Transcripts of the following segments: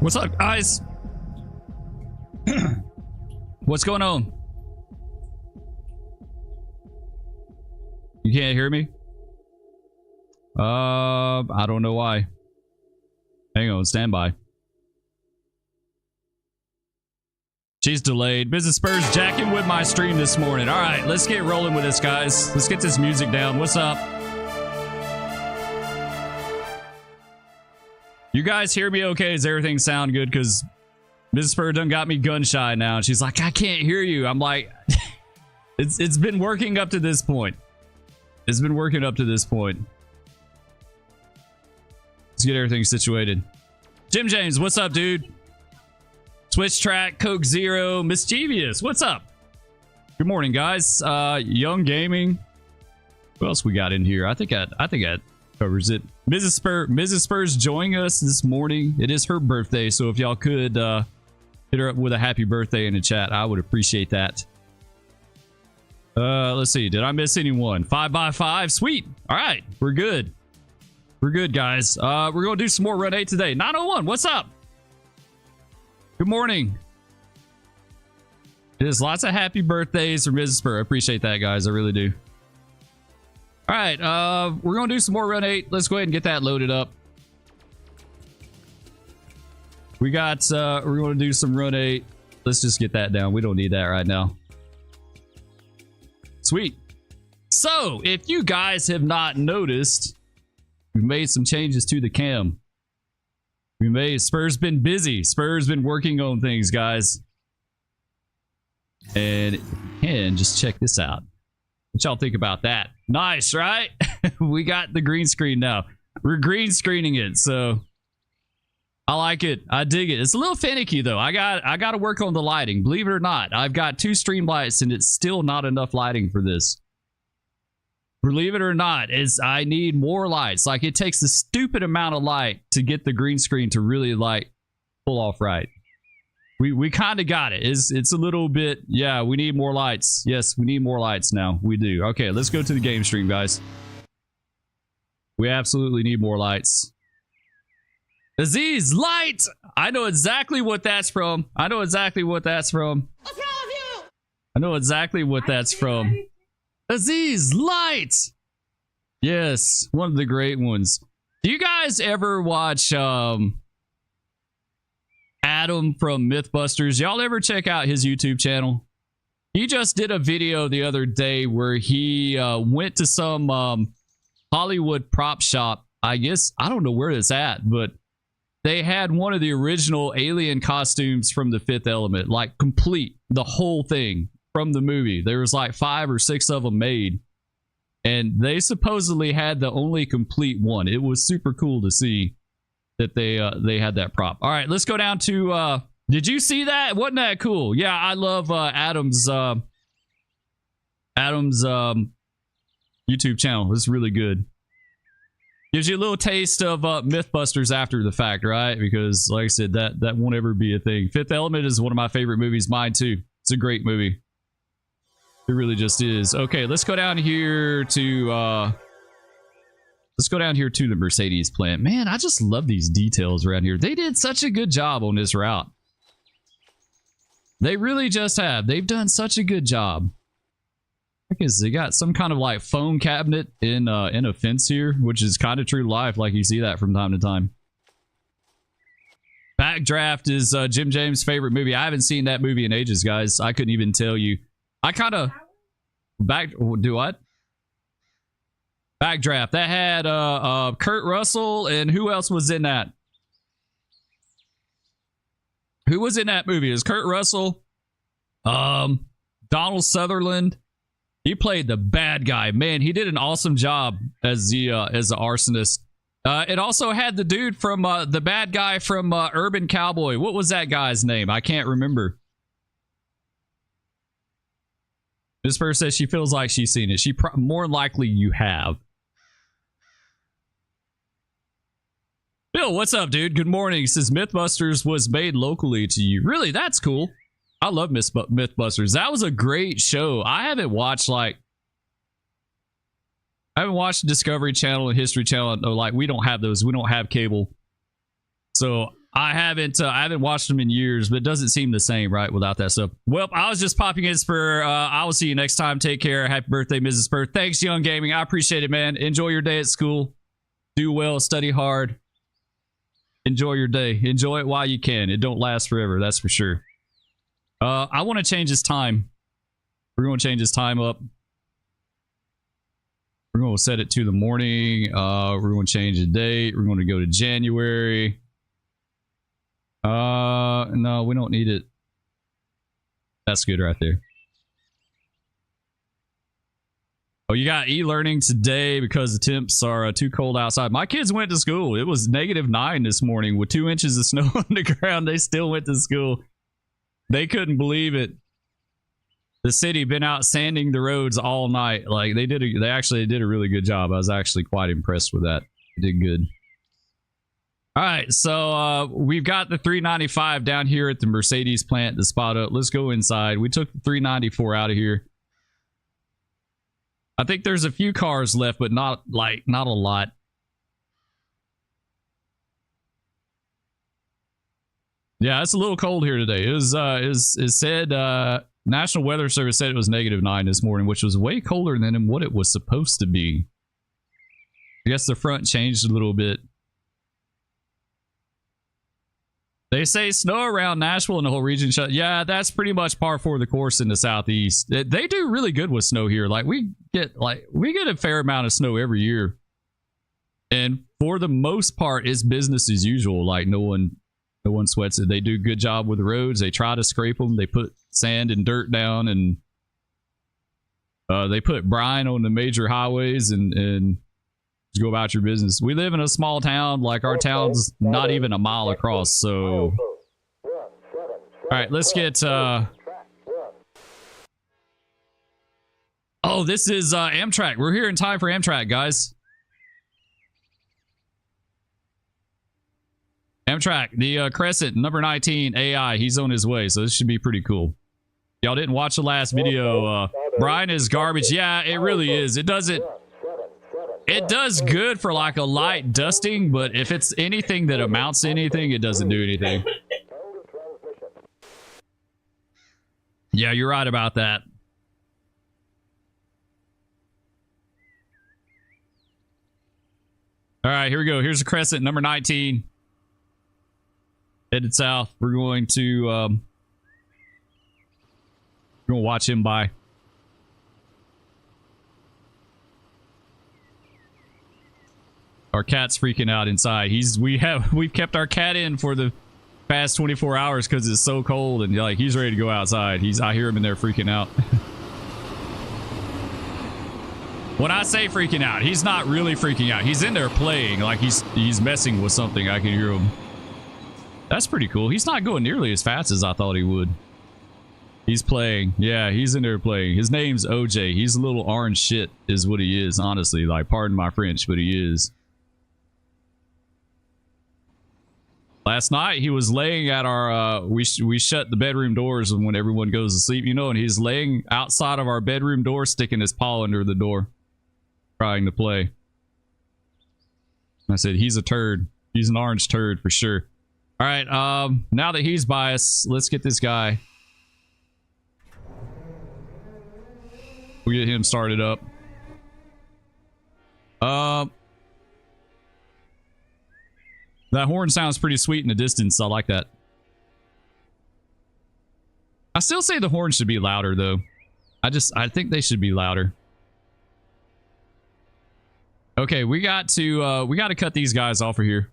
What's up, guys? What's going on? You can't hear me? I don't know why. Hang on, stand by. She's delayed. Business Spurs jacking with my stream this morning. All right, let's get rolling with this, guys. Let's get this music down. What's up? You guys hear me okay? Does everything sound good? Because Mrs. Spur done got me gun shy now. And she's like, I can't hear you. I'm like, it's been working up to this point. It's been working up to this point. Let's get everything situated. Jim James, what's up, dude? Switch Track, Coke Zero, Mischievous, what's up? Good morning, guys. Young Gaming. What else we got in here? I think that covers it. Mrs. Spur's joining us this morning. It is her birthday, so if y'all could hit her up with a happy birthday in the chat, I would appreciate that. Let's see. Did I miss anyone? 5x5. Sweet. All right. We're good. We're good, guys. We're going to do some more Run 8 today. 901. What's up? Good morning. There's lots of happy birthdays for Mrs. Spur. I appreciate that, guys. I really do. All right. We're going to do some more Run 8. Let's go ahead and get that loaded up. We got, we're going to do some Run 8. Let's just get that down. We don't need that right now. Sweet. So, if you guys have not noticed, we made some changes to the cam. Spur's been busy. Spur's been working on things, guys. And just check this out. What y'all think about that? Nice, right? We got the green screen now. We're green screening it, so I like it. I dig it. It's a little finicky though. I got to work on the lighting. Believe it or not, I've got 2 stream lights and it's still not enough lighting for this. Believe it or not, I need more lights. Like, it takes a stupid amount of light to get the green screen to really like pull off right. We kind of got it. It's a little bit, yeah, we need more lights. Yes, we need more lights now. We do. Okay, let's go to the game stream, guys. We absolutely need more lights. Aziz, light! I know exactly what that's from. I know exactly what that's from. What's wrong with you? I know exactly what that's from. Aziz, light! Yes, one of the great ones. Do you guys ever watch Adam from Mythbusters? Y'all ever check out his YouTube channel? He just did a video the other day where he went to some Hollywood prop shop. I guess, I don't know where it's at, but they had one of the original alien costumes from The Fifth Element, like complete, the whole thing from the movie. There was like 5 or 6 of them made, and they supposedly had the only complete one. It was super cool to see that they had that prop. All right, let's go down to did you see that? Wasn't that cool? Yeah, I love Adam's YouTube channel. It's really good. Gives you a little taste of Mythbusters after the fact, right? Because like I said, that won't ever be a thing. Fifth Element is one of my favorite movies. Mine too. It's a great movie. It really just is. Okay, let's go down here to the Mercedes plant. Man, I just love these details around here. They did such a good job on this route. They really just have. They've done such a good job. Because they got some kind of like phone cabinet in a fence here, which is kind of true to life. Like, you see that from time to time. Backdraft is Jim James' favorite movie. I haven't seen that movie in ages, guys. I couldn't even tell you. I kind of do what? Backdraft. That had Kurt Russell, and who else was in that? Who was in that movie? It was Kurt Russell, Donald Sutherland. He played the bad guy. Man, he did an awesome job as the arsonist. It also had the dude from the bad guy from Urban Cowboy. What was that guy's name? I can't remember. This person says she feels like she's seen it. More likely you have. Bill, what's up, dude? Good morning. He says Mythbusters was made locally to you. Really? That's cool. I love Mythbusters. That was a great show. I haven't watched Discovery Channel and History Channel. No, like, we don't have those. We don't have cable. So I haven't watched them in years, but it doesn't seem the same, right, without that stuff. Well, I was just popping in Spur. I will see you next time. Take care. Happy birthday, Mrs. Spur. Thanks, Young Gaming. I appreciate it, man. Enjoy your day at school. Do well. Study hard. Enjoy your day. Enjoy it while you can. It don't last forever, that's for sure. I want to change his time. We're going to change his time up. We're going to set it to the morning. We're going to change the date. We're going to go to January. No, we don't need it. That's good right there. Oh, you got e-learning today because the temps are too cold outside. My kids went to school. It was -9 this morning with 2 inches of snow on the ground. They still went to school. They couldn't believe it. The city been out sanding the roads all night. Like they actually did a really good job. I was actually quite impressed with that. They did good. All right, so we've got the 395 down here at the Mercedes plant to spot up. Let's go inside. We took the 394 out of here. I think there's a few cars left, but not a lot. Yeah, it's a little cold here today. It was it said National Weather Service said it was -9 this morning, which was way colder than what it was supposed to be. I guess the front changed a little bit. They say snow around Nashville and the whole region shut. Yeah, that's pretty much par for the course in the southeast. They do really good with snow here. Like we get a fair amount of snow every year, and for the most part, it's business as usual. Like no one sweats it. They do a good job with the roads. They try to scrape them. They put sand and dirt down, and they put brine on the major highways and just go about your business. We live in a small town. Like our town's not even a mile across. So, all right, let's get. Oh, this is Amtrak. We're here in time for Amtrak, guys. Amtrak, the Crescent, number 19, AI. He's on his way, so this should be pretty cool. Y'all didn't watch the last video. Brian is garbage. Yeah, it really is. It doesn't. It does good for like a light dusting, but if it's anything that amounts to anything, it doesn't do anything. Yeah, you're right about that. All right, here we go. Here's the Crescent, number 19. Headed south. We're going to watch him by. Our cat's freaking out inside. We've kept our cat in for the past 24 hours because it's so cold, and like he's ready to go outside. I hear him in there freaking out. When I say freaking out, he's not really freaking out. He's in there playing, like he's messing with something. I can hear him. That's pretty cool. He's not going nearly as fast as I thought he would. He's playing. Yeah, he's in there playing. His name's OJ. He's a little orange shit is what he is, honestly. Like, pardon my French, but he is. Last night, he was laying at our, we shut the bedroom doors when everyone goes to sleep, you know, and he's laying outside of our bedroom door, sticking his paw under the door, trying to play. I said, he's a turd. He's an orange turd for sure. All right, now that he's by us, let's get this guy. We'll get him started up. That horn sounds pretty sweet in the distance. I like that. I still say the horn should be louder, though. I think they should be louder. Okay, we got to cut these guys off of here.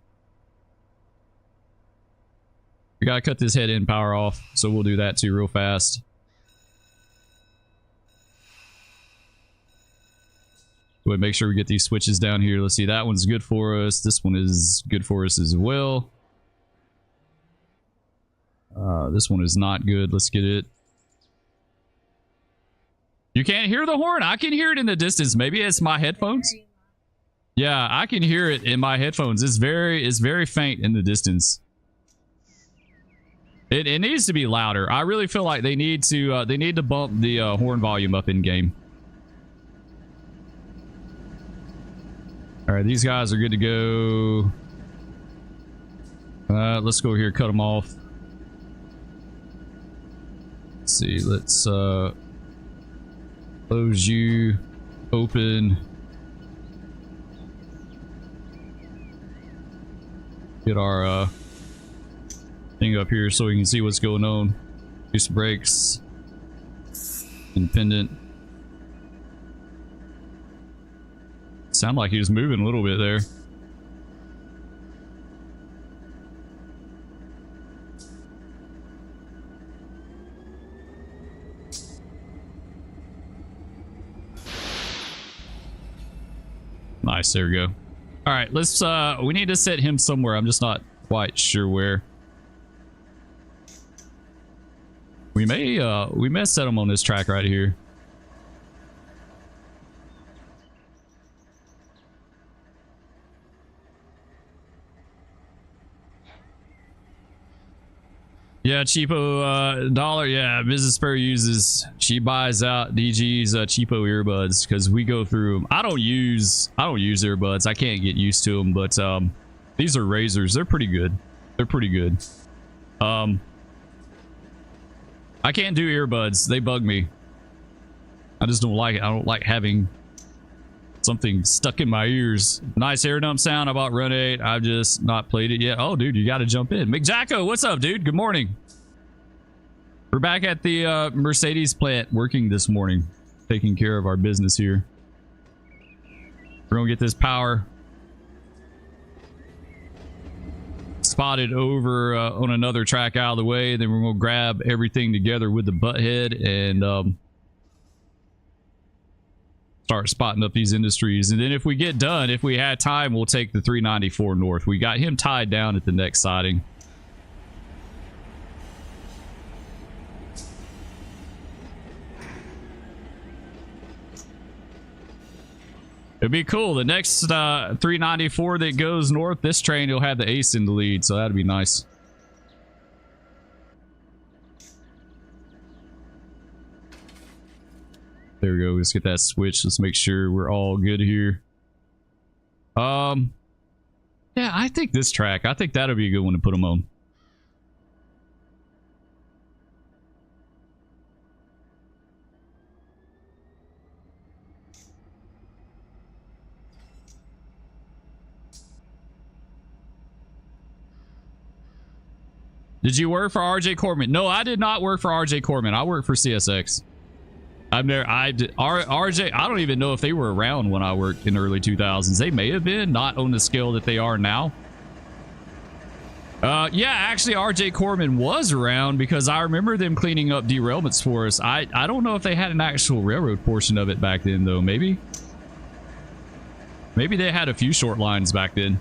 We got to cut this head end power off, so we'll do that too real fast. Go ahead and make sure we get these switches down here. Let's see, that one's good for us. This one is good for us as well. This one is not good. Let's get it. You can't hear the horn? I can hear it in the distance. Maybe it's my headphones. Yeah, I can hear it in my headphones. It's very faint in the distance. It needs to be louder. I really feel like they need to bump the horn volume up in game. All right, these guys are good to go. Let's go here, cut them off. Let's see, let's close you, open. Get our thing up here so we can see what's going on. Do some brakes. Independent. Sound like he was moving a little bit there. Nice, there we go. All right, let's we need to set him somewhere. I'm just not quite sure where. We may set him on this track right here. Yeah, cheapo dollar. Yeah, Mrs. Spur uses. She buys out DG's cheapo earbuds because we go through them. I don't use earbuds. I can't get used to them. But these are Razors. They're pretty good. They're pretty good. I can't do earbuds. They bug me. I just don't like it. I don't like having something stuck in my ears. Nice air dump sound. I bought Run 8. I've just not played it yet. Oh, dude, you got to jump in. McJacko, what's up, dude? Good morning. We're back at the Mercedes plant working this morning, taking care of our business here. We're going to get this power spotted over on another track out of the way. Then we're going to grab everything together with the butt head and start spotting up these industries. And then if we get done, if we had time, we'll take the 394 north. We got him tied down at the next siding. It'd be cool. The next 394 that goes north, this train will have the ace in the lead, so that'd be nice. There we go. Let's get that switch. Let's make sure we're all good here. Yeah, I think this track, I think that'll be a good one to put them on. Did you work for RJ Corman? No, I did not work for RJ Corman. I worked for CSX. RJ, I don't even know if they were around when I worked in the early 2000s. They may have been, not on the scale that they are now. Yeah, actually RJ Corman was around because I remember them cleaning up derailments for us. I don't know if they had an actual railroad portion of it back then though. Maybe they had a few short lines back then.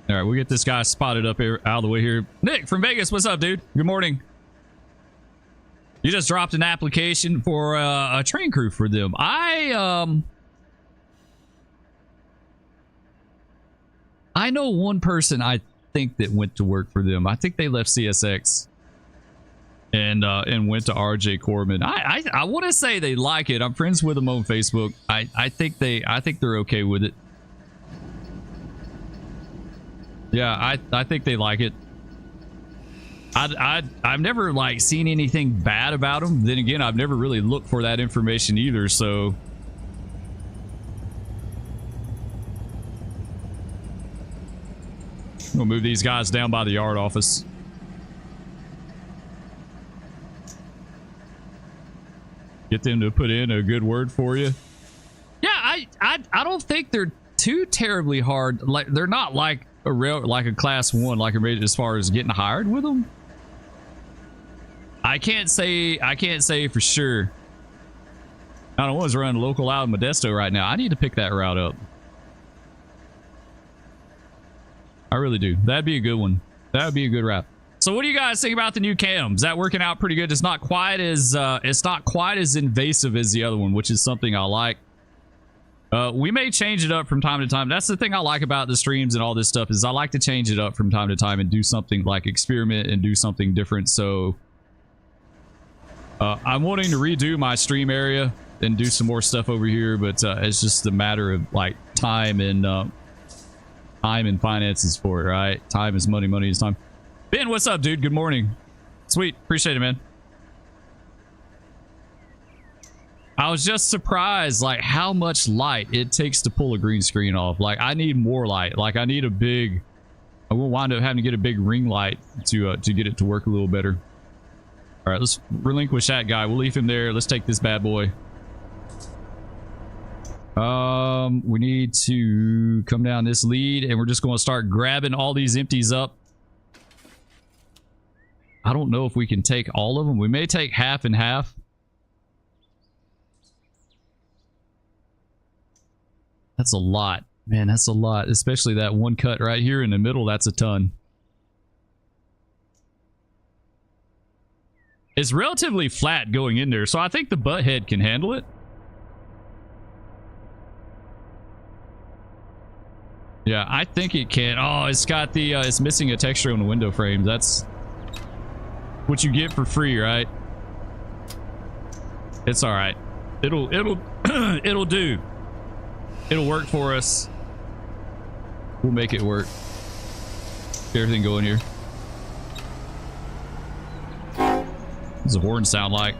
All right, we'll get this guy spotted up here, out of the way here. Nick from Vegas, what's up, dude? Good morning. You just dropped an application for a train crew for them. I know one person I think that went to work for them. I think they left CSX and went to RJ Corman. I want to say they like it. I'm friends with them on Facebook. I think they're okay with it. Yeah, I think they like it. I've never like seen anything bad about them. Then again, I've never really looked for that information either, so we'll move these guys down by the yard office. Get them to put in a good word for you. Yeah, I don't think they're too terribly hard. Like they're not like a class 1, like as far as getting hired with them. I can't say for sure. I don't know what's running local out in Modesto right now. I need to pick that route up. I really do. That'd be a good one. That would be a good route. So what do you guys think about the new cam? Is that working out pretty good? It's not quite as invasive as the other one, which is something I like. We may change it up from time to time. That's the thing I like about the streams and all this stuff, is I like to change it up from time to time and do something like experiment and do something different. So I'm wanting to redo my stream area and do some more stuff over here, but it's just a matter of like time and finances for it, right? Time is money, money is time. Ben, what's up, dude? Good morning. Sweet, appreciate it, man. I was just surprised like how much light it takes to pull a green screen off. Like I need more light. Like I need a big, I will wind up having to get a big ring light to get it to work a little better. All right, let's relinquish that guy. We'll leave him there. Let's take this bad boy. We need to come down this lead and we're just going to start grabbing all these empties up. I don't know if we can take all of them. We may take half and half. That's a lot, man. That's a lot, especially that one cut right here in the middle. That's a ton. It's relatively flat going in there, so I think the butt head can handle it. Yeah, I think it can. Oh, it's got the it's missing a texture on the window frame. That's what you get for free, right? It's all right. It'll it'll do. It'll work for us. We'll make it work. Get everything going here. What does the horn sound like?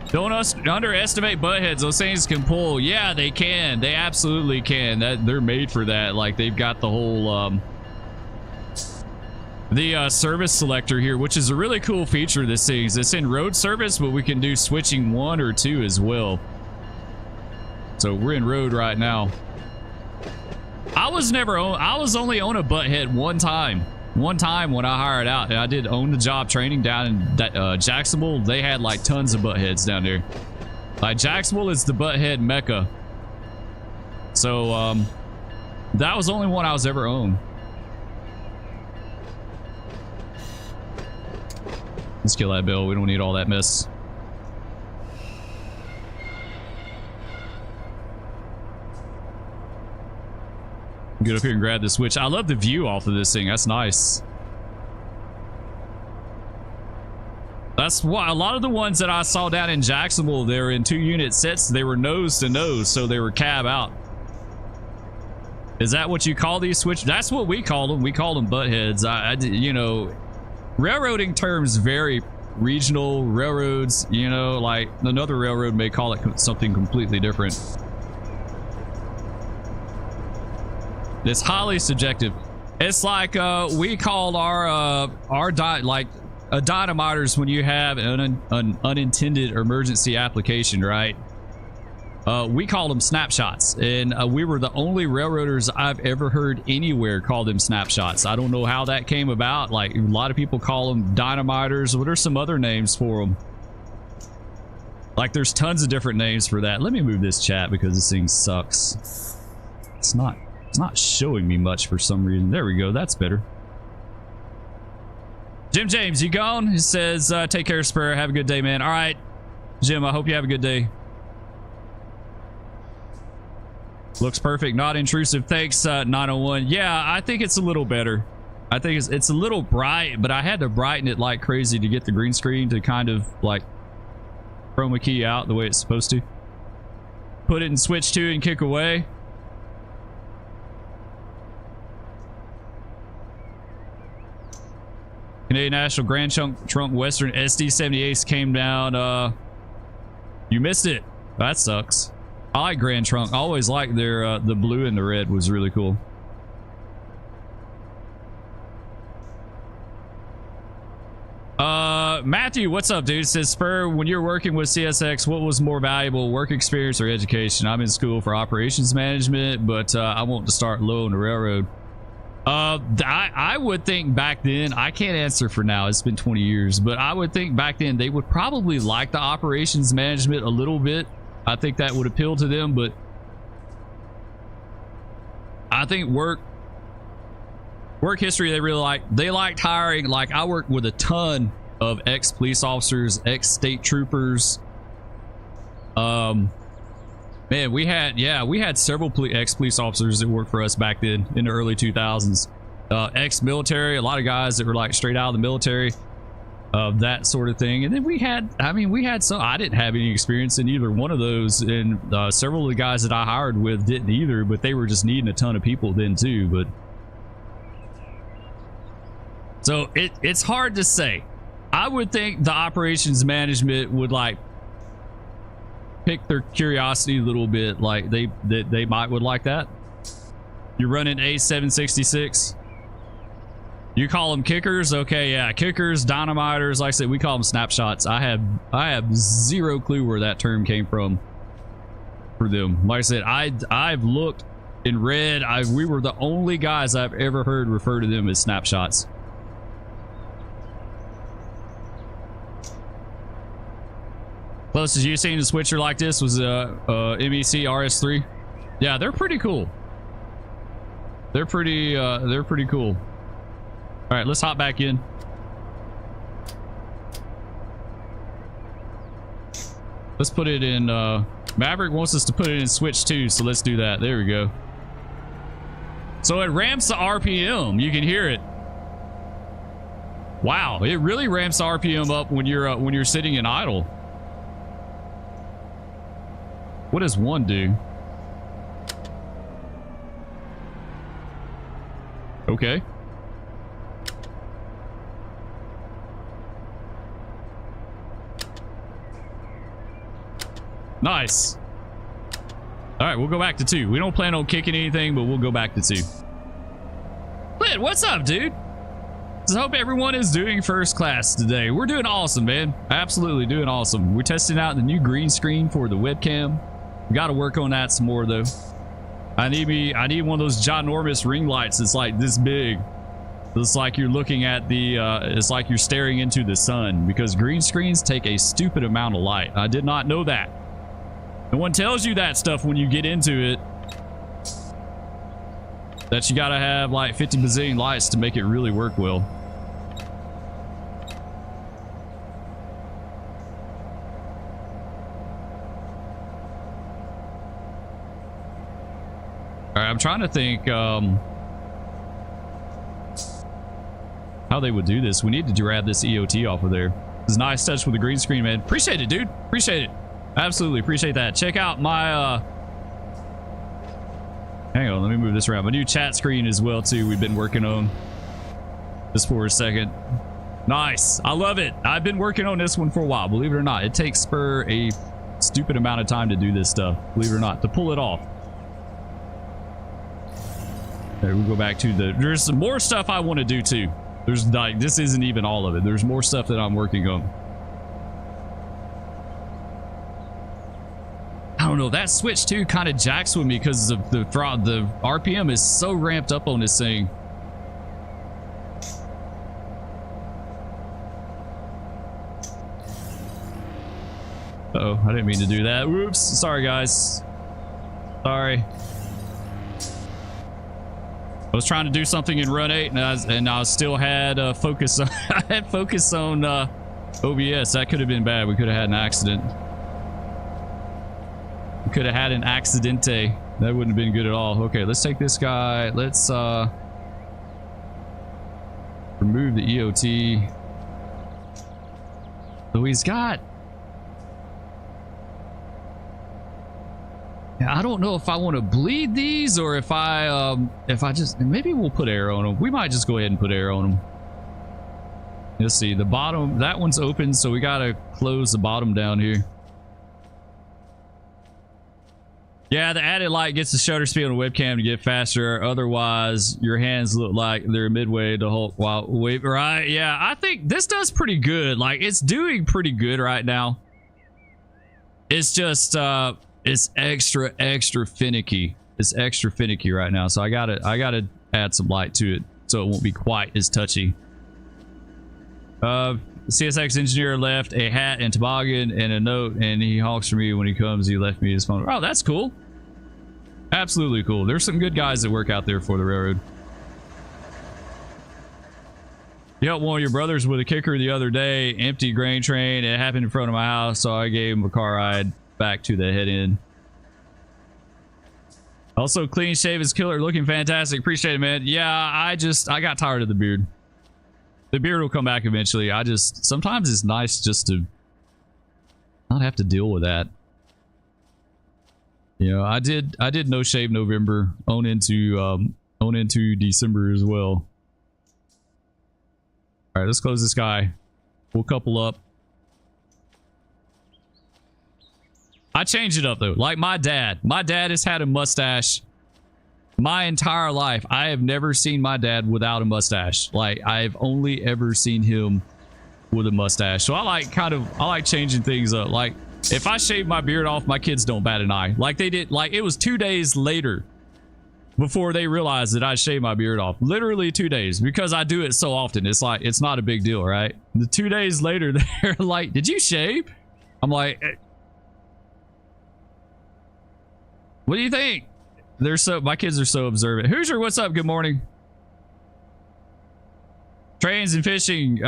Don't underestimate butt heads. Those things can pull. Yeah, they can. They absolutely can. They're made for that. Like they've got the whole service selector here, which is a really cool feature of this thing. It's in road service, but we can do switching 1 or 2 as well. So we're in road right now. I was only on a butt head one time when I hired out, and I did own the job training down in Jacksonville. They had like tons of butt heads down there. Like Jacksonville is the butt head mecca. So that was the only one I was ever on. Let's kill that bill. We don't need all that mess. Get up here and grab the switch. I love the view off of this thing. That's nice. That's why a lot of the ones that I saw down in Jacksonville, they were in 2-unit sets. They were nose to nose, so they were cab out. Is that what you call these switch? That's what we call them. We call them butt heads. You know, railroading terms vary. Regional railroads, you know, like another railroad may call it something completely different. It's highly subjective. It's like we called our dynamiters when you have an unintended emergency application, right? We call them snapshots, and we were the only railroaders I've ever heard anywhere call them snapshots. I don't know how that came about. Like a lot of people call them dynamiters. What are some other names for them? Like there's tons of different names for that. Let me move this chat because this thing sucks. It's not showing me much for some reason. There we go. That's better. Jim James, you gone? He says, take care, Spur. Have a good day, man. All right, Jim, I hope you have a good day. Looks perfect, not intrusive. Thanks, 901. Yeah, I think it's a little better. I think it's a little bright, but I had to brighten it like crazy to get the green screen to kind of like chroma key out the way it's supposed to. Put it in switch 2 and kick away. Canadian National Grand Trunk Western SD78 came down. You missed it. That sucks. I like Grand Trunk. I always liked their the blue and the red was really cool. Matthew, what's up, dude? Says Spur, when you're working with CSX, what was more valuable, work experience or education? I'm in school for operations management, but I want to start low on the railroad. I would think back then, I can't answer for now, it's been 20 years, but I would think back then they would probably like the operations management a little bit. I think that would appeal to them, but I think work history they really like. They liked hiring. Like I worked with a ton of ex-police officers, ex-state troopers. Man, we had several ex-police officers that worked for us back then in the early 2000s. Ex-military, a lot of guys that were like straight out of the military, that sort of thing. And then we had some, I didn't have any experience in either one of those, and several of the guys that I hired with didn't either, but they were just needing a ton of people then too. But so it's hard to say. I would think the operations management would like pick their curiosity a little bit, like they might would like that. You're running A766. You call them kickers, okay? Yeah, kickers, dynamiters. Like I said, we call them snapshots. I have zero clue where that term came from for them. Like I said, I've looked and read. We were the only guys I've ever heard refer to them as snapshots. Closest you've seen a switcher like this was MEC RS3. Yeah, they're pretty cool. They're pretty cool. All right, let's hop back in. Let's put it in. Maverick wants us to put it in switch 2, so let's do that. There we go. So it ramps the RPM. You can hear it. Wow, it really ramps the RPM up when you're sitting in idle. What does 1 do? Okay. Nice. All right, we'll go back to 2. We don't plan on kicking anything, but we'll go back to 2. Clint, what's up, dude? I hope everyone is doing first class today. We're doing awesome, man. Absolutely doing awesome. We're testing out the new green screen for the webcam. We got to work on that some more, though. I need one of those ginormous ring lights that's like this big. It's like you're looking at the it's like you're staring into the sun, because green screens take a stupid amount of light. I did not know that. No one tells you that stuff when you get into it, that you got to have like 50 bazillion lights to make it really work well. All right, I'm trying to think how they would do this. We need to grab this EOT off of there. This is a nice touch with the green screen, man. Appreciate it, dude. Appreciate it. Absolutely appreciate that. Check out my hang on, let me move this around. My new chat screen as well too. We've been working on this for a second. Nice. I love it. I've been working on this one for a while. Believe it or not, it takes Spur a stupid amount of time to do this stuff. Believe it or not, to pull it off. Okay, we'll go back to there's some more stuff I want to do too. There's like, this isn't even all of it. There's more stuff that I'm working on. I don't know, that switch too kind of jacks with me because of the RPM is so ramped up on this thing. Uh-oh, I didn't mean to do that. Whoops, sorry guys. Sorry. I was trying to do something in run 8 and I still had focus on I had focus on OBS. That could have been bad. We could have had an accident. We could have had an accidente. That wouldn't have been good at all. Okay, let's take this guy. Let's remove the EOT. So he's got, I don't know if I want to bleed these or if I just, maybe we'll put air on them. We might just go ahead and put air on them. Let's see, the bottom, that one's open, so we got to close the bottom down here. Yeah, the added light gets the shutter speed on the webcam to get faster. Otherwise, your hands look like they're midway to hold while wait. Right? Yeah, I think this does pretty good. Like, it's doing pretty good right now. It's just it's extra finicky. It's extra finicky right now. So I gotta add some light to it so it won't be quite as touchy. CSX engineer left a hat and toboggan and a note, and he honks for me when he comes. He left me his phone. Oh, that's cool. Absolutely cool. There's some good guys that work out there for the railroad. You helped one of your brothers with a kicker the other day. Empty grain train. It happened in front of my house, so I gave him a car ride back to the head end. Also, clean shave is killer. Looking fantastic. Appreciate it, man. Yeah, I got tired of the beard. The beard will come back eventually. Sometimes it's nice just to not have to deal with that. You know, I did no shave November on into December as well. All right, let's close this guy. We'll couple up. I changed it up though. Like my dad has had a mustache my entire life. I have never seen my dad without a mustache. Like I've only ever seen him with a mustache. So I like changing things up. Like if I shave my beard off, my kids don't bat an eye. Like they did. Like it was 2 days later before they realized that I shaved my beard off. Literally 2 days, because I do it so often. It's like, it's not a big deal, right? The 2 days later, they're like, did you shave? I'm like, what do you think? My kids are so observant. Hoosier, what's up? Good morning. Trains and fishing. You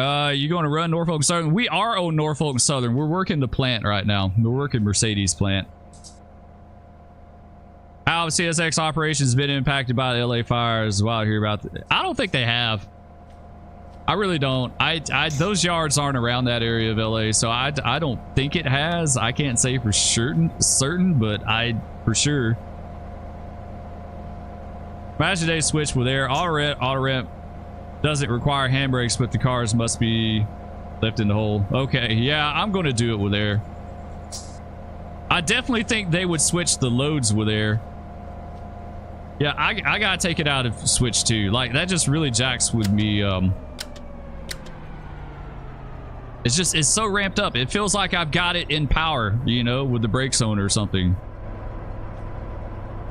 going to run Norfolk Southern? We are on Norfolk Southern. We're working the plant right now. We're working Mercedes plant. How have CSX operations been impacted by the LA fires? Well, I hear about I don't think they have. I really don't. Those yards aren't around that area of LA, so I don't think it has. I can't say for certain, but for sure. Imagine they switch with air. Auto ramp doesn't require handbrakes, but the cars must be left in the hole. Okay, yeah, I'm going to do it with air. I definitely think they would switch the loads with air. Yeah, I gotta take it out of switch too. Like that just really jacks with me. It's so ramped up. It feels like I've got it in power, you know, with the brakes on or something.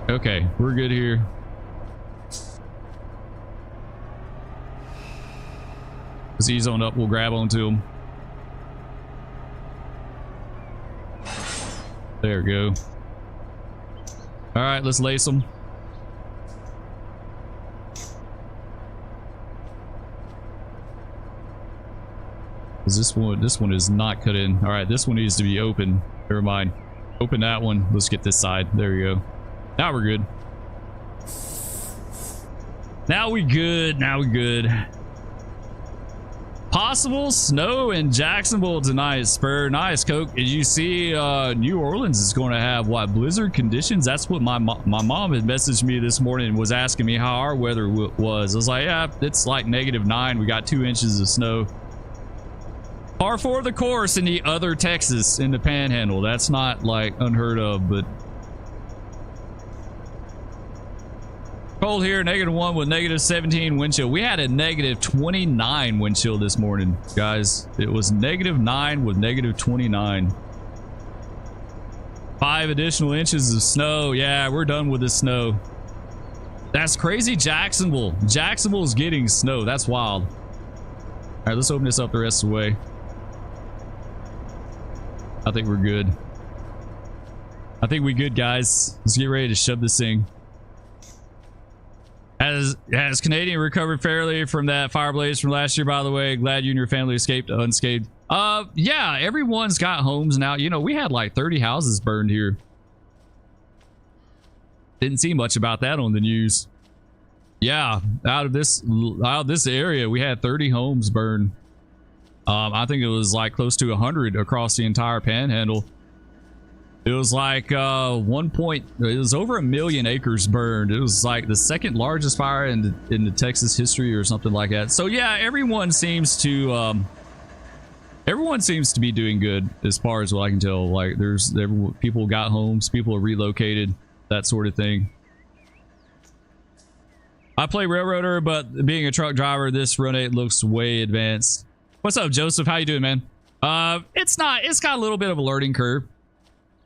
Okay, we're good here. As he's on up, we'll grab onto him. There we go. All right, let's lace them. This one is not cut in. All right, this one needs to be open. Never mind. Open that one. Let's get this side. There we go. Now we're good. Now we good. Possible snow in Jacksonville tonight. Spur. Nice, Coke. Did you see New Orleans is going to have what, blizzard conditions? That's what my mom had messaged me this morning and was asking me how our weather was. I was like, yeah, it's like -9. We got 2 inches of snow. Par for the course in the other Texas in the Panhandle. That's not like unheard of, but cold here. -1 with -17 wind chill. We had a -29 wind chill this morning, guys. It was -9 with -29. 5 additional inches of snow. Yeah, we're done with the snow. That's crazy. Jacksonville's getting snow. That's wild. All right, let's open this up the rest of the way. I think we're good. I think we good, guys. Let's get ready to shove this thing. Has Canadian recovered fairly from that fire blaze from last year, by the way? Glad you and your family escaped unscathed. Yeah, everyone's got homes now. You know, we had like 30 houses burned here. Didn't see much about that on the news. Yeah, out of this area, we had 30 homes burned. I think it was like close to 100 across the entire Panhandle. It was like it was over 1 million acres burned. It was like the second largest fire in the Texas history or something like that. So yeah, everyone seems to be doing good as far as what I can tell. Like people got homes, people are relocated, that sort of thing. I play railroader, but being a truck driver, this Run 8 looks way advanced. What's up, Joseph? How you doing, man? It's got a little bit of a learning curve.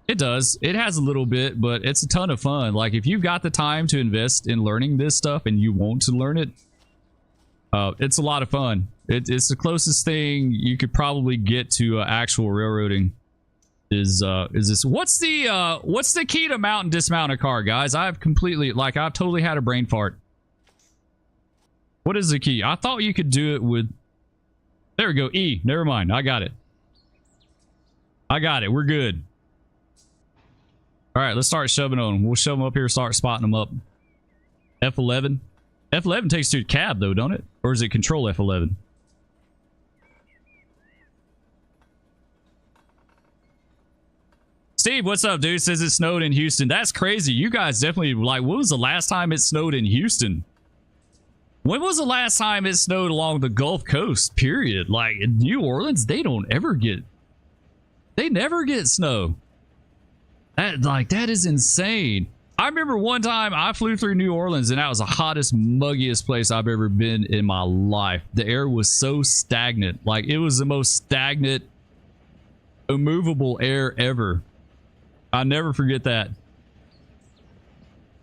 It does. It has a little bit, but it's a ton of fun. Like if you've got the time to invest in learning this stuff and you want to learn it, it's a lot of fun. It's the closest thing you could probably get to actual railroading. Is this? What's the key to mount and dismount a car, guys? I've totally had a brain fart. What is the key? I thought you could do it with. There we go. E. Never mind. I got it. I got it. We're good. All right, let's start shoving on them. We'll shove them up here, start spotting them up. F11. F11 takes to cab, though, don't it? Or is it control F11? Steve, what's up, dude? Says it snowed in Houston. That's crazy. You guys definitely, like, when was the last time it snowed in Houston? When was the last time it snowed along the Gulf Coast, period? Like, in New Orleans, they don't ever get... They never get snow. That is insane. I remember one time I flew through New Orleans and that was the hottest, muggiest place I've ever been in my life. The air was so stagnant. Like, it was the most stagnant, immovable air ever. I'll never forget that.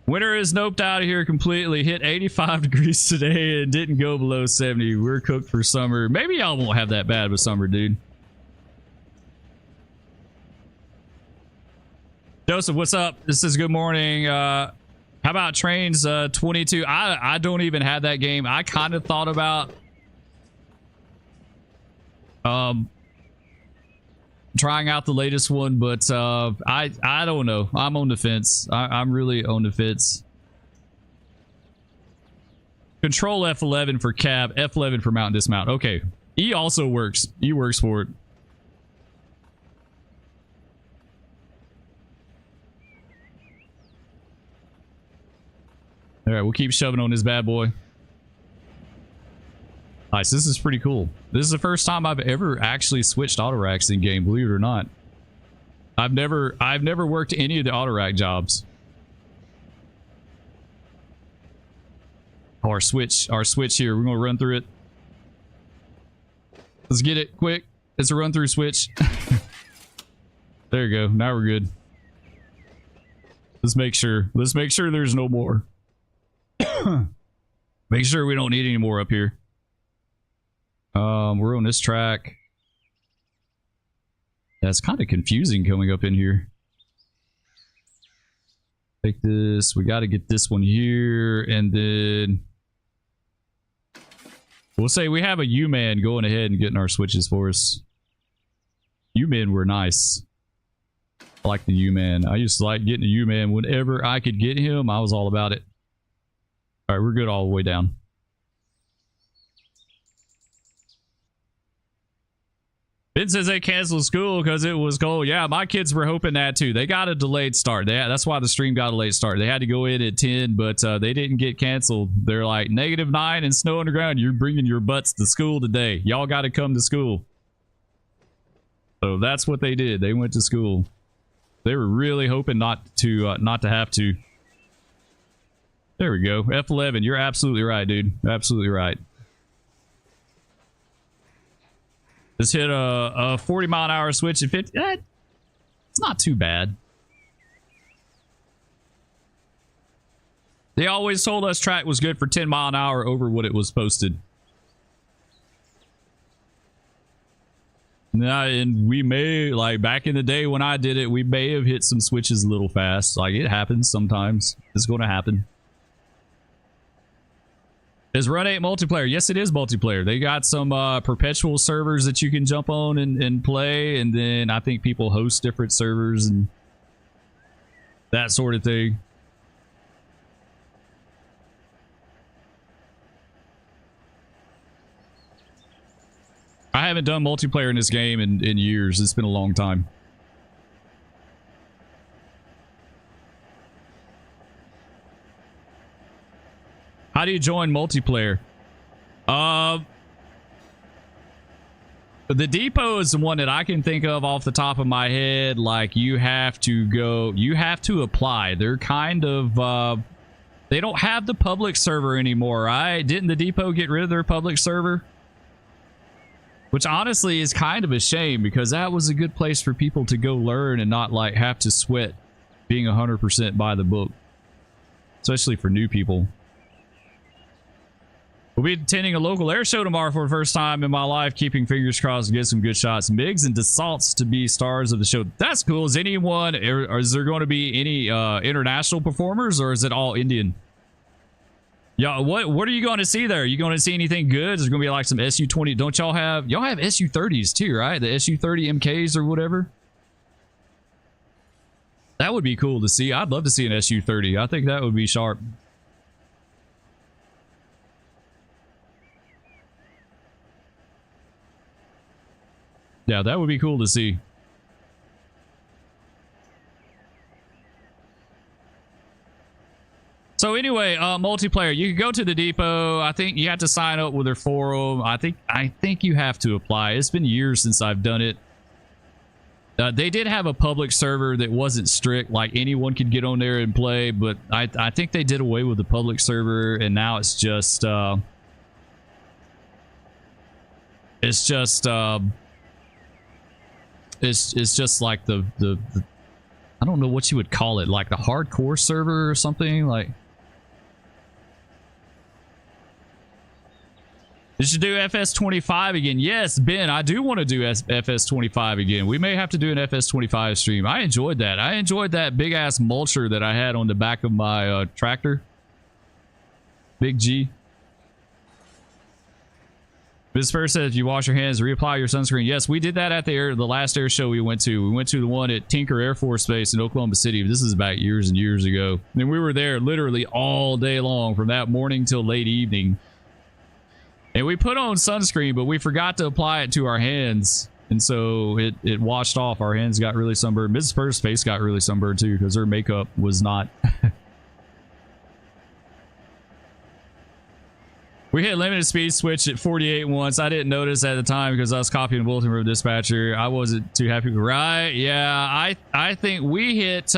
Winter is noped out of here completely. Hit 85 degrees today and didn't go below 70. We're cooked for summer. Maybe y'all won't have that bad with summer, dude. Joseph, what's up? This is good morning. How about Trains 22? I don't even have that game. I kind of thought about trying out the latest one, but I don't know. I'm on the fence. I'm really on the fence. Control F11 for cab, F11 for mount dismount. Okay. E also works. E works for it. All right, we'll keep shoving on this bad boy. Nice, this is pretty cool. This is the first time I've ever actually switched auto racks in game, believe it or not. I've never worked any of the auto rack jobs. Our switch here. We're gonna run through it. Let's get it quick. It's a run through switch. There you go. Now we're good. Let's make sure there's no more. Make sure we don't need any more up here. We're on this track. That's kind of confusing coming up in here. Take this. We got to get this one here, and then we'll say we have a U-Man going ahead and getting our switches for us. U-Men were nice. I like the U-Man. I used to like getting a U-Man whenever I could get him. I was all about it. All right, we're good all the way down. Ben says they canceled school because it was cold. Yeah, my kids were hoping that too. They got a delayed start. That's why the stream got a late start. They had to go in at 10, but they didn't get canceled. They're like, -9 and snow on the ground. You're bringing your butts to school today. Y'all got to come to school. So that's what they did. They went to school. They were really hoping not to have to. There we go. F11. You're absolutely right, dude. Absolutely right. Just hit a 40-mile-an-hour switch at 50. It's not too bad. They always told us track was good for 10 mile an hour over what it was posted. Now, and we may, like back in the day when I did it, we may have hit some switches a little fast. Like, it happens sometimes. It's going to happen. Is Run 8 multiplayer? Yes, it is multiplayer. They got some perpetual servers that you can jump on and play, and then I think people host different servers and that sort of thing. I haven't done multiplayer in this game in years. It's been a long time. How do you join multiplayer? The depot is the one that I can think of off the top of my head. Like, you have to apply. They're kind of, they don't have the public server anymore, right? Didn't the depot get rid of their public server? Which honestly is kind of a shame, because that was a good place for people to go learn and not like have to sweat being 100% by the book. Especially for new people. We'll be attending a local air show tomorrow for the first time in my life, keeping fingers crossed to get some good shots. Migs and Dassaults to be stars of the show. That's cool. Is anyone, or is there going to be any international performers, or is it all Indian? Yeah, what are you going to see there? Are you going to see anything good? Is there going to be like some SU-20? Don't y'all have SU-30s too, right? The SU-30 MKs or whatever. That would be cool to see. I'd love to see an SU-30. I think that would be sharp. Yeah, that would be cool to see. So anyway, multiplayer, you can go to the depot. I think you have to sign up with their forum. I think you have to apply. It's been years since I've done it. They did have a public server that wasn't strict, like anyone could get on there and play, but I think they did away with the public server, and now it's just like the I don't know what you would call it, like the hardcore server or something. Like, you should do FS25 again. Yes, Ben, I do want to do FS25 again. We may have to do an FS25 stream. I enjoyed that. I enjoyed that big ass mulcher that I had on the back of my tractor. Big G. Ms. Spur says, you wash your hands, reapply your sunscreen. Yes, we did that at the last air show we went to. We went to the one at Tinker Air Force Base in Oklahoma City. This is back years and years ago. And we were there literally all day long from that morning till late evening. And we put on sunscreen, but we forgot to apply it to our hands. And so it washed off. Our hands got really sunburned. Mrs. Spur's face got really sunburned too because her makeup was not... We hit limited speed switch at 48 once. I didn't notice at the time because I was copying the bulletin board dispatcher. I wasn't too happy. Right? Yeah, I think we hit...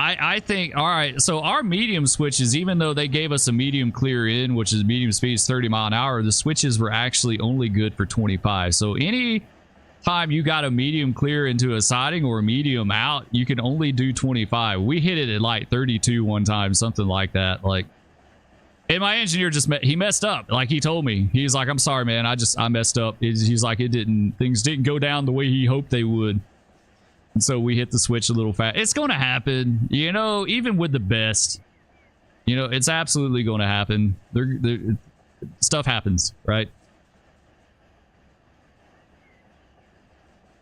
I think, all right, so our medium switches, even though they gave us a medium clear in, which is medium speed is 30 mile an hour, the switches were actually only good for 25. So any time you got a medium clear into a siding or a medium out, you can only do 25. We hit it at like 32 one time, something like that. Like, and my engineer just he messed up. Like he told me, he's like, I'm sorry, man. I messed up. He's like, things didn't go down the way he hoped they would. And so we hit the switch a little fast. It's going to happen, you know, even with the best, you know, it's absolutely going to happen. Stuff happens, right?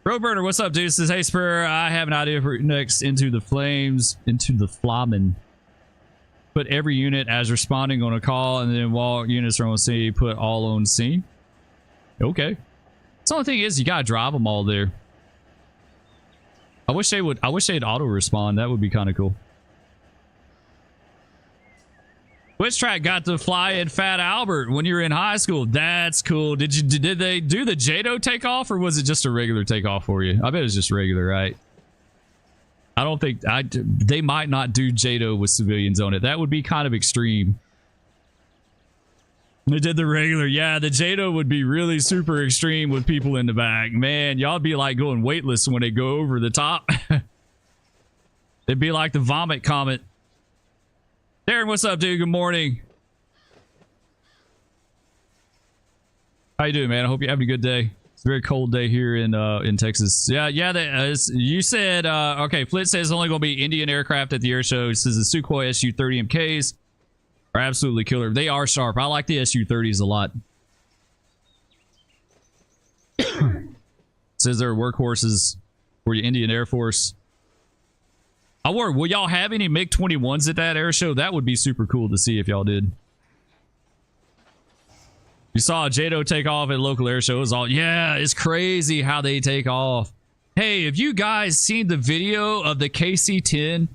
Roadburner, what's up, dude? Says, hey, Spur, I have an idea for next Into the Flames, Into the Flamen. Put every unit as responding on a call, and then while units are on scene, put all on scene. Okay. The only thing is, you got to drive them all there. I wish they'd auto respawn. That would be kind of cool. Which track got to fly in Fat Albert when you were in high school? That's cool. Did they do the JATO takeoff, or was it just a regular takeoff for you? I bet it's just regular, right? I don't think they might not do JATO with civilians on it. That would be kind of extreme. They did the regular. Yeah, the JATO would be really super extreme with people in the back. Man, y'all be like going weightless when they go over the top. It'd be like the vomit comet. Darren, what's up, dude? Good morning. How you doing, man? I hope you're having a good day. It's a very cold day here in Texas. Yeah. You said, okay, Flit says only going to be Indian aircraft at the air show. It says the Sukhoi Su-30 MKs are absolutely killer. They are sharp. I like the Su-30s a lot. Says they're workhorses for your Indian Air Force. Will y'all have any MiG-21s at that air show? That would be super cool to see if y'all did. You saw a JATO take off at local air shows. Yeah, it's crazy how they take off. Hey, have you guys seen the video of the KC-10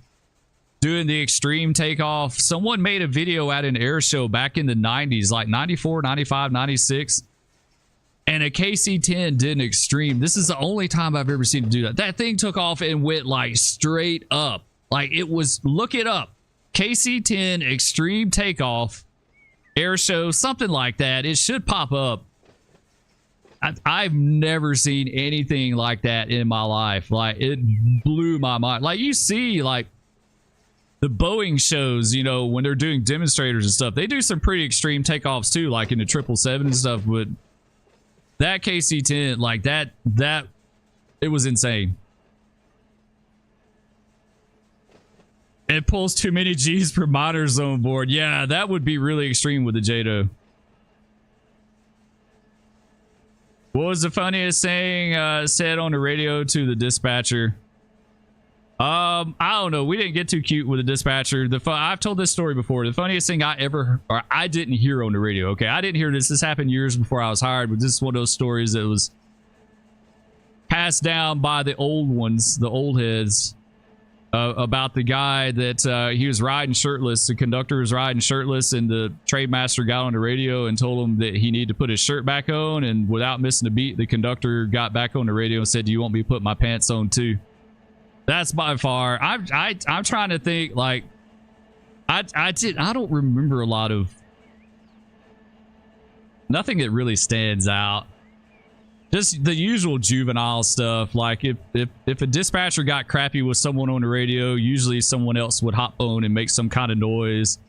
doing the extreme takeoff? Someone made a video at an air show back in the 90s, like 94, 95, 96. And a KC-10 did an extreme. This is the only time I've ever seen it do that. That thing took off and went like straight up. Like it was, look it up. KC-10 extreme takeoff. Air show, something like that. It should pop up. I've never seen anything like that in my life. Like, it blew my mind. Like, you see, like, the Boeing shows, you know, when they're doing demonstrators and stuff, they do some pretty extreme takeoffs too, like in the 777 and stuff. But that KC-10, like, that it was insane. It pulls too many G's per monitor zone board. Yeah, that would be really extreme with the JATO. What was the funniest thing said on the radio to the dispatcher? I don't know. We didn't get too cute with the dispatcher. I've told this story before. The funniest thing I didn't hear on the radio. Okay, I didn't hear this. This happened years before I was hired, but this is one of those stories that was passed down by the old ones, the old heads, about the guy that he was riding shirtless. The conductor was riding shirtless, and the trademaster got on the radio and told him that he needed to put his shirt back on. And without missing a beat, the conductor got back on the radio and said, "Do you want me to put my pants on too?" That's by far. I'm trying to think. Like, I don't remember a lot of. Nothing that really stands out. Just the usual juvenile stuff. Like if a dispatcher got crappy with someone on the radio, usually someone else would hop on and make some kind of noise,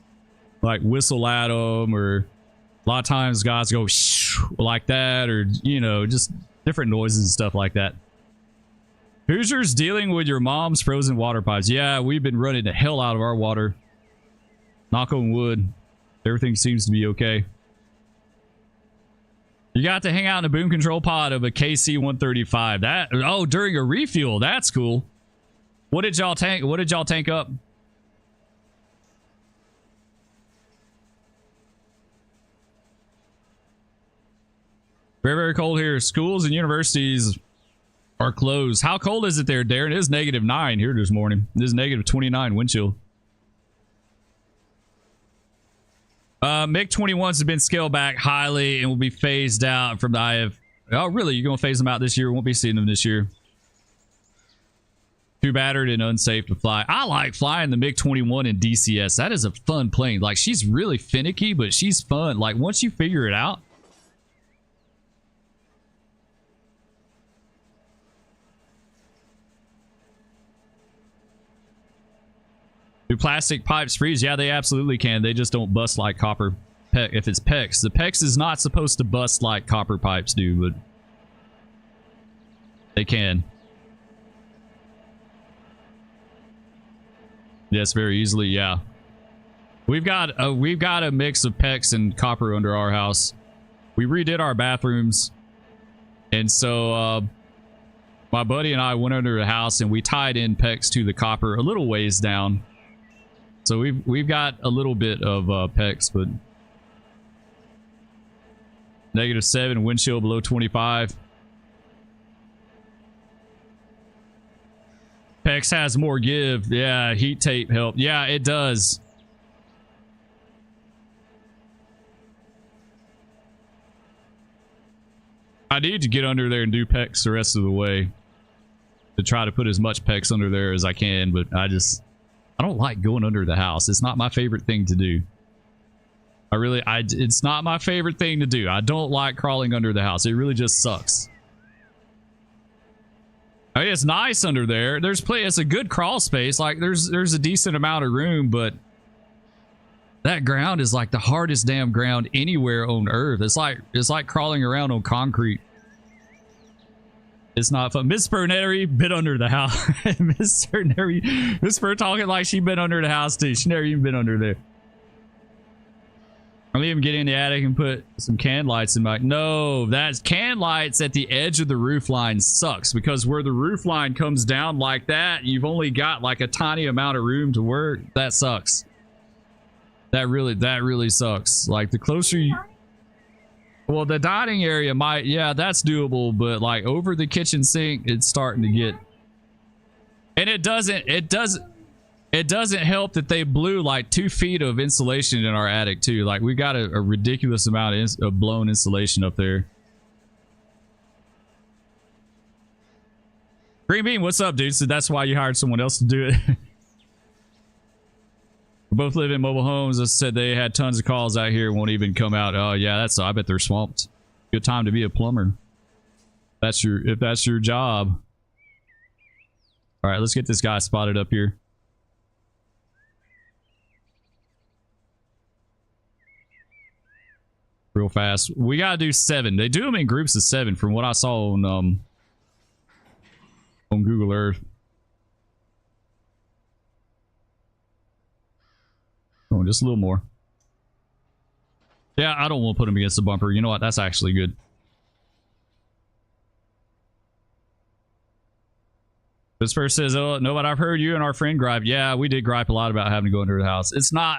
like whistle at them, or a lot of times guys go shh, like that, or you know, just different noises and stuff like that. Hoosiers dealing with your mom's frozen water pipes. Yeah, we've been running the hell out of our water. Knock on wood. Everything seems to be okay. You got to hang out in the boom control pod of a KC-135. That, oh, during a refuel. That's cool. What did y'all tank up? Very, very cold here. Schools and universities are closed. How cold is it there, Darren? It is -9 here this morning. It is -29 wind chill. MiG-21s have been scaled back highly and will be phased out from the IF. Oh, really? You're going to phase them out this year? Won't be seeing them this year. Too battered and unsafe to fly. I like flying the MiG-21 in DCS. That is a fun plane. Like, she's really finicky, but she's fun. Like, once you figure it out. Do plastic pipes freeze? Yeah, they absolutely can. They just don't bust like copper. If it's PEX. The PEX is not supposed to bust like copper pipes do, but they can. Yes, very easily, yeah. We've got a mix of PEX and copper under our house. We redid our bathrooms, and so my buddy and I went under the house and we tied in PEX to the copper a little ways down. So we've got a little bit of PEX, but -7 wind chill below 25. PEX has more give. Yeah, heat tape help. Yeah, it does. I need to get under there and do PEX the rest of the way to try to put as much PEX under there as I can, but I don't like going under the house. It's not my favorite thing to do. It's not my favorite thing to do. I don't like crawling under the house. It really just sucks. I mean, it's nice under there. It's a good crawl space. Like there's a decent amount of room, but that ground is like the hardest damn ground anywhere on Earth. It's like crawling around on concrete. It's not fun. Miss Spur never even been under the house. Miss Spur talking like she been under the house too. She never even been under there. I'm even getting in the attic and put some can lights in my... No, that's can lights at the edge of the roof line sucks, because where the roof line comes down like that, you've only got like a tiny amount of room to work. That sucks. That really sucks. Like the closer you... Well, the dining area might, yeah, that's doable, but like over the kitchen sink, it's starting to get, and it doesn't help that they blew like 2 feet of insulation in our attic too. Like we got a ridiculous amount of blown insulation up there. Green Bean, what's up, dude? So that's why you hired someone else to do it. We both live in mobile homes. I said they had tons of calls out here, won't even come out. Oh yeah, I bet they're swamped. Good time to be a plumber. If that's your job. All right, let's get this guy spotted up here. Real fast. We gotta do 7. They do them in groups of 7 from what I saw on Google Earth. going, just a little more. Yeah, I don't want to put them against the bumper. You know what? That's actually good. This first says, oh, no, but I've heard you and our friend gripe. Yeah, we did gripe a lot about having to go under the house. It's not,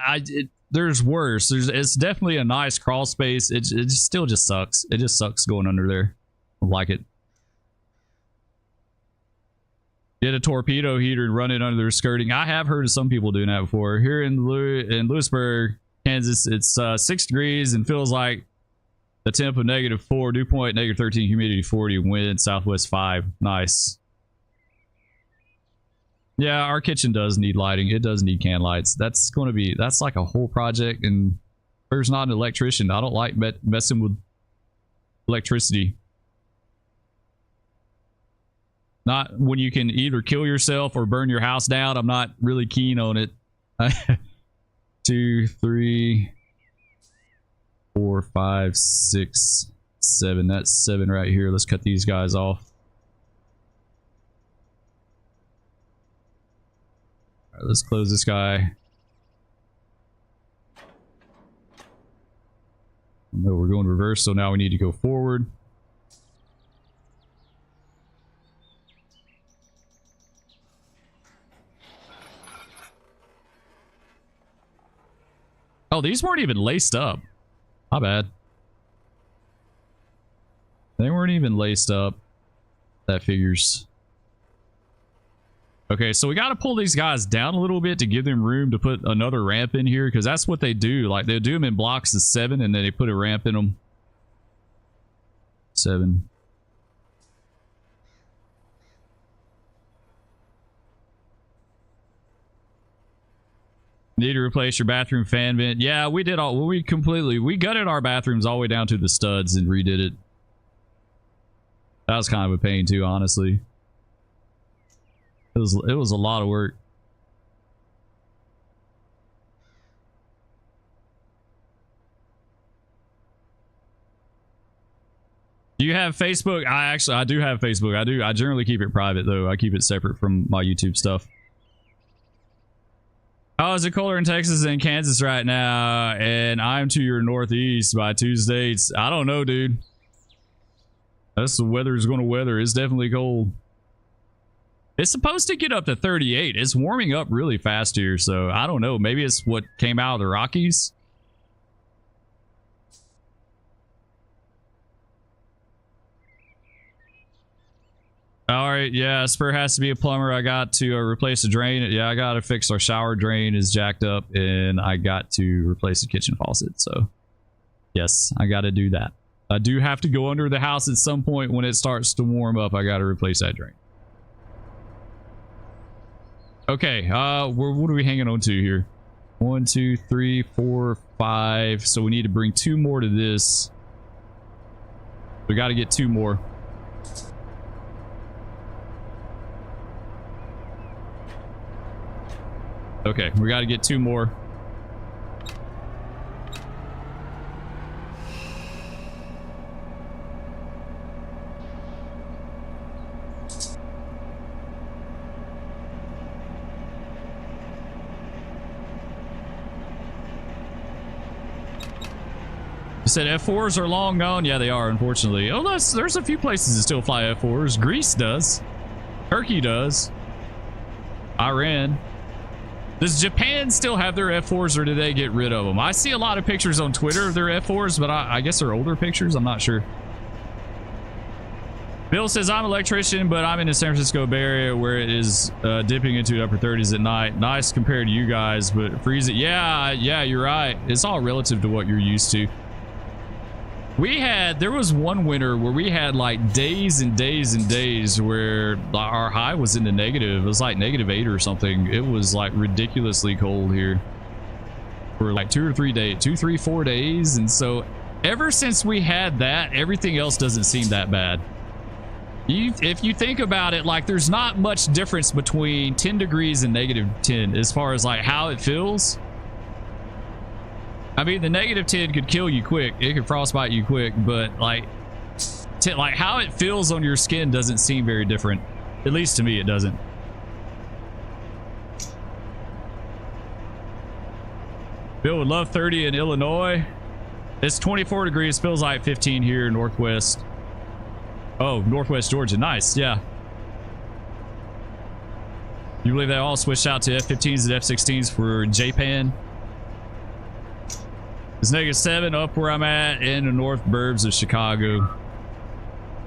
there's worse. It's definitely a nice crawl space. It still just sucks. It just sucks going under there. I like it. Get a torpedo heater and run it under their skirting. I have heard of some people doing that before. Here in Lewisburg, Kansas, it's 6 degrees and feels like the temp of -4, dew point -13, humidity 40, wind southwest 5. Nice. Yeah, our kitchen does need lighting. It does need can lights. That's like a whole project, and there's not an electrician. I don't like messing with electricity. Not when you can either kill yourself or burn your house down. I'm not really keen on it. 2, 3, 4, 5, 6, 7. That's 7 right here. Let's cut these guys off. All right, let's close this guy. No, we're going reverse, so now we need to go forward. Oh, these weren't even laced up. My bad. They weren't even laced up. That figures. Okay, so we got to pull these guys down a little bit to give them room to put another ramp in here, because that's what they do. Like, they'll do them in blocks of 7, and then they put a ramp in them. 7. Need to replace your bathroom fan vent. Yeah, we did all. We gutted our bathrooms all the way down to the studs and redid it. That was kind of a pain too, honestly. It was a lot of work. Do you have Facebook? I do have Facebook. I generally keep it private though. I keep it separate from my YouTube stuff. Oh, is it colder in Texas than Kansas right now? And I'm to your northeast by 2 states. I don't know, dude. That's the weather's going to weather. It's definitely cold. It's supposed to get up to 38. It's warming up really fast here, so I don't know. Maybe it's what came out of the Rockies. All right, yeah, Spur has to be a plumber. I got to replace the drain. Yeah, I got to fix our shower drain is jacked up, and I got to replace the kitchen faucet. So, yes, I got to do that. I do have to go under the house at some point when it starts to warm up. I got to replace that drain. Okay, what are we hanging on to here? 1, 2, 3, 4, 5. So we need to bring 2 more to this. We got to get 2 more. Okay, we got to get 2 more. You said F4s are long gone? Yeah, they are, unfortunately. Oh, there's a few places that still fly F4s. Greece does. Turkey does. Iran. Does Japan still have their F4s, or did they get rid of them? I see a lot of pictures on Twitter of their F4s, but I guess they're older pictures. I'm not sure. Bill says, I'm an electrician, but I'm in the San Francisco Bay Area where it is dipping into the upper 30s at night. Nice compared to you guys, but freeze it. Yeah, you're right. It's all relative to what you're used to. There was one winter where we had like days and days and days where our high was in the negative. It was like -8 or something. It was like ridiculously cold here for like 2 or 3 days, 2, 3, 4 days. And so ever since we had that, everything else doesn't seem that bad. If you think about it, like there's not much difference between 10 degrees and -10 as far as like how it feels. I mean, the -10 could kill you quick. It could frostbite you quick, but like how it feels on your skin doesn't seem very different. At least to me, it doesn't. Bill would love 30 in Illinois. It's 24 degrees. Feels like 15 here in Northwest. Oh, Northwest Georgia. Nice. Yeah. You believe they all switched out to F-15s and F-16s for Japan? It's -7 up where I'm at in the north burbs of Chicago.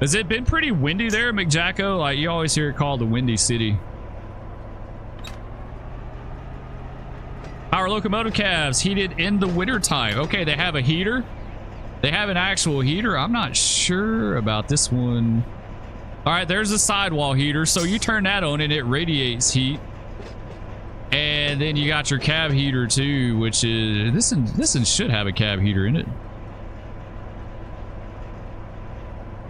Has it been pretty windy there, McJacko? Like, you always hear it called the Windy City. Our locomotive cabs heated in the wintertime. Okay, they have a heater. They have an actual heater. I'm not sure about this one. All right, there's a sidewall heater. So you turn that on and it radiates heat. And then you got your cab heater too, which is... This one should have a cab heater in it.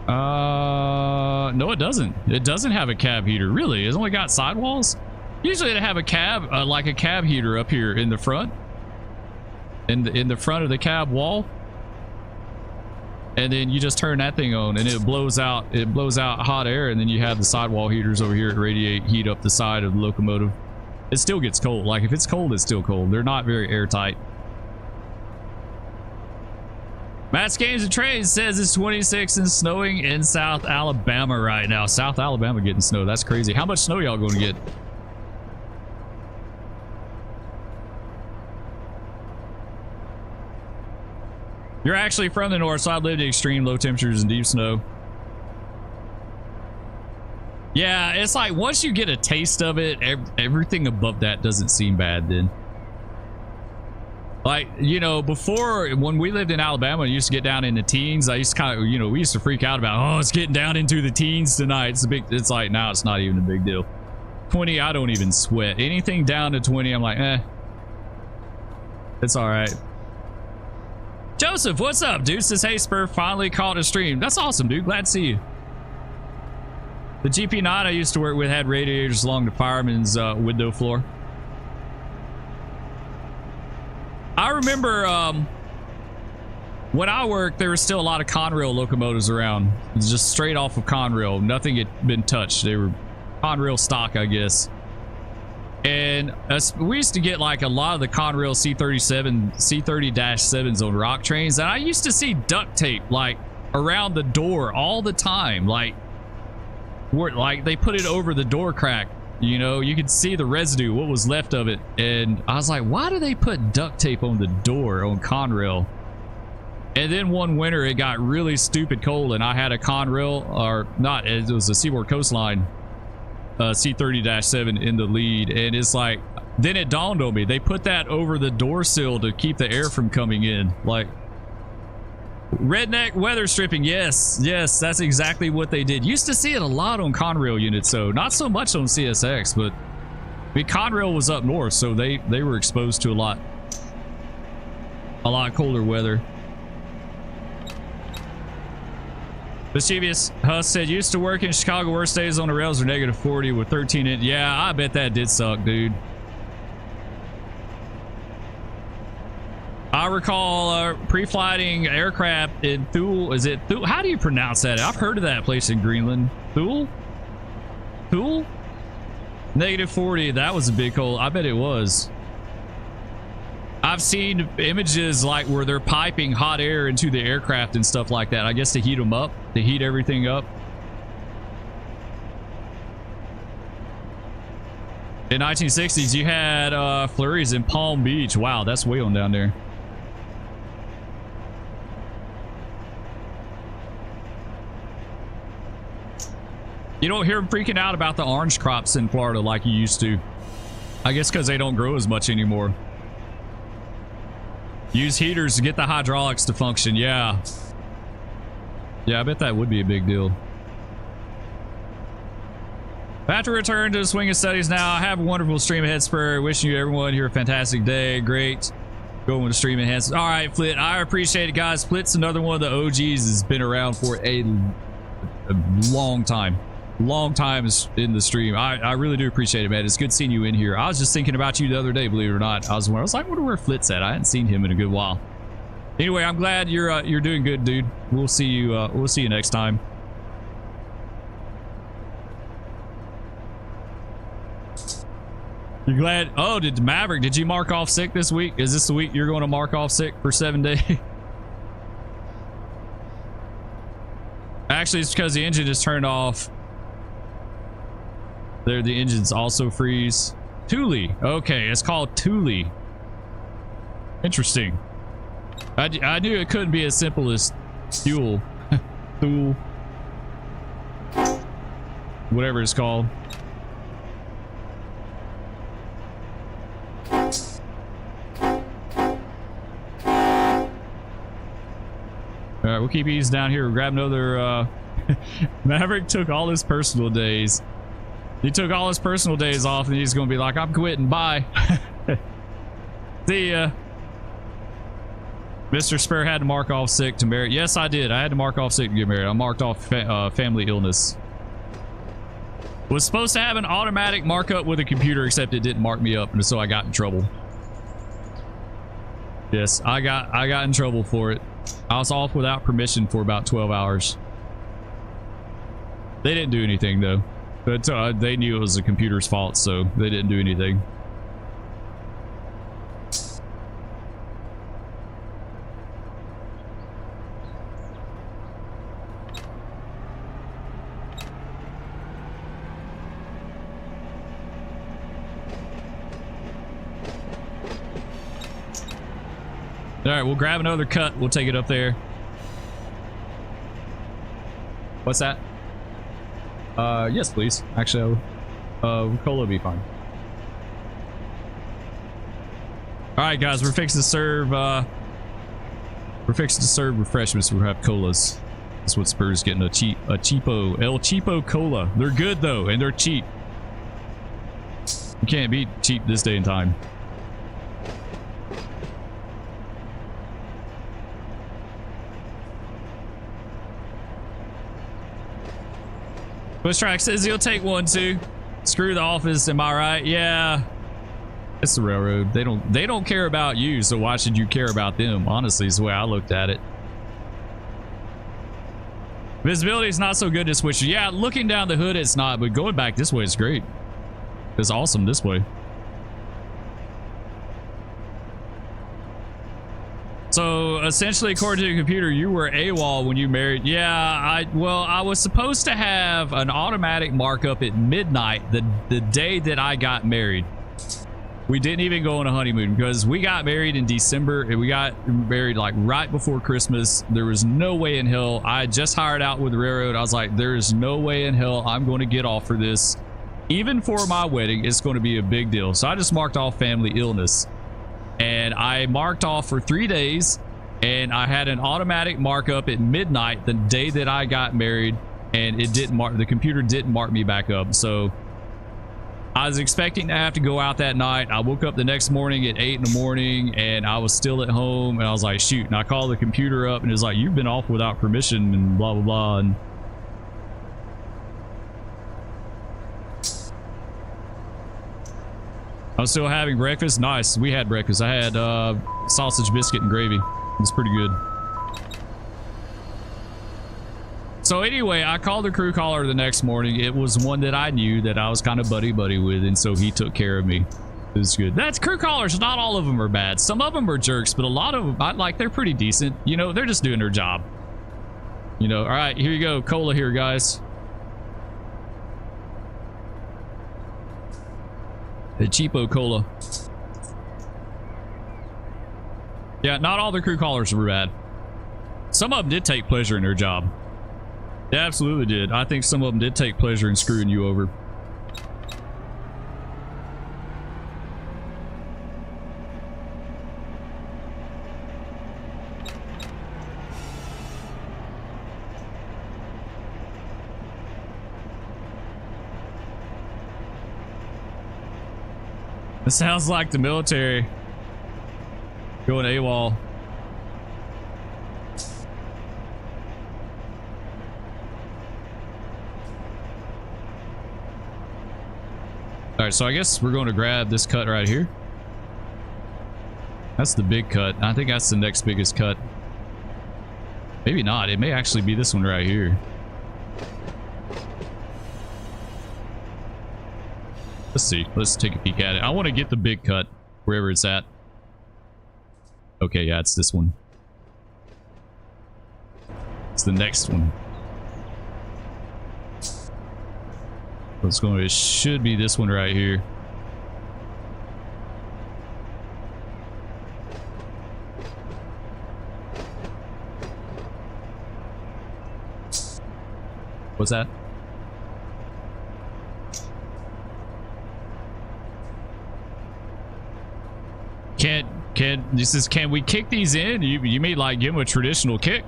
No, it doesn't. It doesn't have a cab heater. Really? It's only got sidewalls? Usually they have a cab, like a cab heater up here in the front. In the front of the cab wall. And then you just turn that thing on and it blows out hot air, and then you have the sidewall heaters over here that radiate heat up the side of the locomotive. It still gets cold. Like, if it's cold, it's still cold. They're not very airtight. Matt's Games and Trades says it's 26 and snowing in South Alabama right now. South Alabama getting snow. That's crazy. How much snow y'all going to get? You're actually from the north, so I've lived in extreme low temperatures and deep snow. Yeah, it's like once you get a taste of it, everything above that doesn't seem bad then. Like, you know, before, when we lived in Alabama, I used to get down in the teens. I used to kind of, you know, we used to freak out about, oh, it's getting down into the teens tonight. It's like, now it's not even a big deal. 20, I don't even sweat. Anything down to 20, I'm like, eh. It's all right. Joseph, what's up, dude? Says, hey, Spur, finally caught a stream. That's awesome, dude. Glad to see you. The GP9 I used to work with had radiators along the fireman's window floor. I remember when I worked, there was still a lot of Conrail locomotives around. It was just straight off of Conrail. Nothing had been touched. They were Conrail stock, I guess. And we used to get like a lot of the Conrail C30-7s on rock trains, and I used to see duct tape like around the door all the time. Like they put it over the door crack. You know, you could see the residue, what was left of it. And I was like, why do they put duct tape on the door on Conrail? And then one winter it got really stupid cold, and I had a Conrail, or not, it was a Seaboard Coastline C30-7 in the lead, and it's like, then it dawned on me, they put that over the door sill to keep the air from coming in. Like, redneck weather stripping. Yes, that's exactly what they did. Used to see it a lot on Conrail units, so not so much on CSX, but I mean, Conrail was up north, so they were exposed to a lot colder weather. Mischievous Huss said, used to work in Chicago, worst days on the rails are -40 with 13 in. Yeah, I bet that did suck, dude. I recall pre-flighting aircraft in Thule. Is it Thule? How do you pronounce that? I've heard of that place in Greenland. Thule? Thule? -40. That was a big cold. I bet it was. I've seen images like where they're piping hot air into the aircraft and stuff like that. I guess to heat them up, to heat everything up. In 1960s, you had flurries in Palm Beach. Wow, that's way on down there. You don't hear them freaking out about the orange crops in Florida like you used to. I guess because they don't grow as much anymore. Use heaters to get the hydraulics to function. Yeah. Yeah, I bet that would be a big deal. About to return to the swing of studies now. Have a wonderful stream ahead, Spur. Wishing you everyone here a fantastic day. Great. Going with the stream enhancements. All right, Flit. I appreciate it, guys. Flit's another one of the OGs has been around for a long time. Long time in the stream. I really do appreciate it, man. It's good seeing you in here. I was just thinking about you the other day, believe it or not. I was like, I wonder where Flit's at. I hadn't seen him in a good while. Anyway, I'm glad you're doing good, dude. We'll see you next time. You're glad? Oh, did Maverick, did you mark off sick this week? Is this the week you're going to mark off sick for 7 days? Actually, it's because the engine is turned off. There, the engines also freeze. Thule. Okay, it's called Thule. Interesting. I knew it couldn't be as simple as fuel. Thule. Whatever it's called. All right, we'll keep easing down here. We'll grab another. Maverick took all his personal days. He took all his personal days off, and he's going to be like, I'm quitting. Bye. See ya. Mr. Spur had to mark off sick to marry. Yes, I did. I had to mark off sick to get married. I marked off family illness. Was supposed to have an automatic markup with a computer, except it didn't mark me up, and so I got in trouble. Yes, I got in trouble for it. I was off without permission for about 12 hours. They didn't do anything though. But they knew it was the computer's fault, so they didn't do anything. All right, we'll grab another cut. We'll take it up there. What's that? Yes, please. Actually, cola will be fine. All right, guys, we're fixing to serve. We're fixing to serve refreshments. We'll have colas. That's what Spur's getting, a cheapo, El Cheapo cola. They're good though, and they're cheap. You can't beat cheap this day and time. Bushtrack says he'll take one too. Screw the office, am I right? Yeah. It's the railroad. They don't care about you, so why should you care about them? Honestly, is the way I looked at it. Visibility is not so good to switch. Yeah, looking down the hood it's not, but going back this way is great. It's awesome this way. So essentially, according to the computer, you were AWOL when you married. Yeah, I was supposed to have an automatic markup at midnight the day that I got married. We didn't even go on a honeymoon because we got married in December and we got married like right before Christmas. There was no way in hell. I just hired out with the railroad. I was like, there is no way in hell I'm going to get off for this. Even for my wedding, it's going to be a big deal. So I just marked off family illness. And I marked off for 3 days, and I had an automatic markup at midnight the day that I got married, and it didn't mark, the computer didn't mark me back up. So I was expecting to have to go out that night. I woke up the next morning at 8 in the morning, and I was still at home, and I was like, shoot. And I called the computer up, and it was like, you've been off without permission, and blah, blah, blah. And I was still having breakfast. Nice. We had breakfast. I had sausage, biscuit, and gravy. It was pretty good. So anyway, I called the crew caller the next morning. It was one that I knew that I was kind of buddy-buddy with, and so he took care of me. It was good. That's crew callers. Not all of them are bad. Some of them are jerks, but a lot of them, they're pretty decent. You know, they're just doing their job. You know, all right, here you go. Cola here, guys. A cheapo cola. Yeah, not all the crew callers were bad. Some of them did take pleasure in their job. They absolutely did. I think some of them did take pleasure in screwing you over. It sounds like the military going AWOL. All right, so I guess we're going to grab this cut right here. That's the big cut. I think that's the next biggest cut. Maybe not. It may actually be this one right here. Let's see. Let's take a peek at it. I want to get the big cut, wherever it's at. Okay, yeah, it's this one. It's the next one. Let's go. It should be this one right here. What's that? Can we kick these in? You mean like give them a traditional kick?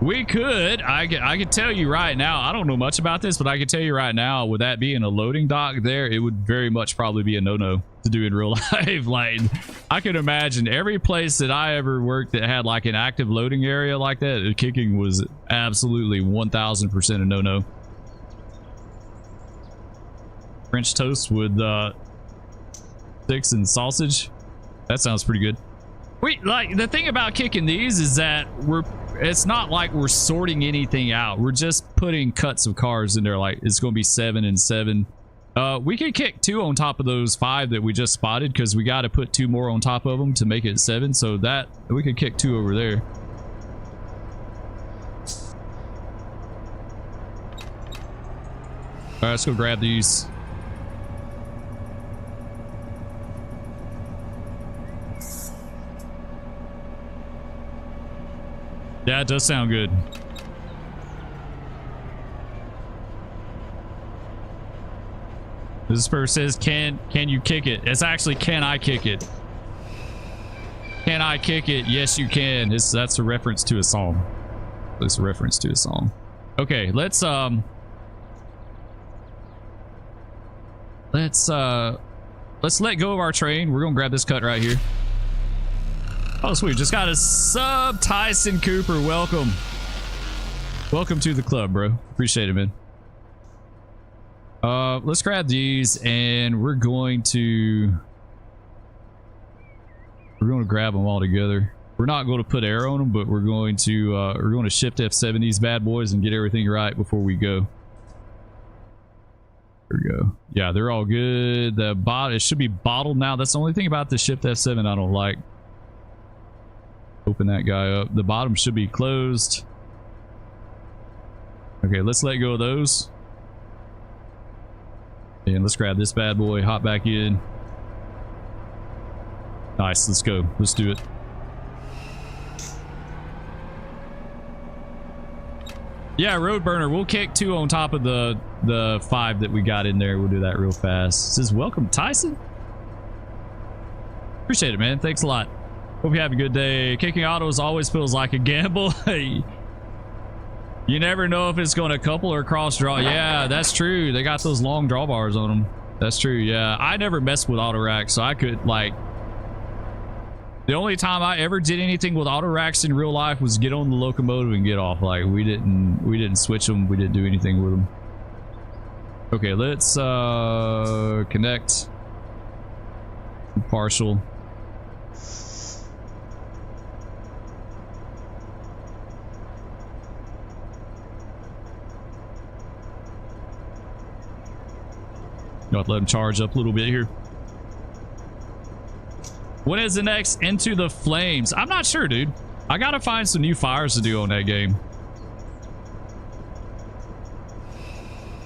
We could. I could tell you right now. I don't know much about this, but I can tell you right now, with that being a loading dock there, it would very much probably be a no-no to do in real life. Like, I can imagine every place that I ever worked that had like an active loading area like that, the kicking was absolutely 1000% a no-no. French toast with sticks and sausage. That sounds pretty good. Like, the thing about kicking these is that it's not like we're sorting anything out. We're just putting cuts of cars in there. Like, it's going to be 7 and 7. We can kick 2 on top of those 5 that we just spotted, because we got to put 2 more on top of them to make it 7. So that we could kick 2 over there. All right, let's go grab these. Yeah, it does sound good. This Spur says, can you kick it? It's actually, can I kick it? Can I kick it? Yes, you can. That's a reference to a song. It's a reference to a song. Okay, let's let go of our train. We're gonna grab this cut right here. Oh, sweet. Just got a sub. Tyson Cooper. Welcome. Welcome to the club, bro. Appreciate it, man. Let's grab these, and we're going to grab them all together. We're not going to put air on them, but we're going to shift F7 these bad boys and get everything right before we go. There we go. Yeah, they're all good. It should be bottled now. That's the only thing about the shift F7 I don't like. Open that guy up. The bottom should be closed. Okay, let's let go of those. And let's grab this bad boy, hop back in. Nice, let's go. Let's do it. Yeah, road burner. We'll kick 2 on top of the 5 that we got in there. We'll do that real fast. It says, welcome, Tyson. Appreciate it, man. Thanks a lot. Hope you have a good day. Kicking autos always feels like a gamble. You never know if it's going to couple or cross draw. Yeah, that's true. They got those long drawbars on them. That's true. Yeah, I never messed with auto racks, so I could, like, the only time I ever did anything with auto racks in real life was get on the locomotive and get off. Like, we didn't switch them. We didn't do anything with them. Okay, let's connect. Partial. You have to let them charge up a little bit here. When is the next Into the Flames? I'm not sure, dude. I gotta find some new fires to do on that game.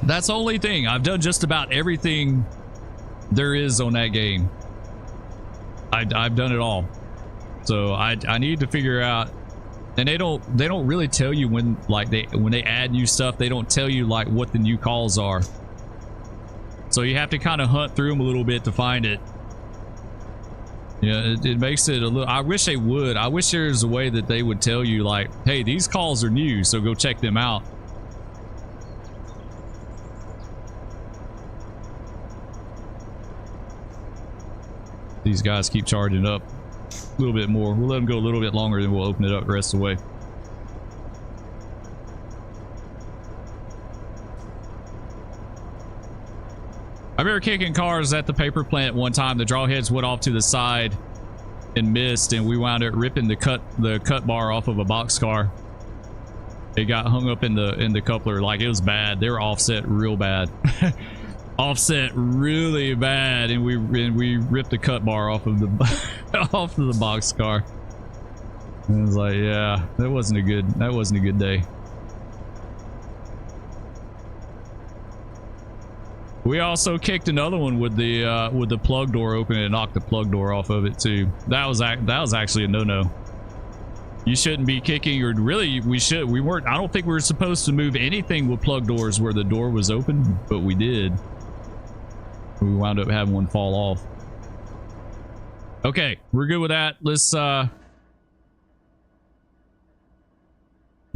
That's the only thing. I've done just about everything there is on that game. I've done it all. So I need to figure out. And they don't really tell you when they add new stuff. They don't tell you like what the new calls are. So you have to kind of hunt through them a little bit to find it. Yeah, it makes it a little. I wish they would. I wish there's a way that they would tell you like, hey, these calls are new, so go check them out. These guys keep charging up a little bit more. We'll let them go a little bit longer, then we'll open it up the rest of the way. I remember kicking cars at the paper plant one time. The draw heads went off to the side and missed, and we wound up ripping the cut bar off of a box car. It got hung up in the coupler. Like, it was bad. They were offset real bad. Offset really bad, and we ripped the cut bar off of the off of the box car. And it was like, yeah, that wasn't a good day. We also kicked another one with the plug door open and knocked the plug door off of it too. That was actually a no-no. You shouldn't be kicking, or really we weren't. I don't think we were supposed to move anything with plug doors where the door was open, but we did. We wound up having one fall off. Okay, we're good with that. Let's we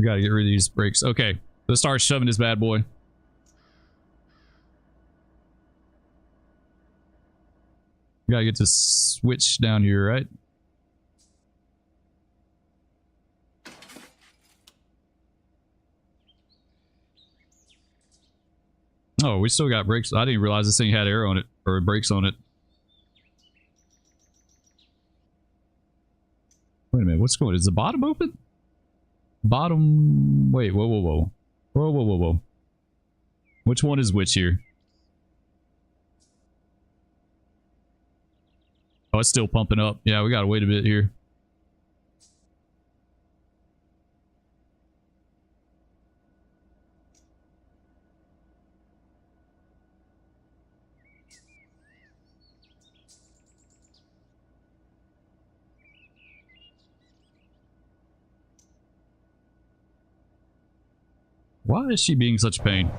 gotta get rid of these brakes. Okay, let's start shoving this bad boy. We gotta get this switch down here, right? Oh, we still got brakes. I didn't realize this thing had air on it, or brakes on it. Wait a minute, what's going on? Is the bottom open? Bottom... Wait, whoa, whoa, whoa. Whoa, whoa, whoa, whoa. Which one is which here? Oh, it's still pumping up. Yeah, we gotta wait a bit here. Why is she being such a pain?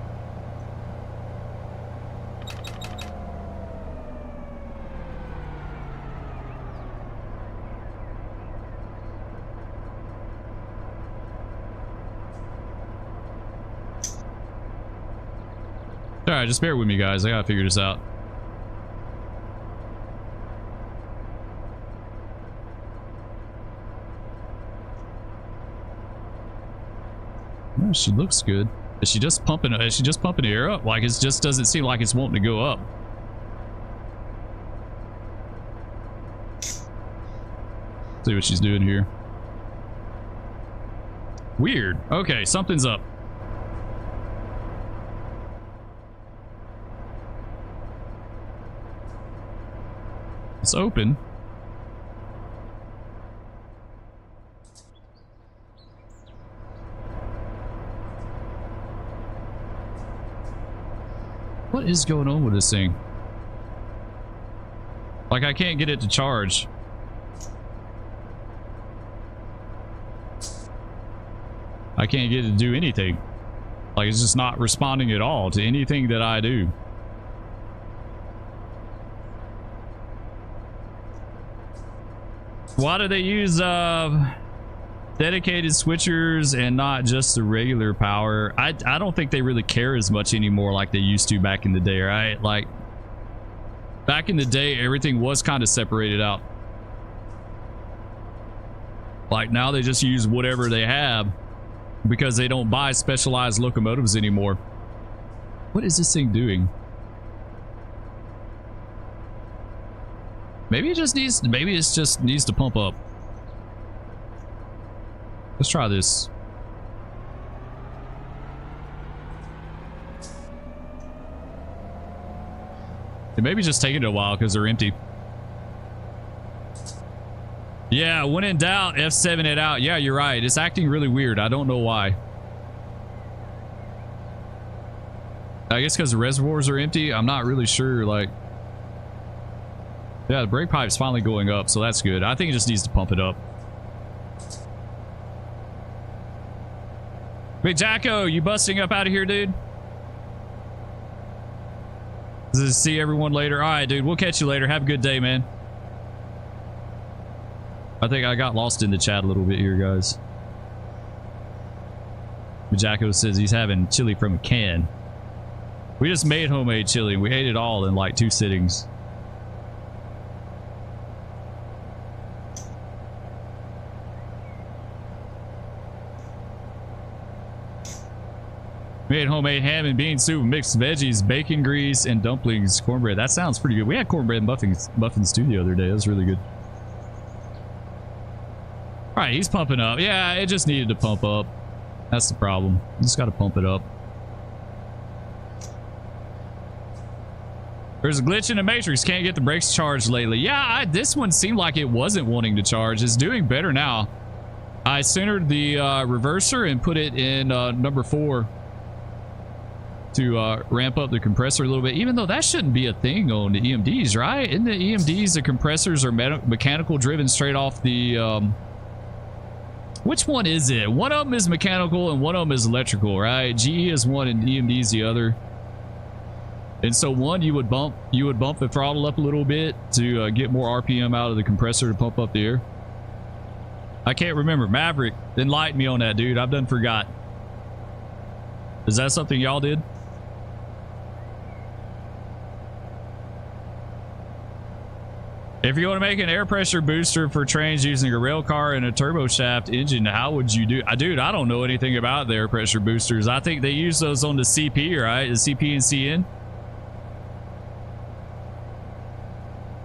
Alright, just bear with me, guys. I gotta figure this out. Oh, she looks good. Is she just pumping the air up? Like, it just doesn't seem like it's wanting to go up. See what she's doing here. Weird. Okay, something's up. It's open. What is going on with this thing? Like, I can't get it to charge. I can't get it to do anything. Like, it's just not responding at all to anything that I do. Why do they use dedicated switchers and not just the regular power? I don't think they really care as much anymore like they used to back in the day, right? Like, back in the day, everything was kind of separated out. Like, now they just use whatever they have because they don't buy specialized locomotives anymore. What is this thing doing? Maybe it just needs to pump up. Let's try this. It maybe just taking a while because they're empty. Yeah, when in doubt, F7 it out. Yeah, you're right. It's acting really weird. I don't know why. I guess because the reservoirs are empty. I'm not really sure, like... Yeah, the brake pipe's finally going up, so that's good. I think it just needs to pump it up. Big Jacko, you busting up out of here, dude? See everyone later. All right, dude, we'll catch you later. Have a good day, man. I think I got lost in the chat a little bit here, guys. Big Jacko says he's having chili from a can. We just made homemade chili. We ate it all in like 2 sittings. Made homemade ham and bean soup, mixed veggies, bacon grease, and dumplings, cornbread. That sounds pretty good. We had cornbread and muffins too the other day. That was really good. All right, he's pumping up. Yeah, it just needed to pump up. That's the problem. Just got to pump it up. There's a glitch in the matrix. Can't get the brakes charged lately. Yeah, this one seemed like it wasn't wanting to charge. It's doing better now. I centered the reverser and put it in number 4 to ramp up the compressor a little bit, even though that shouldn't be a thing on the EMDs, right? In the EMDs, the compressors are mechanical driven straight off the... which one is it? One of them is mechanical and one of them is electrical, right? GE is one and EMD is the other. And so one, you would bump the throttle up a little bit to get more RPM out of the compressor to pump up the air. I can't remember. Maverick, enlighten me on that, dude. I've done forgot. Is that something y'all did? If you want to make an air pressure booster for trains using a rail car and a turboshaft engine, how would you do? Dude, I don't know anything about the air pressure boosters. I think they use those on the CP, right? The CP and CN.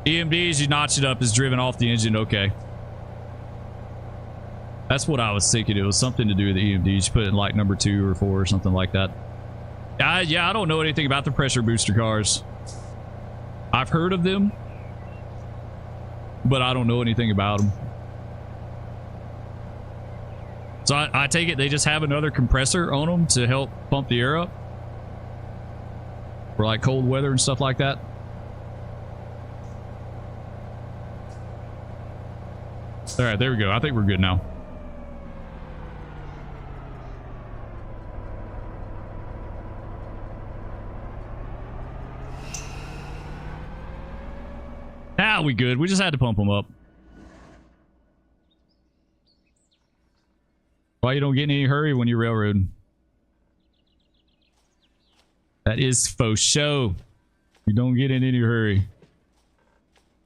EMDs, you notch it up, is driven off the engine. Okay. That's what I was thinking. It was something to do with the EMDs. You put it in like number 2 or 4 or something like that. Yeah, I don't know anything about the pressure booster cars. I've heard of them, but I don't know anything about them. So I take it they just have another compressor on them to help pump the air up for like cold weather and stuff like that. All right, there we go. I think we're good now. Now we good. We just had to pump them up. Why you don't get in any hurry when you're railroading? That is faux show. You don't get in any hurry.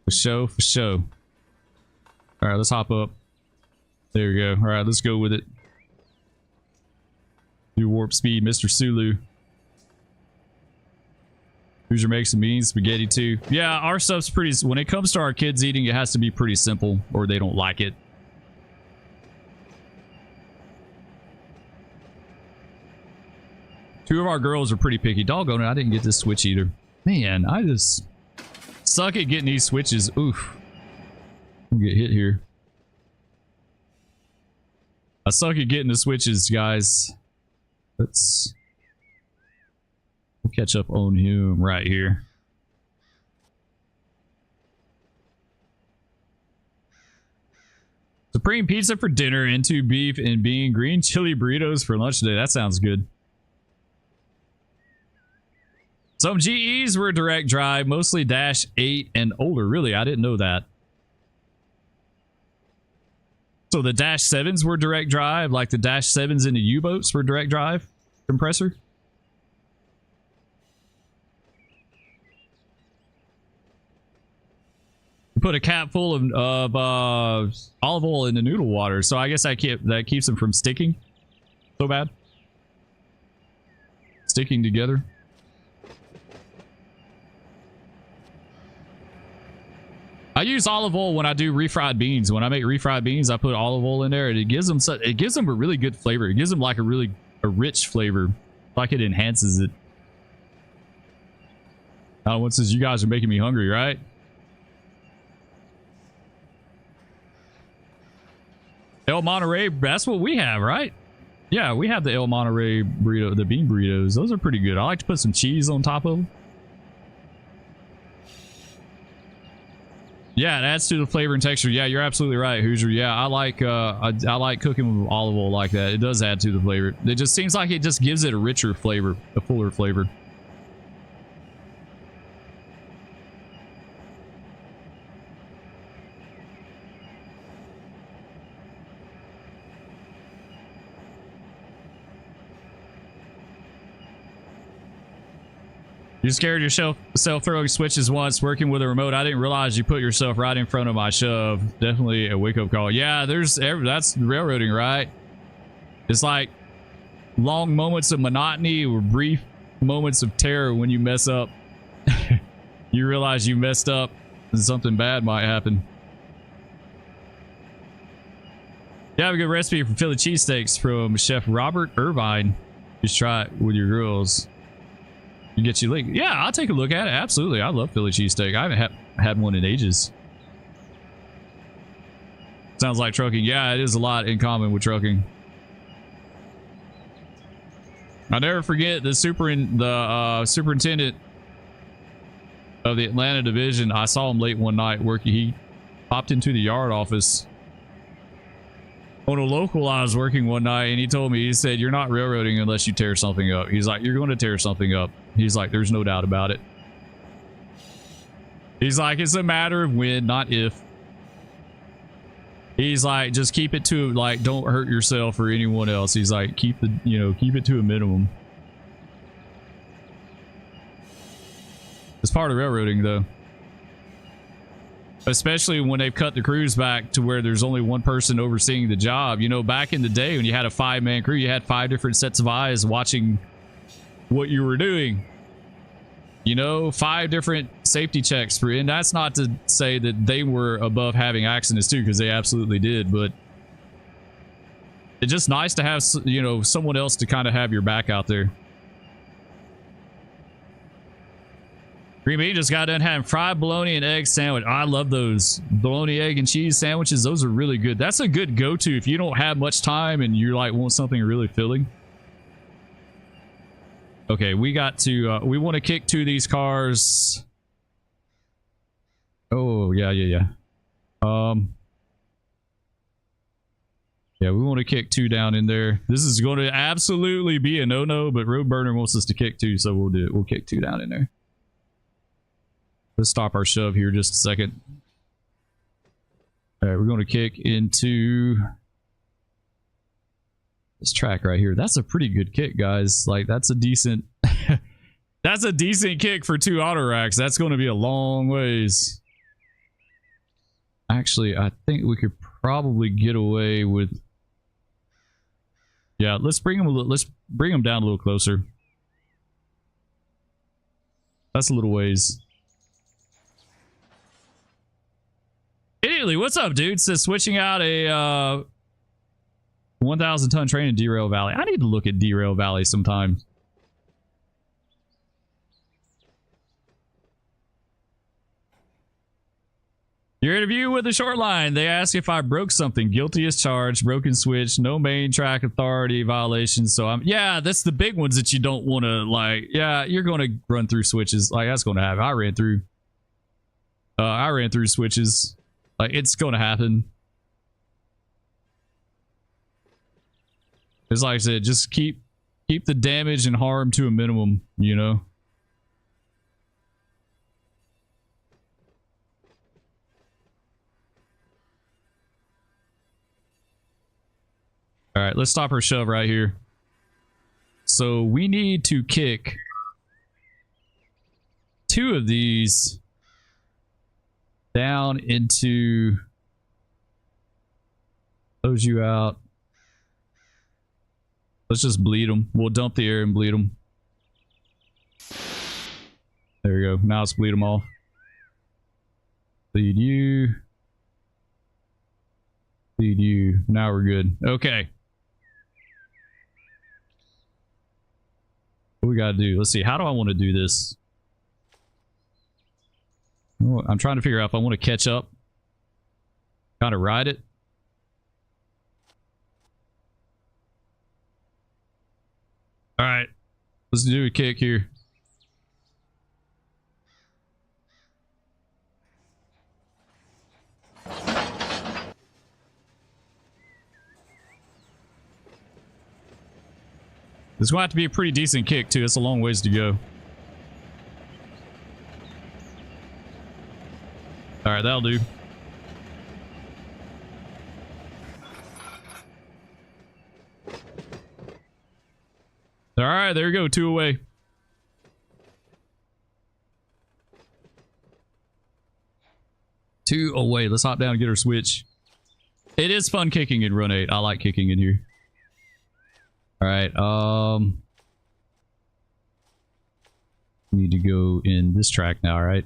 For show, for show. All right, let's hop up. There we go. All right, let's go with it. Do warp speed, Mr. Sulu. Hoosier makes some mean spaghetti too. Yeah, our stuff's pretty... When it comes to our kids eating, it has to be pretty simple or they don't like it. Two of our girls are pretty picky. Doggone it, I didn't get this switch either. Man, I just suck at getting these switches. Oof. We'll get hit here. I suck at getting the switches, guys. We'll catch up on him right here. Supreme pizza for dinner, into beef and bean, green chili burritos for lunch today. That sounds good. Some GEs were direct drive, mostly Dash 8 and older. Really, I didn't know that. So the Dash 7s were direct drive, like the Dash 7s in the U-boats were direct drive compressor? Put a cap full of olive oil in the noodle water, so I guess that keeps them from sticking so bad. Sticking together. I use olive oil when I do refried beans. When I make refried beans, I put olive oil in there, and it gives them a really good flavor. It gives them like a rich flavor, like it enhances it. One says, "You guys are making me hungry," right? El Monterey, that's what we have, right? Yeah, we have the El Monterey burrito, the bean burritos. Those are pretty good. I like to put some cheese on top of them. Yeah, it adds to the flavor and texture. Yeah, you're absolutely right, Hoosier. Yeah, I like cooking with olive oil like that. It does add to the flavor. It just seems like it just gives it a richer flavor, a fuller flavor. You scared yourself throwing switches once working with a remote. I didn't realize you put yourself right in front of my shove. Definitely a wake-up call. Yeah, that's railroading, right? It's like long moments of monotony or brief moments of terror when you mess up. You realize you messed up and something bad might happen. You have a good recipe for Philly cheesesteaks from Chef Robert Irvine. Just try it with your girls. You get you link. Yeah, I'll take a look at it. Absolutely. I love Philly cheesesteak. I haven't had one in ages. Sounds like trucking. Yeah, it is a lot in common with trucking. I'll never forget the superintendent of the Atlanta division. I saw him late one night working. He popped into the yard office on a local I was working one night, and he told me, he said, "You're not railroading unless you tear something up." He's like, "You're going to tear something up." He's like, "There's no doubt about it." He's like, "It's a matter of when, not if." He's like, "Just keep it to, like, don't hurt yourself or anyone else." He's like, keep it to a minimum. It's part of railroading, though. Especially when they've cut the crews back to where there's only one person overseeing the job. You know, back in the day when you had a 5-man crew, you had 5 different sets of eyes watching what you were doing. You know, 5 different safety checks for, and that's not to say that they were above having accidents too, because they absolutely did, but it's just nice to have, you know, someone else to kind of have your back out there. Green Bean just got done having fried bologna and egg sandwich. I love those bologna, egg, and cheese sandwiches. Those are really good. That's a good go-to if you don't have much time and you like want something really filling. Okay, we got to, we want to kick 2 of these cars. Oh, yeah. Yeah, we want to kick 2 down in there. This is going to absolutely be a no-no, but Roadburner wants us to kick 2, so we'll do it. We'll kick 2 down in there. Let's stop our shove here just a second. All right, we're going to kick into this track right here. That's a pretty good kick, guys. Like, that's a decent that's a decent kick for 2 auto racks. That's going to be a long ways. Actually, I think we could probably get away with, yeah, let's bring them down a little closer. That's a little ways. Immediately, what's up, dude? Says switching out a 1,000 ton train in Derail Valley. I need to look at Derail Valley sometime. Your interview with the short line. They ask if I broke something. Guilty as charged. Broken switch. No main track authority violations. So I'm, yeah, that's the big ones that you don't want to, like, yeah, you're going to run through switches. Like, that's going to happen. I ran through switches. Like, it's going to happen. It's like I said, just keep the damage and harm to a minimum, you know? All right, let's stop our shove right here. So we need to kick 2 of these down into, close you out. Let's just bleed them. We'll dump the air and bleed them. There we go. Now let's bleed them off. Bleed you. Bleed you. Now we're good. Okay. What we gotta do? Let's see. How do I want to do this? Oh, I'm trying to figure out if I want to catch up. Kind of ride it. All right. Let's do a kick here. This is going to have to be a pretty decent kick, too. It's a long ways to go. All right, that'll do. All right, there you go. 2 away. Two away. Let's hop down and get our switch. It is fun kicking in Run 8. I like kicking in here. All right. Need to go in this track now, all right?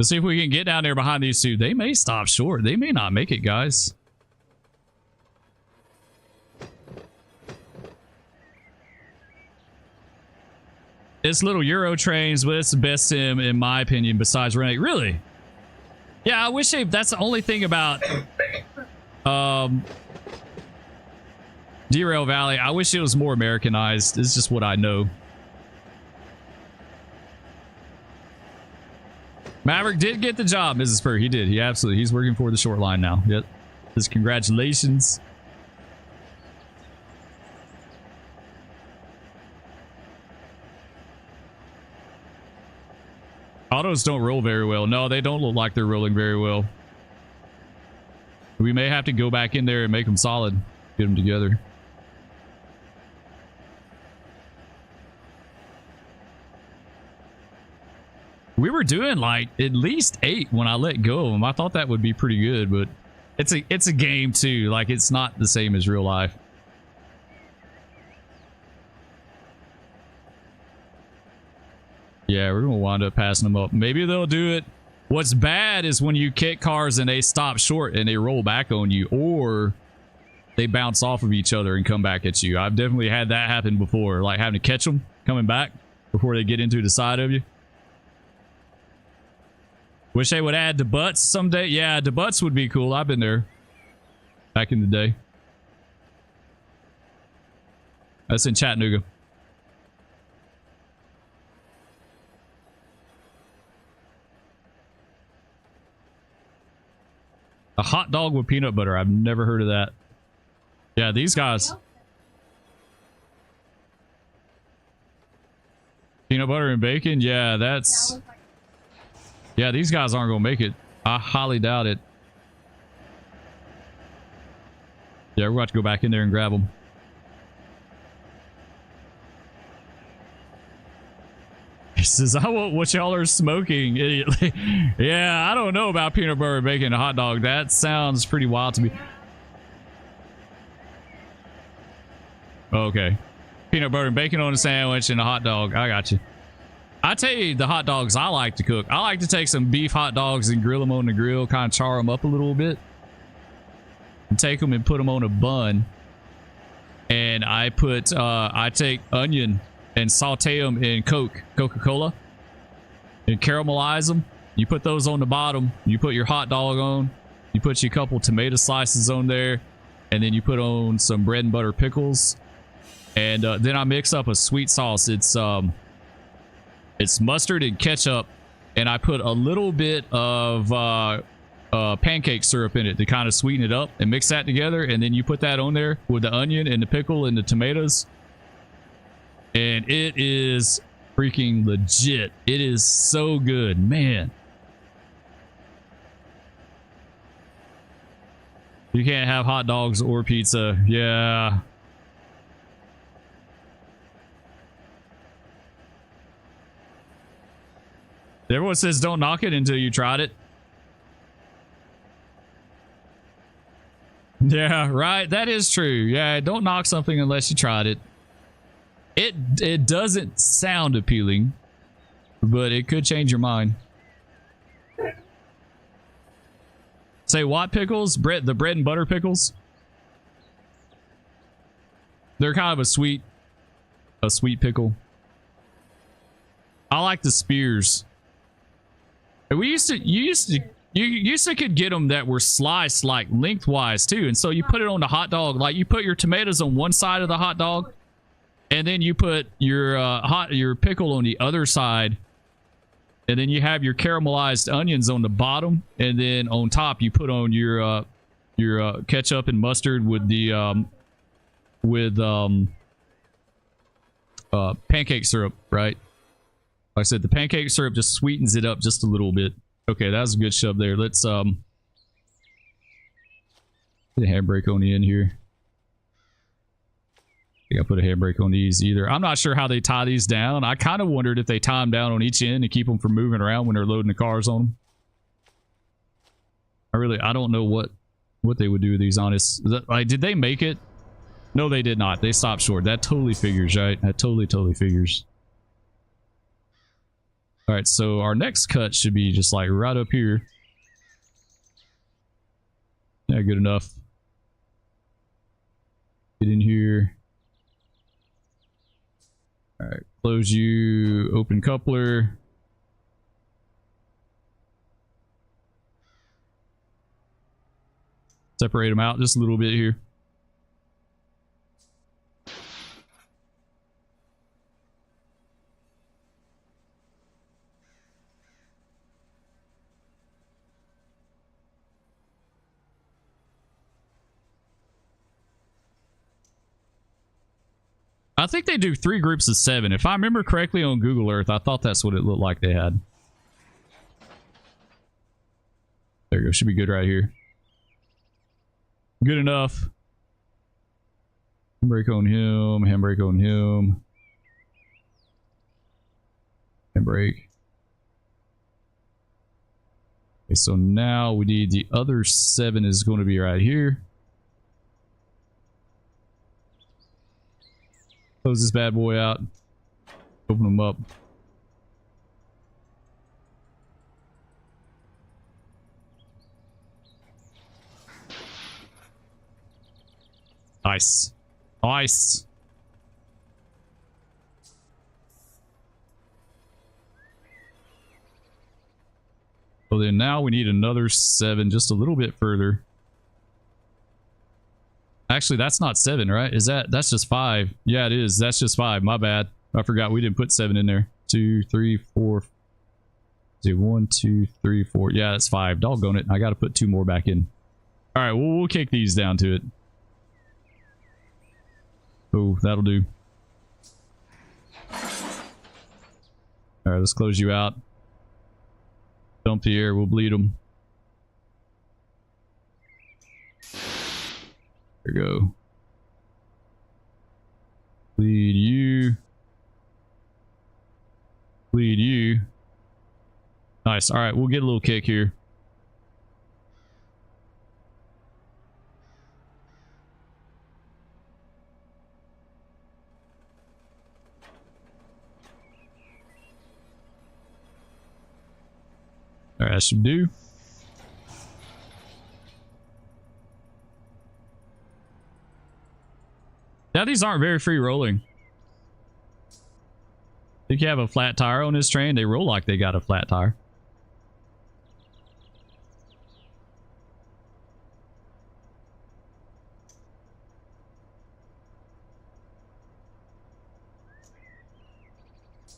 Let's see if we can get down there behind these two. They may stop short. They may not make it, guys. It's little Euro trains, but it's the best sim in my opinion besides Renegade. Really? Yeah, I wish that's the only thing about Derail Valley. I wish it was more Americanized. It's just what I know. Maverick did get the job, Mrs. Spur. He did. He absolutely. He's working for the short line now. Yep. His congratulations. Autos don't roll very well. No, they don't look like they're rolling very well. We may have to go back in there and make them solid. Get them together. We were doing like at least 8 when I let go of them. I thought that would be pretty good, but it's a game too. Like it's not the same as real life. Yeah, we're gonna wind up passing them up. Maybe they'll do it. What's bad is when you kick cars and they stop short and they roll back on you, or they bounce off of each other and come back at you. I've definitely had that happen before, like having to catch them coming back before they get into the side of you. Wish they would add the butts someday. Yeah, the butts would be cool. I've been there back in the day. That's in Chattanooga. A hot dog with peanut butter. I've never heard of that. Yeah, these guys. Peanut butter and bacon. Yeah, that's... Yeah, these guys aren't going to make it. I highly doubt it. Yeah, we're about to go back in there and grab them. He says, I want what y'all are smoking, idiot. Yeah, I don't know about peanut butter, bacon, and a hot dog. That sounds pretty wild to me. Okay. Peanut butter and bacon on a sandwich and a hot dog. I got you. I tell you the hot dogs I like to cook. I like to take some beef hot dogs and grill them on the grill, kind of char them up a little bit. And take them and put them on a bun. And I take onion and saute them in Coca-Cola, and caramelize them. You put those on the bottom. You put your hot dog on. You put your couple tomato slices on there, and then you put on some bread and butter pickles. And then I mix up a sweet sauce. It's mustard and ketchup, and I put a little bit of pancake syrup in it to kind of sweeten it up, and mix that together. And then you put that on there with the onion and the pickle and the tomatoes. And it is freaking legit. It is so good, man. You can't have hot dogs or pizza. Yeah. Everyone says don't knock it until you tried it. Yeah, right. That is true. Yeah, don't knock something unless you tried it. It doesn't sound appealing, but it could change your mind. Say what pickles? The bread and butter pickles? They're kind of a sweet pickle. I like the spears. You used to could get them that were sliced like lengthwise too, and so you put it on the hot dog. Like you put your tomatoes on one side of the hot dog, and then you put your pickle on the other side, and then you have your caramelized onions on the bottom, and then on top you put on your ketchup and mustard with the pancake syrup, right? Like I said, the pancake syrup just sweetens it up just a little bit. Okay, that was a good shove there. Let's put a handbrake on the end here. I think I put a handbrake on these either. I'm not sure how they tie these down. I kind of wondered if they tie them down on each end to keep them from moving around when they're loading the cars on them. I don't know what they would do with these, honest. Like, did they make it? No, they did not. They stopped short. That totally figures, right? That totally figures. All right, so our next cut should be just like right up here. Yeah, good enough. Get in here. All right, close you, open coupler. Separate them out just a little bit here. I think they do 3 groups of 7. If I remember correctly on Google Earth, I thought that's what it looked like they had. There you go. Should be good right here. Good enough. Handbrake on him. Handbrake on him. Handbrake. Okay, so now we need the other 7 is going to be right here. Close this bad boy out. Open them up. Nice. Nice. So then now we need another 7 just a little bit further. Actually, that's not 7, right? Is that's just 5? Yeah, it is. That's just 5. My bad. I forgot we didn't put 7 in there. 2, 3, 4. 1, 2, 3, 4. Yeah, that's 5. Doggone it. I got to put 2 more back in. All right, we'll kick these down to it. Oh, that'll do. All right, let's close you out. Dump the air. We'll bleed them. There we go. Bleed you. Bleed you. Nice. All right, we'll get a little kick here. All right, that should do. Now these aren't very free rolling. Think you have a flat tire on this train? They roll like they got a flat tire.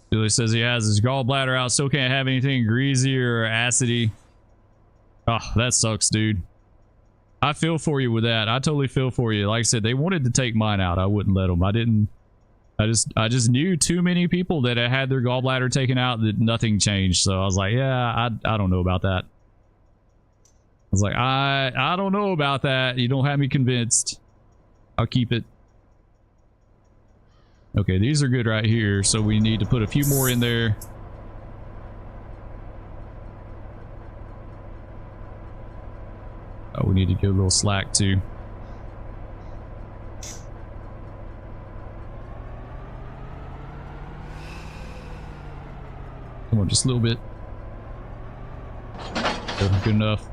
Billy says he has his gallbladder out, still can't have anything greasy or acidy. Oh, that sucks, dude. I feel for you with that. I totally feel for you. Like I said, they wanted to take mine out. I wouldn't let them. I didn't. I just knew too many people that had their gallbladder taken out that nothing changed. So I was like, yeah, I don't know about that. I was like, I don't know about that. You don't have me convinced. I'll keep it. Okay, these are good right here, so we need to put a few more in there. Oh, we need to give a little slack too. Come on, just a little bit. Good enough.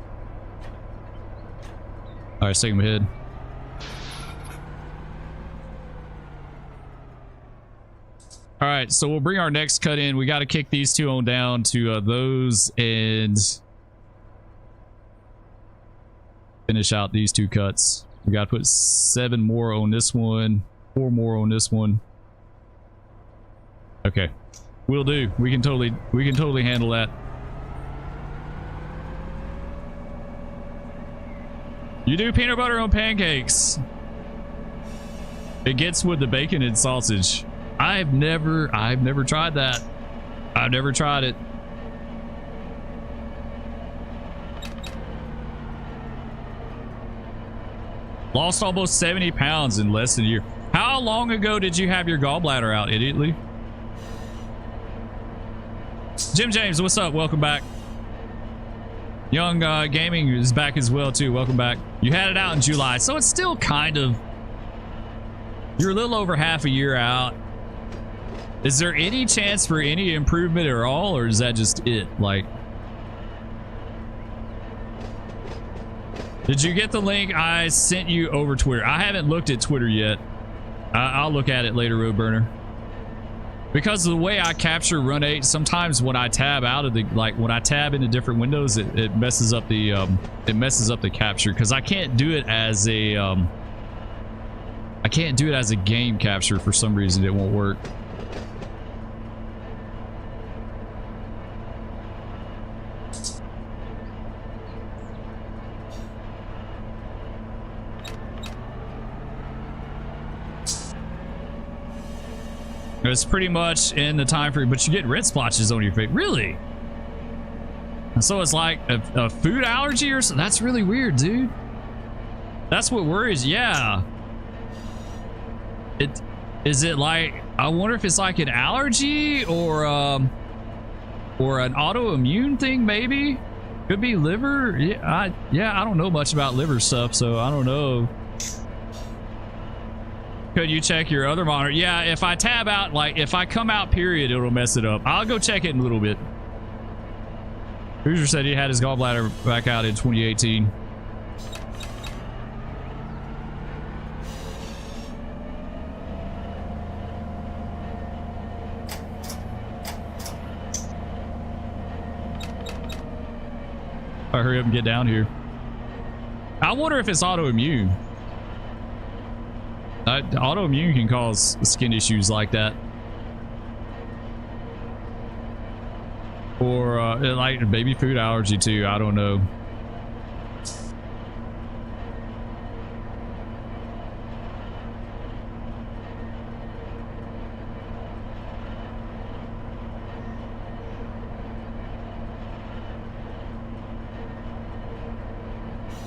All right, let's take them ahead. All right, so we'll bring our next cut in. We got to kick these 2 on down to those and finish out these 2 cuts. We got to put 7 more on this one, 4 more on this one. Okay, we'll do. We can totally handle that. You do peanut butter on pancakes. It gets with the bacon and sausage. I've never tried that. I've never tried it. Lost almost 70 pounds in less than a year. How long ago did you have your gallbladder out, idiotly? Jim James, what's up? Welcome back. Young Gaming is back as well too. Welcome back. You had it out in July, so it's still kind of, you're a little over half a year out. Is there any chance for any improvement at all, or is that just it? Like, did you get the link I sent you over Twitter? I haven't looked at Twitter yet. I'll look at it later, Roadburner. Because of the way I capture Run 8, sometimes when I tab out of the, like when I tab into different windows, it messes up the capture, because I can't do it as a game capture for some reason. It won't work. It's pretty much in the time frame, but you get red splotches on your face. Really? So it's like a food allergy or something? That's really weird, dude. That's what worries. Yeah. Is it like, I wonder if it's like an allergy or an autoimmune thing, maybe? Could be liver. Yeah, I don't know much about liver stuff, so I don't know. Could you check your other monitor? Yeah, if I tab out, like if I come out period, it'll mess it up. I'll go check it in a little bit. Hoosier said he had his gallbladder back out in 2018. I hurry up and get down here. I wonder if it's autoimmune. Autoimmune can cause skin issues like that, or like baby food allergy too. I don't know.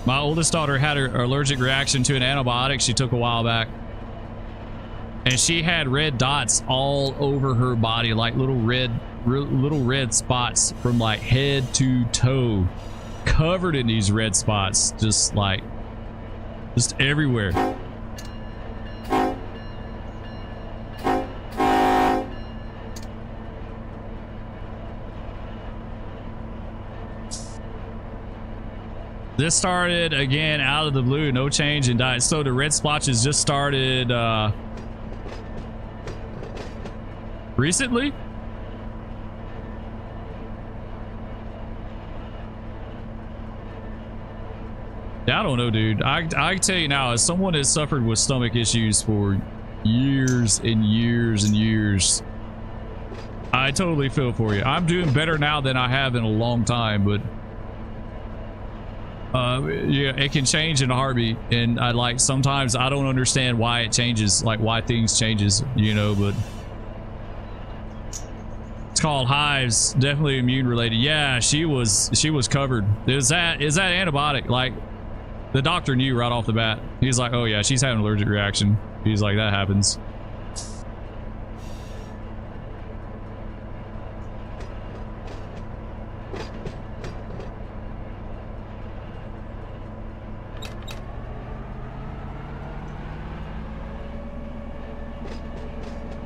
My oldest daughter had an allergic reaction to an antibiotic she took a while back. And she had red dots all over her body, like little red spots from like head to toe, covered in these red spots, just everywhere. This started again out of the blue, no change in diet. So the red splotches just started recently? Yeah, I don't know, dude. I can tell you now, as someone that's suffered with stomach issues for years and years and years, I totally feel for you. I'm doing better now than I have in a long time, but yeah, it can change in a heartbeat. And I like, sometimes I don't understand why it changes, like why things changes, you know, but it's called hives. Definitely immune related. Yeah, she was covered. Is that antibiotic? Like, the doctor knew right off the bat. He's like, oh yeah, she's having an allergic reaction. He's like, that happens.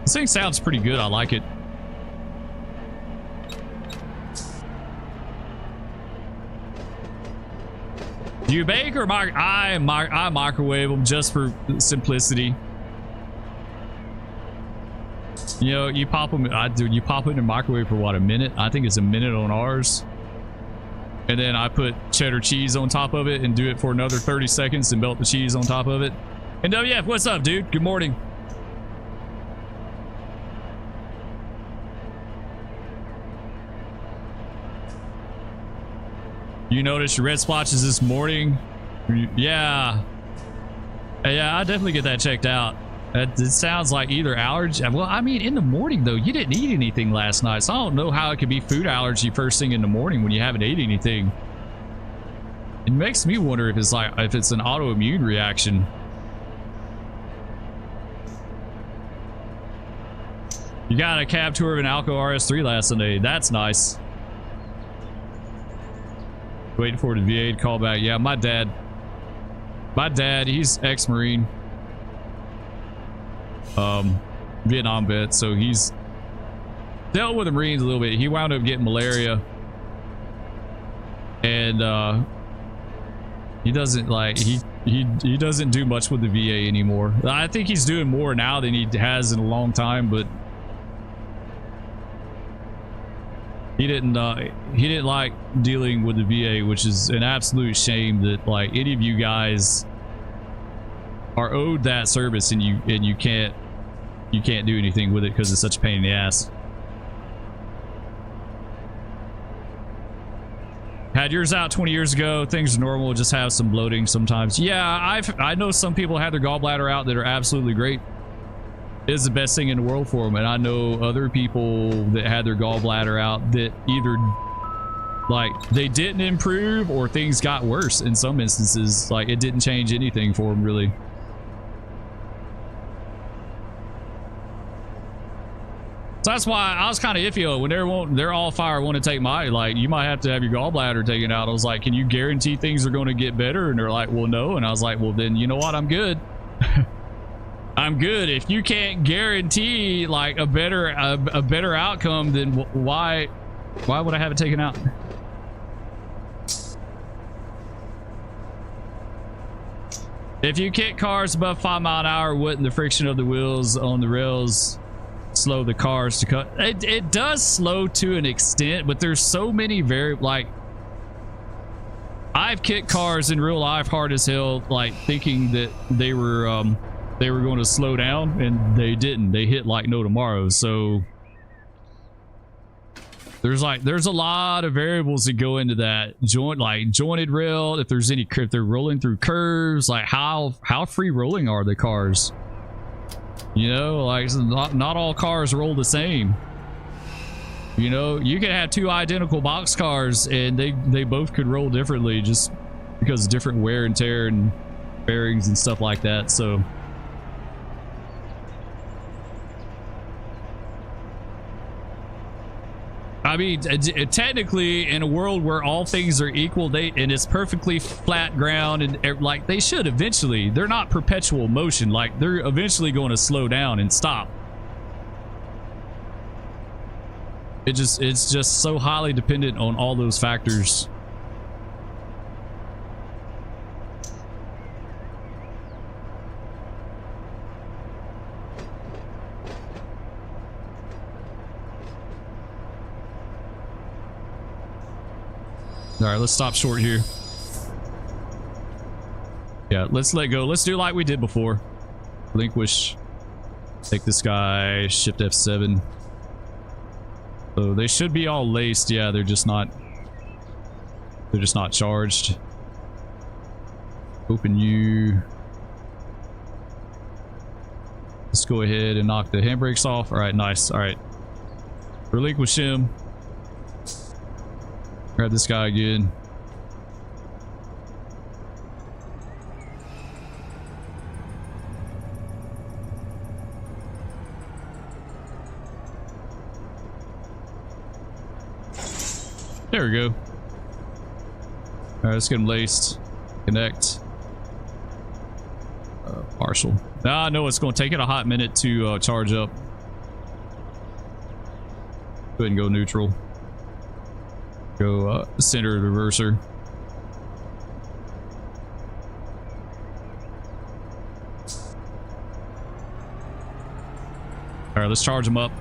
This thing sounds pretty good. I like it. Do you bake or I microwave them just for simplicity. You know, you pop them. You pop it in the microwave for what, a minute? I think it's a minute on ours. And then I put cheddar cheese on top of it and do it for another 30 seconds and melt the cheese on top of it. And WF, what's up, dude? Good morning. You noticed your red splotches this morning? Yeah. Yeah, I definitely get that checked out. It sounds like either allergy. Well, I mean, in the morning, though, you didn't eat anything last night. So I don't know how it could be food allergy first thing in the morning when you haven't ate anything. It makes me wonder if it's an autoimmune reaction. You got a cab tour of an Alco RS3 last Sunday. That's nice. Waiting for the VA to call back. Yeah, my dad, he's ex-Marine. Vietnam vet, so he's dealt with the Marines a little bit. He wound up getting malaria, and he doesn't like he doesn't do much with the VA anymore. I think he's doing more now than he has in a long time, but he didn't like dealing with the VA, which is an absolute shame that like any of you guys are owed that service and you can't do anything with it because it's such a pain in the ass. Had yours out 20 years ago. Things are normal, just have some bloating sometimes. Yeah, I know some people had their gallbladder out that are absolutely great. It's the best thing in the world for them, and I know other people that had their gallbladder out that either like they didn't improve or things got worse in some instances. Like it didn't change anything for them really. So that's why I was kind of iffy when they're all fire want to take my, like, you might have to have your gallbladder taken out. I was like, can you guarantee things are going to get better? And they're like, well, no. And I was like, well, then you know what? I'm good. I'm good. If you can't guarantee like a better outcome, then why would I have it taken out? If you kick cars above 5 miles an hour, wouldn't the friction of the wheels on the rails slow the cars to cut? It does slow to an extent, but there's so many like I've kicked cars in real life hard as hell, like thinking that they were going to slow down, and they didn't. They hit like no tomorrow. So there's a lot of variables that go into that jointed rail. If they're rolling through curves, like how free rolling are the cars? You know, like not all cars roll the same. You know, you could have two identical box cars and they both could roll differently just because of different wear and tear and bearings and stuff like that. So I mean, technically, in a world where all things are equal, and it's perfectly flat ground, and like they should eventually. They're not perpetual motion. Like they're eventually going to slow down and stop. It's just so highly dependent on all those factors. All right, let's stop short here. Yeah, let's let go. Let's do like we did before. Relinquish. Take this guy. Shift F7. So they should be all laced. Yeah, they're just not charged. Open you. Let's go ahead and knock the handbrakes off. All right, nice. All right. Relinquish him. Grab this guy again. There we go. All right, let's get them laced. Connect. Partial. Now I know it's going to take it a hot minute to charge up. Go ahead and go neutral. Go center reverser. All right, let's charge them up.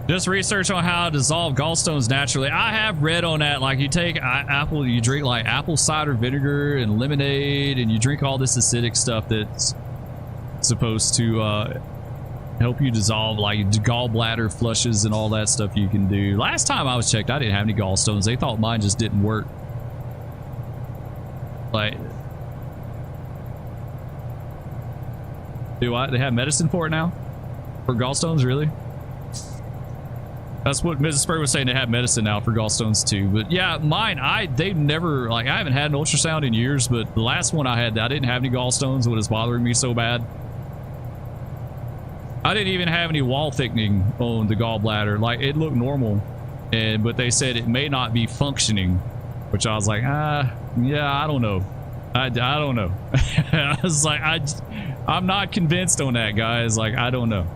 Just research on how to dissolve gallstones naturally. I have read on that. Like you take apple, you drink like apple cider vinegar and lemonade, and you drink all this acidic stuff that's supposed to help you dissolve, like gallbladder flushes and all that stuff you can do. Last time I was checked, I didn't have any gallstones. They thought mine just didn't work. Like, do I? They have medicine for it now? For gallstones, really? That's what Mrs. Spur was saying. They have medicine now for gallstones too. But yeah, mine, they've never, like, I haven't had an ultrasound in years, but the last one I had, I didn't have any gallstones when it's bothering me so bad. I didn't even have any wall thickening on the gallbladder. Like, it looked normal, but they said it may not be functioning, which I was like, yeah, I don't know. I don't know. I was like, I'm not convinced on that, guys. Like, I don't know.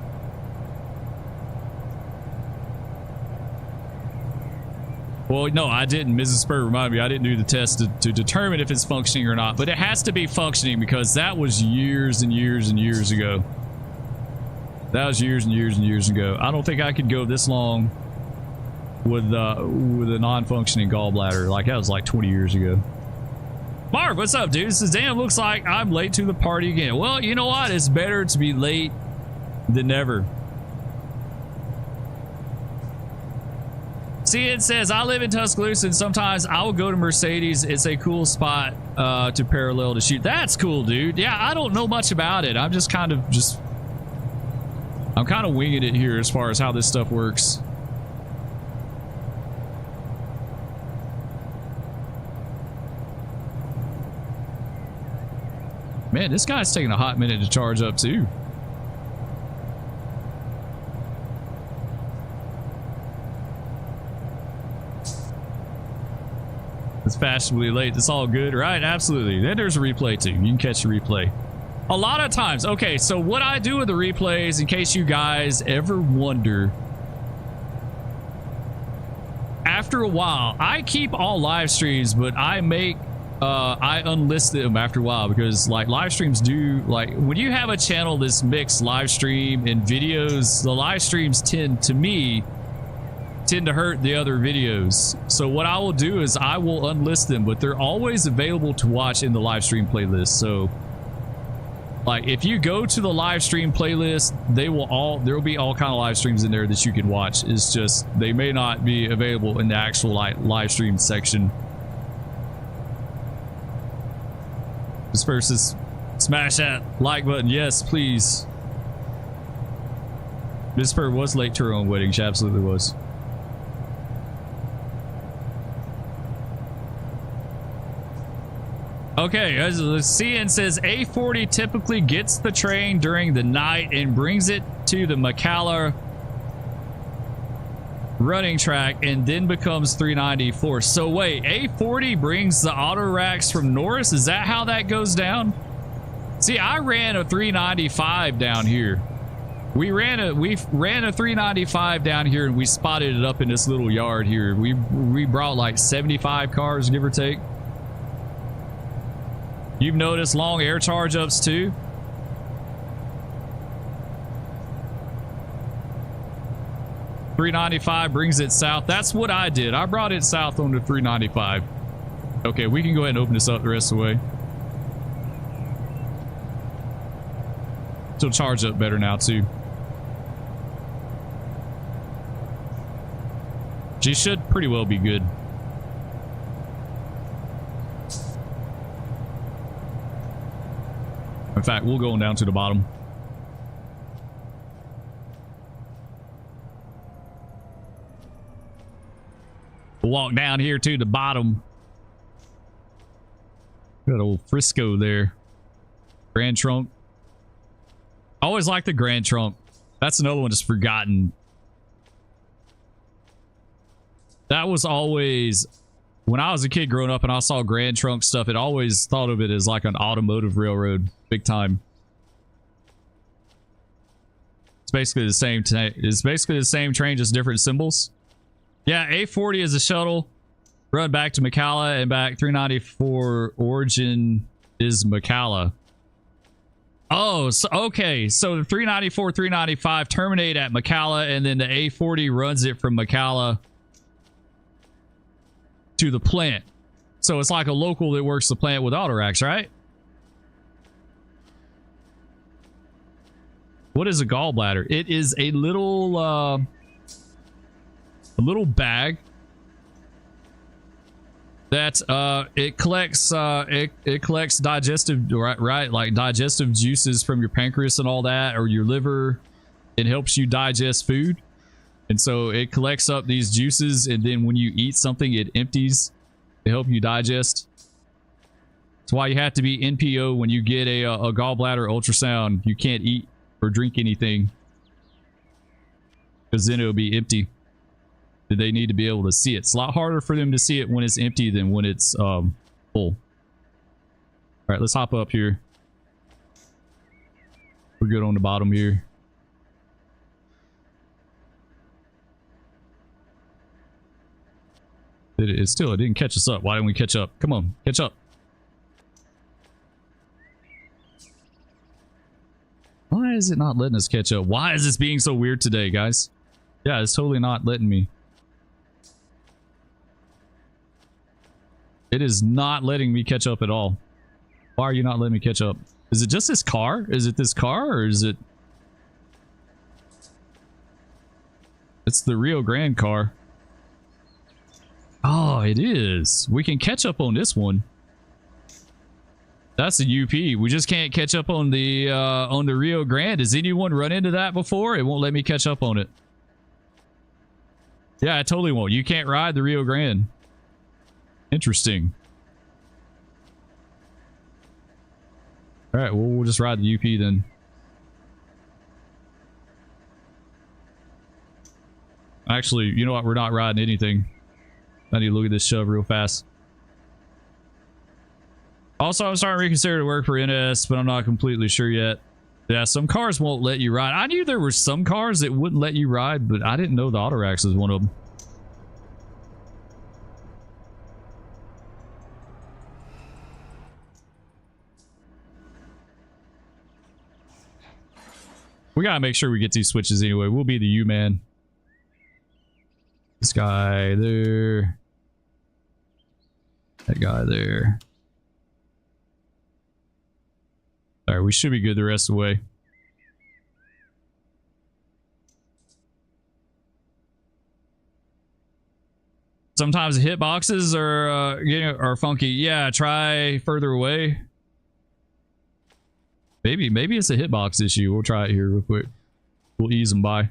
Well, no, I didn't. Mrs. Spur reminded me I didn't do the test to determine if it's functioning or not, but it has to be functioning because that was years and years and years ago. That was years and years and years ago. I don't think I could go this long with a non-functioning gallbladder. Like, that was like 20 years ago. Mark, what's up, dude? This is damn. Looks like I'm late to the party again. Well, you know what? It's better to be late than never. See, it says, I live in Tuscaloosa, and sometimes I will go to Mercedes. It's a cool spot to parallel to shoot. That's cool, dude. Yeah, I don't know much about it. I'm just kind of I'm kind of winging it here as far as how this stuff works. Man, this guy's taking a hot minute to charge up, too. It's fashionably late. It's all good, right? Absolutely. Then there's a replay, too. You can catch the replay. A lot of times. Okay, so what I do with the replays, in case you guys ever wonder, after a while, I keep all live streams, but I unlist them after a while because, like, live streams do, like, when you have a channel that's mixed live stream and videos, the live streams tend to hurt the other videos. So what I will do is I will unlist them, but they're always available to watch in the live stream playlist. So, like, if you go to the live stream playlist, there will be all kind of live streams in there that you can watch. It's just they may not be available in the actual live stream section. This versus smash that like button. Yes, please. Miss Spur was late to her own wedding. She absolutely was. Okay, as CN says, A40 typically gets the train during the night and brings it to the McCalla running track and then becomes 394. So wait, A40 brings the auto racks from Norris? Is that how that goes down? See, I ran a 395 down here. We ran a 395 down here and we spotted it up in this little yard here. We brought like 75 cars, give or take. You've noticed long air charge ups too? .395 brings it south. That's what I did. I brought it south on the 395. Okay, we can go ahead and open this up the rest of the way. She'll charge up better now too. She should pretty well be good. In fact, we'll go on down to the bottom. We'll walk down here to the bottom. Got old Frisco there. Grand Trunk. I always like the Grand Trunk. That's another one just forgotten. That was always... When I was a kid growing up and I saw Grand Trunk stuff, it always thought of it as like an automotive railroad. Big time. It's basically the same it's basically the same train, just different symbols. Yeah, A40 is a shuttle. Run back to McCalla and back. 394 origin is McCalla. Oh, so okay. So the 394, 395 terminate at McCalla, and then the A40 runs it from McCalla to the plant. So it's like a local that works the plant with auto racks, right? What is a gallbladder? It is a little bag that it collects digestive, right, like digestive juices from your pancreas and all that, or your liver. It helps you digest food. And so it collects up these juices, and then when you eat something, it empties to help you digest. That's why you have to be NPO when you get a gallbladder ultrasound. You can't eat or drink anything because then it'll be empty. They need to be able to see it. It's a lot harder for them to see it when it's empty than when it's full. All right, let's hop up here. We're good on the bottom here. It didn't catch us up. Why didn't we catch up? Come on, catch up. Why is it not letting us catch up? Why is this being so weird today, guys? Yeah, it's totally not letting me. It is not letting me catch up at all. Why are you not letting me catch up? Is it just this car? Is it this car or is it... It's the Rio Grande car. Oh, it is. We can catch up on this one. That's a UP. We just can't catch up on the Rio Grande. Has anyone run into that before? It won't let me catch up on it. Yeah, I totally won't. You can't ride the Rio Grande. Interesting. All right, well, we'll just ride the UP then. Actually, you know what? We're not riding anything. I need to look at this shove real fast. Also, I'm starting to reconsider to work for NS, but I'm not completely sure yet. Yeah, some cars won't let you ride. I knew there were some cars that wouldn't let you ride, but I didn't know the Autorax was one of them. We gotta make sure we get these switches anyway. We'll be the U-man. This guy there. That guy there. Alright, we should be good the rest of the way. Sometimes the hitboxes are funky. Yeah, try further away. Maybe it's a hitbox issue. We'll try it here real quick. We'll ease them by.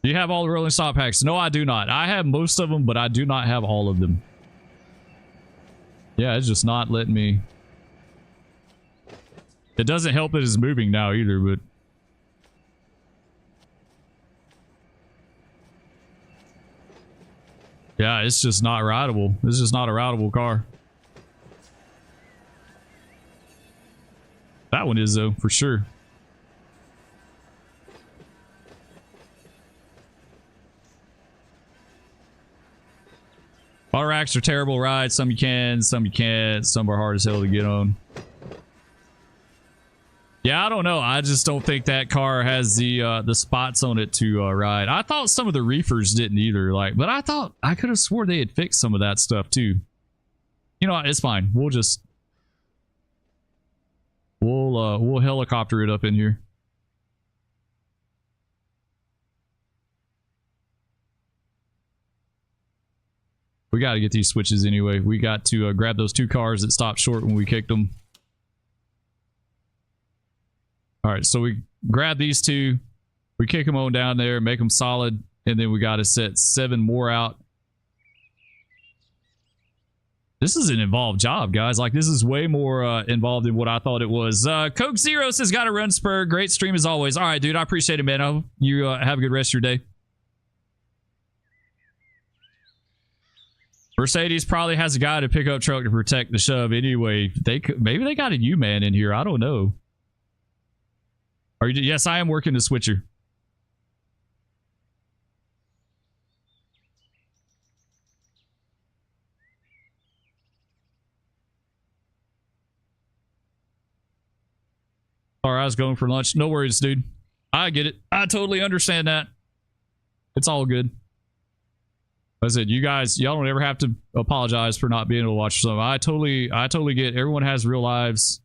Do you have all the rolling stop packs? No, I do not. I have most of them, but I do not have all of them. Yeah, it's just not letting me. It doesn't help that it's moving now either, but. Yeah, it's just not rideable. It's just not a rideable car. That one is though, for sure. Auto racks are terrible rides. Some you can, some you can't. Some are hard as hell to get on. Yeah, I don't know. I just don't think that car has the spots on it to ride. I thought some of the reefers didn't either. Like, but I could have swore they had fixed some of that stuff too. You know what? It's fine. We'll helicopter it up in here. We got to get these switches anyway. We got to grab those two cars that stopped short when we kicked them. All right, so we grab these two, we kick them on down there, make them solid, and then we got to set 7 more out. This is an involved job, guys. Like, this is way more involved than what I thought it was. Coke Zero says, got to run, Spur. Great stream as always. All right, dude, I appreciate it, man. I hope you have a good rest of your day. Mercedes probably has a guy to pick up truck to protect the shove anyway. Maybe they got a U-man in here. I don't know. Are you? Yes, I am working the switcher. All right, I was going for lunch. No worries, dude. I get it. I totally understand that. It's all good. Like I said, y'all don't ever have to apologize for not being able to watch something. I totally get it. Everyone has real lives.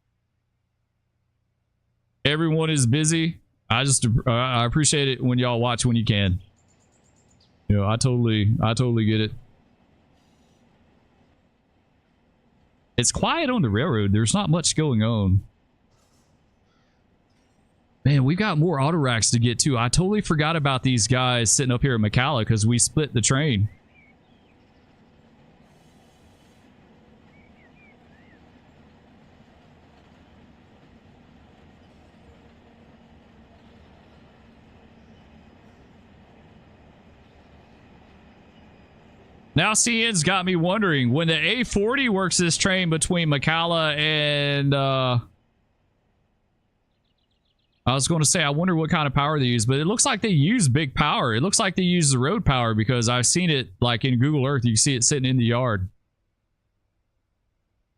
Everyone is busy. I appreciate it when y'all watch when you can. You know, I totally get it. It's quiet on the railroad. There's not much going on. Man, we got more auto racks to get to. I totally forgot about these guys sitting up here at McCalla because we split the train. Now CN's got me wondering, when the A40 works this train between McCalla and I was going to say, I wonder what kind of power they use, but it looks like they use big power. It looks like they use the road power, because I've seen it like in Google Earth. You can see it sitting in the yard.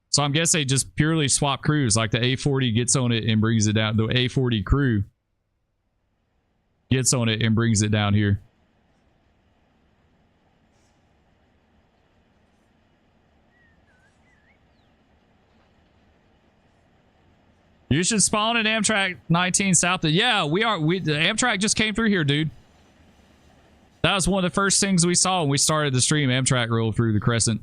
So I'm guessing they just purely swap crews, like the A40 gets on it and brings it down. The A40 crew gets on it and brings it down here. You should spawn at Amtrak 19 South. Yeah, the Amtrak just came through here, dude. That was one of the first things we saw when we started the stream. Amtrak rolled through the Crescent.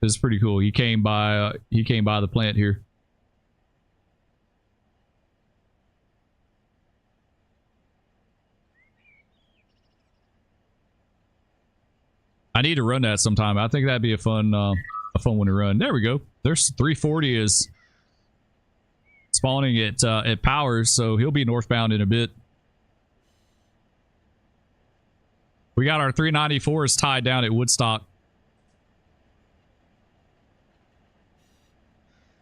It was pretty cool. He came by the plant here. I need to run that sometime. I think that'd be a fun one to run. There we go. There's 340 is spawning at Powers, so he'll be northbound in a bit. We got our 394s tied down at Woodstock.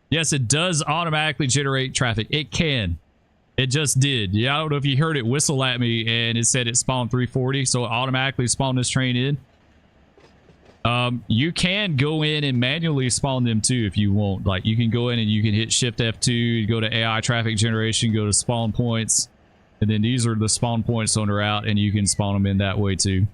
Yes, it does automatically generate traffic. It can. It just did. Yeah, I don't know if you heard it whistle at me and it said it spawned 340, so it automatically spawned this train in. You can go in and manually spawn them too if you want. Like, you can go in and you can hit Shift F2, go to AI traffic generation, go to spawn points, and then these are the spawn points on the route, and you can spawn them in that way too.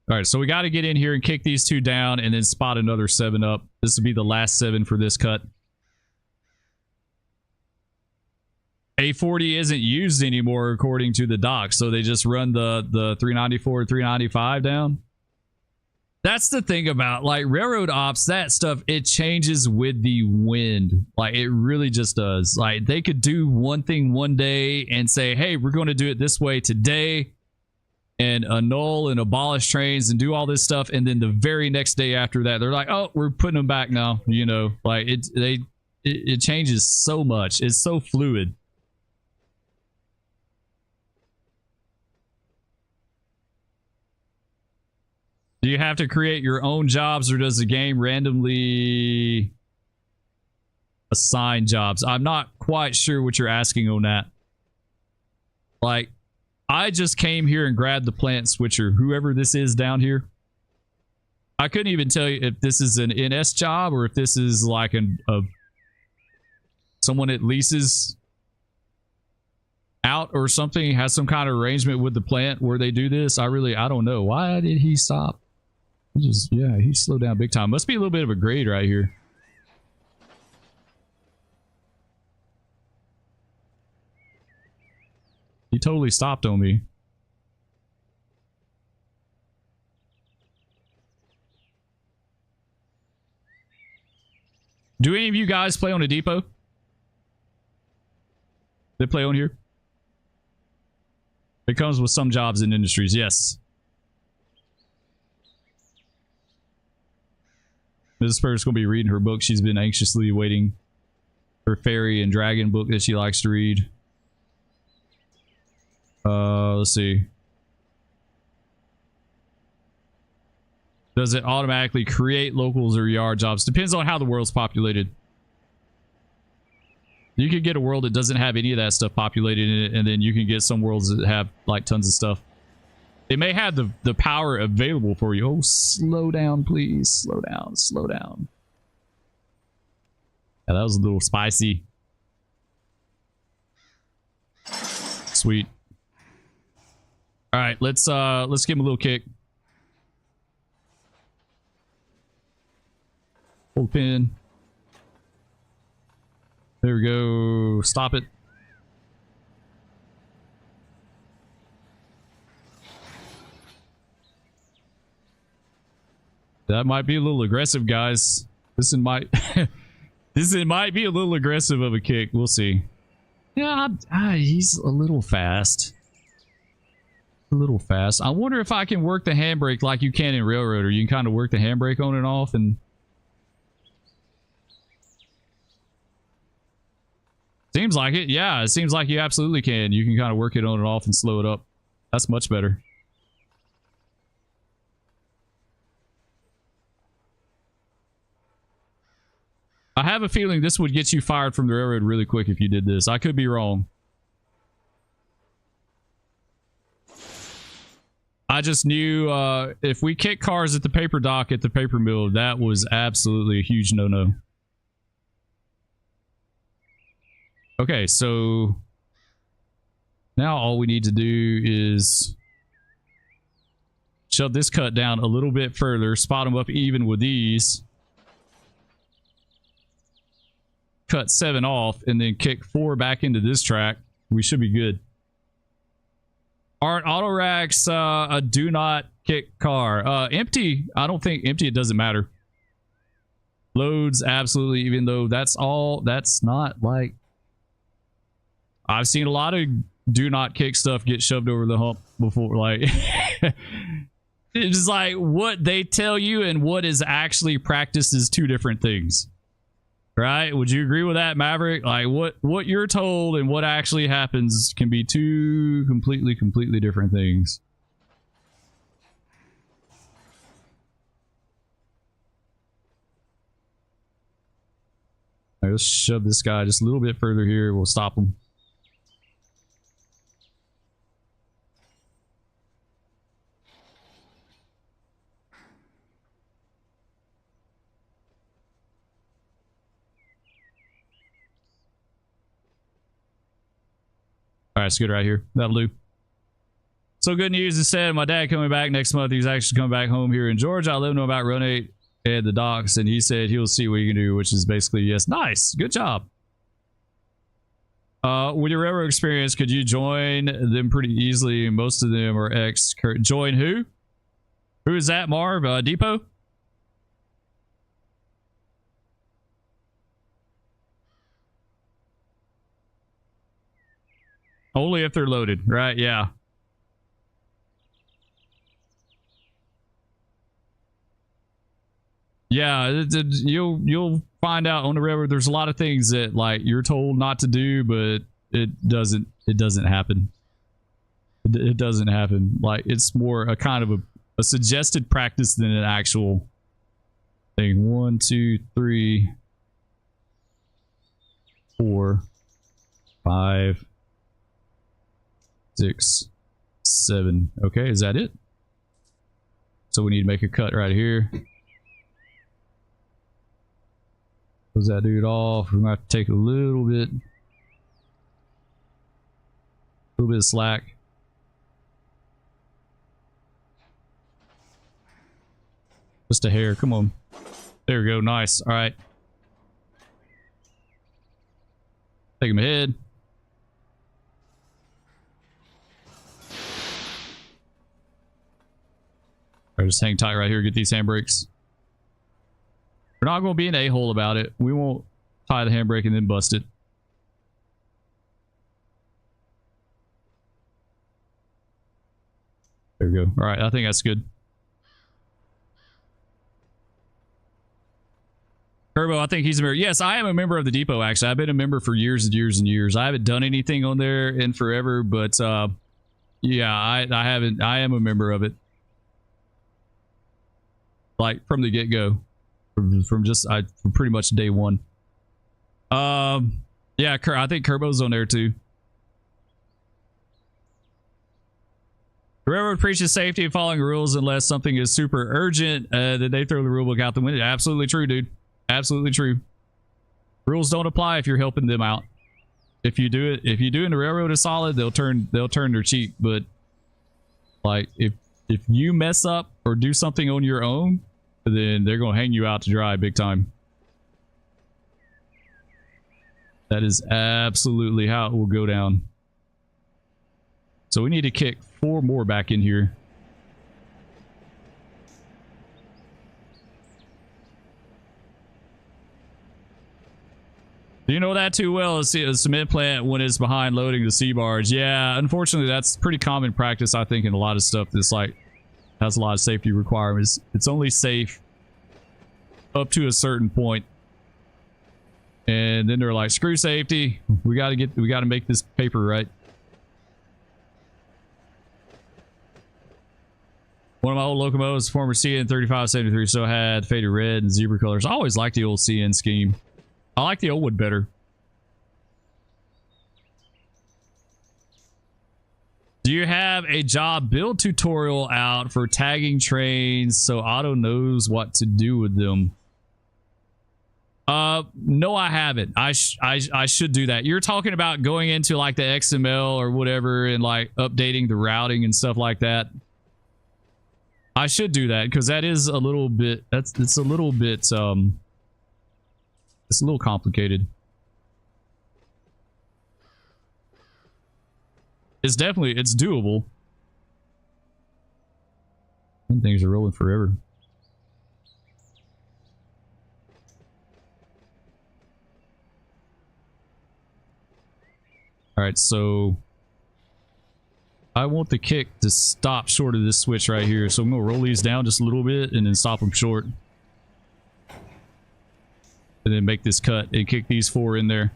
All right, so we got to get in here and kick these two down and then spot another 7 up. This will be the last 7 for this cut. A40 isn't used anymore according to the docs, so they just run the 394, 395 down. That's the thing about like railroad ops, that stuff, it changes with the wind. Like, it really just does. Like, they could do one thing one day and say, hey, we're going to do it this way today, and annul and abolish trains and do all this stuff, and then the very next day after that, they're like, oh, we're putting them back now. You know, like it changes so much. It's so fluid. Do you have to create your own jobs, or does the game randomly assign jobs? I'm not quite sure what you're asking on that. Like, I just came here and grabbed the plant switcher, whoever this is down here. I couldn't even tell you if this is an NS job or if this is like someone that leases out or something, has some kind of arrangement with the plant where they do this. I don't know. Why did he stop? He slowed down big time. Must be a little bit of a grade right here. He totally stopped on me. Do any of you guys play on a depot? They play on here? It comes with some jobs in industries, yes. Mrs. Spur is going to be reading her book. She's been anxiously awaiting her fairy and dragon book that she likes to read. Let's see. Does it automatically create locals or yard jobs? Depends on how the world's populated. You could get a world that doesn't have any of that stuff populated in it, and then you can get some worlds that have like tons of stuff. It may have the power available for you. Oh, slow down, please. Slow down, slow down. Yeah, that was a little spicy. Sweet. All right, let's give him a little kick. Hold pin. There we go. Stop it. That might be a little aggressive, guys. This might might be a little aggressive of a kick. We'll see. Yeah, he's a little fast. A little fast. I wonder if I can work the handbrake like you can in Railroader. You can kind of work the handbrake on and off, and Seems like it. Yeah, it seems like you absolutely can. You can kind of work it on and off and slow it up. That's much better. I have a feeling this would get you fired from the railroad really quick if you did this. I could be wrong. I just knew if we kick cars at the paper dock at the paper mill, that was absolutely a huge no-no. Okay, so now all we need to do is shove this cut down a little bit further, spot them up even with these. Cut 7 off and then kick 4 back into this track. We should be good. Aren't auto racks a do not kick car? Empty, I don't think empty, it doesn't matter. Loads, absolutely, even though that's not like, I've seen a lot of do not kick stuff get shoved over the hump before, like it's just like what they tell you and what is actually practiced is two different things. Right? Would you agree with that, Maverick? Like what you're told and what actually happens can be two completely different things. All right, let's shove this guy just a little bit further here. We'll stop him. All right, it's good right here. That'll do. So good news instead. My dad coming back next month. He's actually coming back home here in Georgia. I let him know about Run 8 and the docks, and he said he'll see what he can do, which is basically yes. Nice. Good job. With your railroad experience, could you join them pretty easily? Most of them are ex. Join who? Who is that, Marv? Depot? Only if they're loaded, right? Yeah. Yeah, you'll find out on the railroad. There's a lot of things that like you're told not to do, but it doesn't happen. It doesn't happen. Like it's more a kind of a suggested practice than an actual thing. 1, 2, 3, 4, 5, 6, 7. Okay, is that it? So we need to make a cut right here. Close that dude off. We're gonna have to take a little bit of slack. Just a hair. Come on. There we go. Nice. All right. Take him ahead. All right, just hang tight right here. Get these handbrakes. We're not going to be an a-hole about it. We won't tie the handbrake and then bust it. There we go. All right, I think that's good. Turbo, I think he's a member. Yes, I am a member of the depot, actually. I've been a member for years and years and years. I haven't done anything on there in forever, but yeah, I haven't. I am a member of it. Like from the get-go. From pretty much day one. Yeah, I think Kerbo's on there too. The railroad preaches safety and following rules unless something is super urgent. Then they throw the rule book out the window. Absolutely true, dude. Absolutely true. Rules don't apply if you're helping them out. If you do it, if you do in the railroad is solid, they'll turn their cheek. But like if you mess up or do something on your own, then they're gonna hang you out to dry big time. That is absolutely how it will go down. So we need to kick 4 more back in here. Do you know that too well? A cement plant when it's behind loading the C-bars. Yeah, unfortunately, that's pretty common practice, I think, in a lot of stuff that's like has a lot of safety requirements. It's only safe up to a certain point. And then they're like, screw safety. We got to make this paper right. One of my old locomotives, former CN 3573, still had faded red and zebra colors. I always liked the old CN scheme. I like the old one better. Do you have a job build tutorial out for tagging trains so Otto knows what to do with them? No, I haven't. I should do that. You're talking about going into like the XML or whatever and like updating the routing and stuff like that. I should do that because that is a little bit, it's a little bit, it's a little complicated. It's definitely, it's doable. Some things are rolling forever. All right, so I want the kick to stop short of this switch right here. So I'm going to roll these down just a little bit and then stop them short. And then make this cut and kick these 4 in there.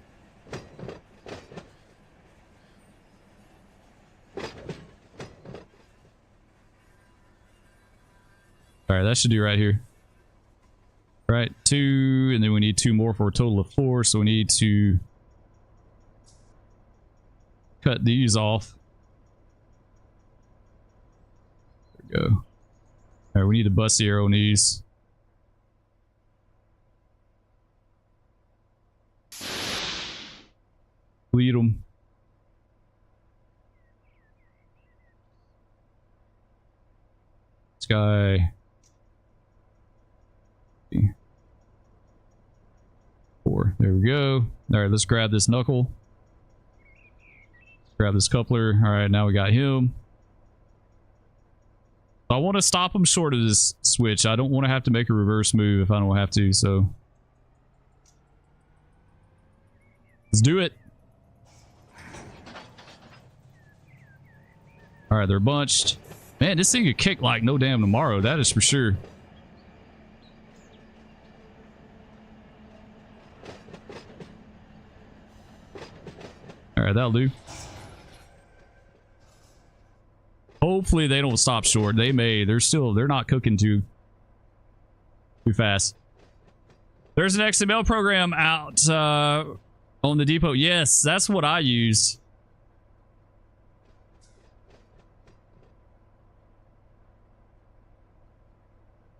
All right, that should do right here. All right, 2, and then we need 2 more for a total of 4. So we need to cut these off. There we go. All right, we need to bust the arrow on these. Bleed them. This guy. 4. There we go. All right, let's grab this knuckle. Grab this coupler. All right, now we got him. I want to stop him short of this switch. I don't want to have to make a reverse move if I don't have to, so. Let's do it. All right, they're bunched. Man, this thing could kick like no damn tomorrow. That is for sure. All right, that'll do. Hopefully they don't stop short. They may. They're not cooking too fast. There's an XML program out on the depot. Yes, that's what I use.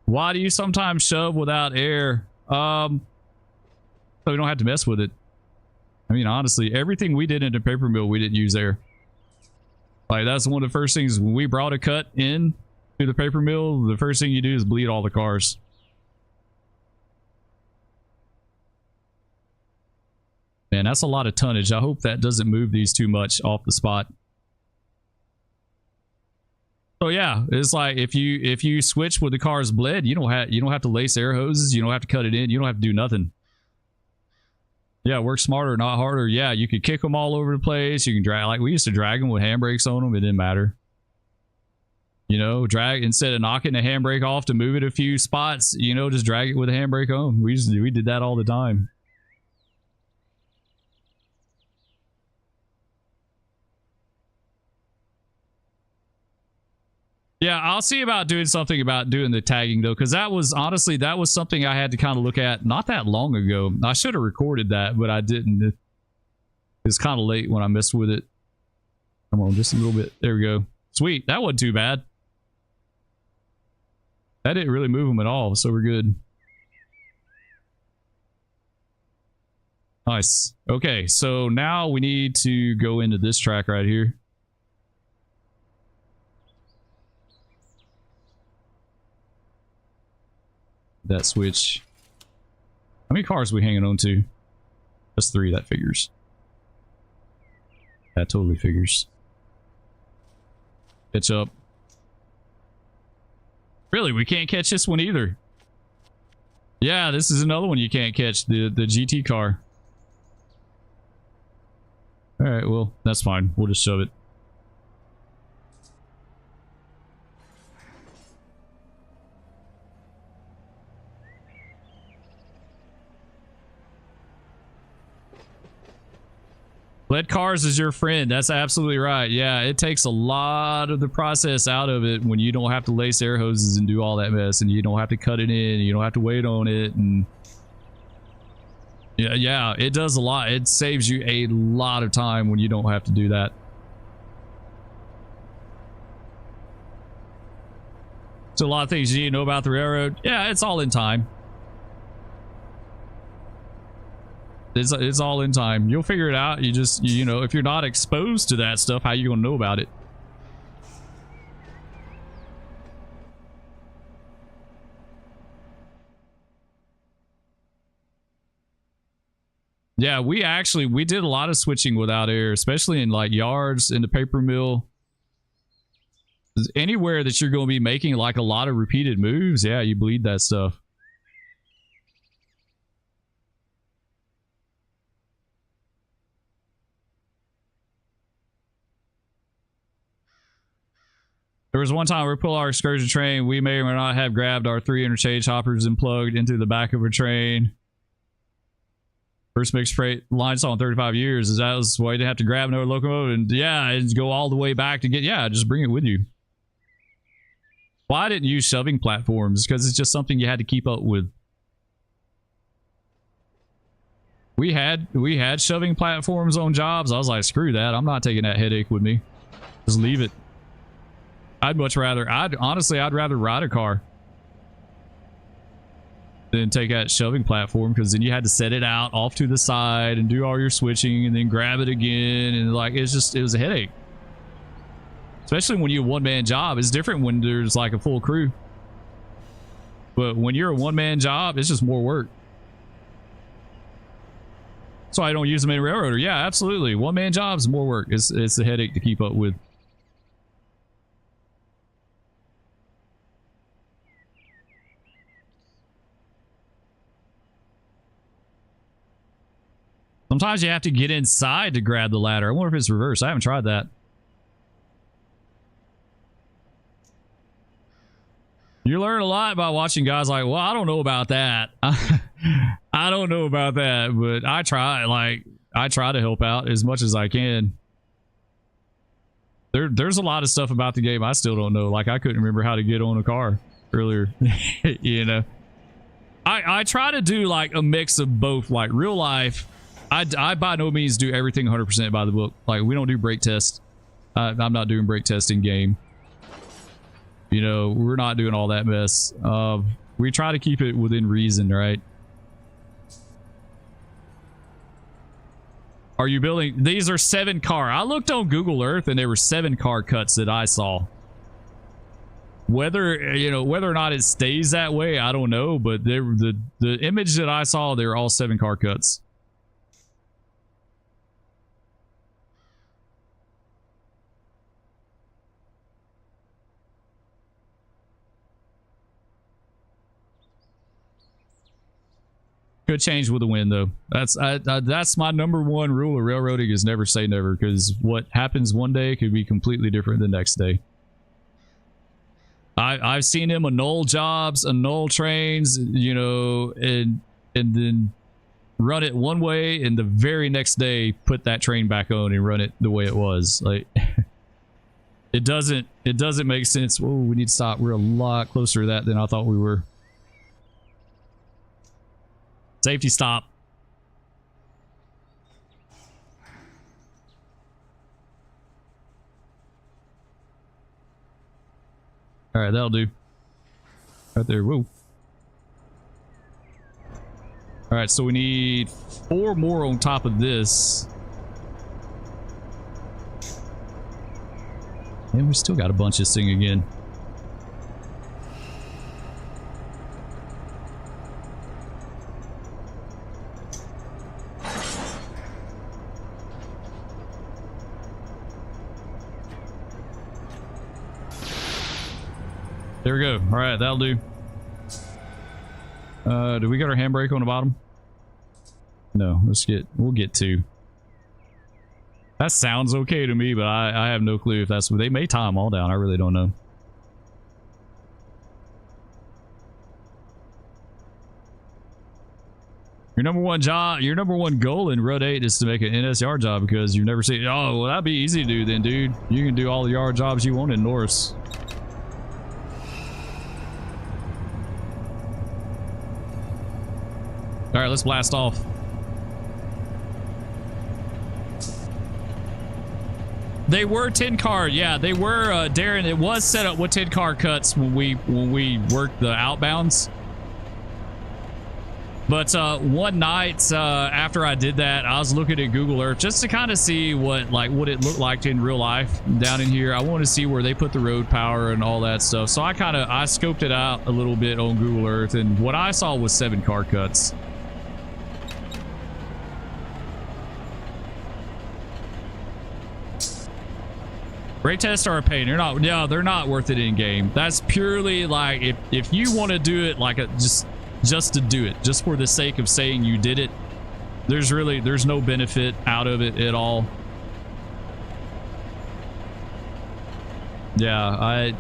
Why do you sometimes shove without air? So we don't have to mess with it. I mean, honestly, everything we did in the paper mill, we didn't use air. Like, that's one of the first things when we brought a cut in to the paper mill. The first thing you do is bleed all the cars. Man, that's a lot of tonnage. I hope that doesn't move these too much off the spot. So yeah, it's like if you switch with the car's bled, you don't have to lace air hoses. You don't have to cut it in. You don't have to do nothing. Yeah, work smarter, not harder. Yeah, you could kick them all over the place. You can drag, like we used to drag them with handbrakes on them. It didn't matter. You know, drag, instead of knocking the handbrake off to move it a few spots, you know, just drag it with a handbrake on. We did that all the time. Yeah, I'll see about doing something about doing the tagging though, because that was honestly, that was something I had to kind of look at not that long ago. I should have recorded that, but I didn't. It's kind of late when I messed with it. Come on, just a little bit. There we go. Sweet. That wasn't too bad. That didn't really move them at all, so we're good. Nice. Okay, so now we need to go into this track right here. That switch. How many cars are we hanging on to? That's 3, that figures. That totally figures. Catch up. Really, we can't catch this one either. Yeah, this is another one you can't catch, the GT car. Alright, well, that's fine. We'll just shove it. Let cars is your friend. That's absolutely right. Yeah, it takes a lot of the process out of it when you don't have to lace air hoses and do all that mess, and you don't have to cut it in, and you don't have to wait on it, and yeah, it does a lot. It saves you a lot of time when you don't have to do that. So a lot of things you need to know about the railroad. Yeah, it's all in time. It's all in time. You'll figure it out. You just, you know, if you're not exposed to that stuff, how you gonna know about it? Yeah, we did a lot of switching without air, especially in like yards, in the paper mill. Anywhere that you're going to be making like a lot of repeated moves, yeah, you bleed that stuff. There was one time we pulled our excursion train. We may or may not have grabbed our 3 interchange hoppers and plugged into the back of a train. First mixed freight line saw in 35 years. Is that was why you didn't have to grab another locomotive and yeah, and go all the way back to get, yeah, just bring it with you. Why didn't you use shoving platforms? Because it's just something you had to keep up with. We had shoving platforms on jobs. I was like, screw that. I'm not taking that headache with me. Just leave it. I'd rather ride a car than take that shoving platform, because then you had to set it out off to the side and do all your switching and then grab it again, and like it was a headache. Especially when you're a one-man job. It's different when there's like a full crew. But when you're a one-man job, it's just more work. So I don't use them in railroader. Yeah, absolutely. One-man jobs, more work. It's a headache to keep up with. Sometimes you have to get inside to grab the ladder. I wonder if it's reversed. I haven't tried that. You learn a lot by watching guys like, well, I don't know about that. I don't know about that, but I try to help out as much as I can. There's a lot of stuff about the game I still don't know. Like I couldn't remember how to get on a car earlier. You know, I try to do like a mix of both, like real life. I by no means do everything 100% by the book. Like we don't do brake tests. I'm not doing brake test in game. You know, we're not doing all that mess. We try to keep it within reason, right? Are you building? These are 7 car. I looked on Google Earth and there were 7 car cuts that I saw. Whether or not it stays that way, I don't know. But the image that I saw, they were all 7 car cuts. Could change with the wind, though. That's my #1 rule of railroading, is never say never, because what happens one day could be completely different the next day. I've seen him annul jobs, annul trains, you know, and then run it one way, and the very next day put that train back on and run it the way it was. Like it doesn't make sense. Whoa, we need to stop. We're a lot closer to that than I thought we were. Safety stop. All right, that'll do. Right there. Whoa. All right, so we need 4 more on top of this. And we still got a bunch of this thing again. There we go. All right, that'll do. Do we got our handbrake on the bottom? No, we'll get 2. That sounds okay to me, but I have no clue if that's, they may tie them all down. I really don't know. Your number one job, your number one goal in Road 8 is to make an NS yard job because you've never seen. Oh, well, that'd be easy to do then, dude. You can do all the yard jobs you want in Norris. All right, let's blast off. They were 10-car, yeah, they were, Darren. It was set up with 10-car cuts when we worked the outbounds. But one night after I did that, I was looking at Google Earth just to kind of see what it looked like in real life down in here. I want to see where they put the road power and all that stuff. So I scoped it out a little bit on Google Earth, and what I saw was 7-car cuts. Brake tests are a pain. They're not worth it in game. That's purely like if you want to do it like just to do it, just for the sake of saying you did it, there's no benefit out of it at all. Yeah,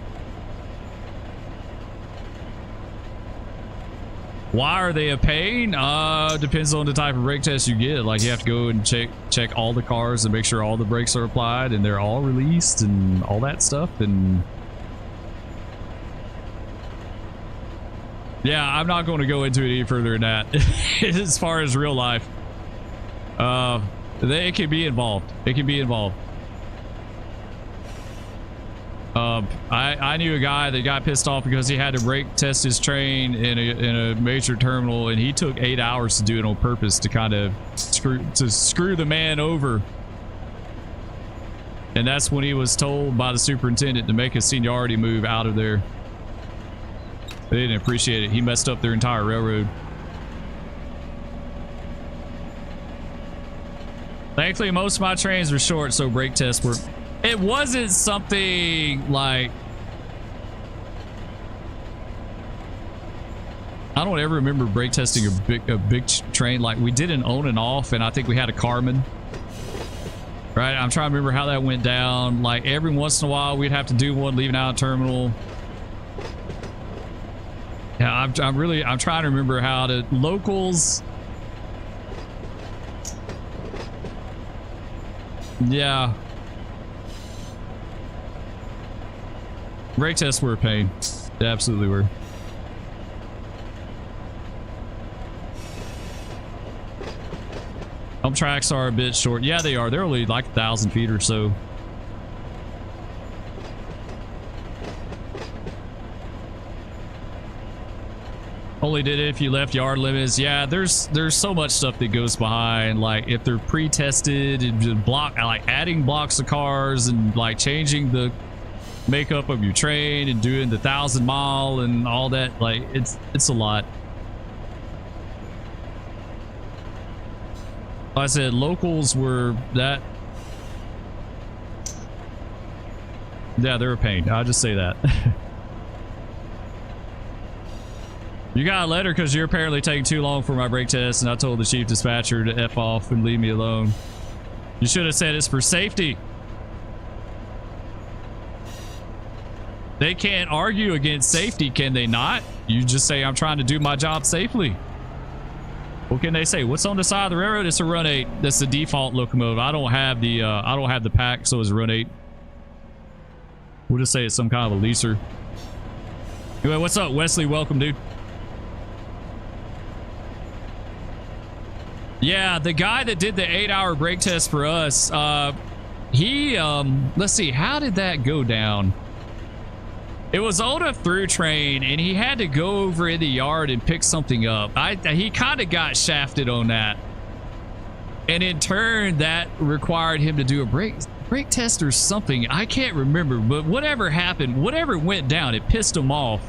why are they a pain? Depends on the type of brake test you get. Like, you have to go and check all the cars and make sure all the brakes are applied and they're all released and all that stuff. And yeah, I'm not going to go into it any further than that. As far as real life, it can be involved. It can be involved. I knew a guy that got pissed off because he had to brake test his train in a major terminal, and he took 8 hours to do it on purpose to kind of screw the man over. And that's when he was told by the superintendent to make a seniority move out of there. They didn't appreciate it. He messed up their entire railroad. Thankfully, most of my trains were short, so brake tests were... It wasn't something like... I don't ever remember brake testing a big train. Like, we did an on and off, and I think we had a Carmen. Right? I'm trying to remember how that went down. Like, every once in a while, we'd have to do one leaving out a terminal. Yeah, I'm trying to remember how to... Locals... Yeah. Brake tests were a pain. They absolutely were. Home tracks are a bit short. Yeah, they are. They're only like 1,000 feet or so. Only did it if you left yard limits. Yeah, there's so much stuff that goes behind, like if they're pre-tested and just like adding blocks of cars and like changing the makeup of your train and doing the 1,000-mile and all that. Like, it's a lot. Like I said, locals were that... Yeah, they're a pain. I'll just say that. You got a letter because you're apparently taking too long for my brake test, and I told the chief dispatcher to F off and leave me alone. You should have said it's for safety. They can't argue against safety, can they not? You just say, I'm trying to do my job safely. What can they say? What's on the side of the railroad? It's a Run 8. That's the default locomotive. I don't have the pack, so it's a Run 8. We'll just say it's some kind of a leaser. Anyway, what's up, Wesley? Welcome, dude. Yeah, the guy that did the 8-hour brake test for us, he, let's see, how did that go down? It was on a through train, and he had to go over in the yard and pick something up. He kind of got shafted on that. And in turn, that required him to do a brake test or something. I can't remember, but whatever happened, whatever went down, it pissed him off.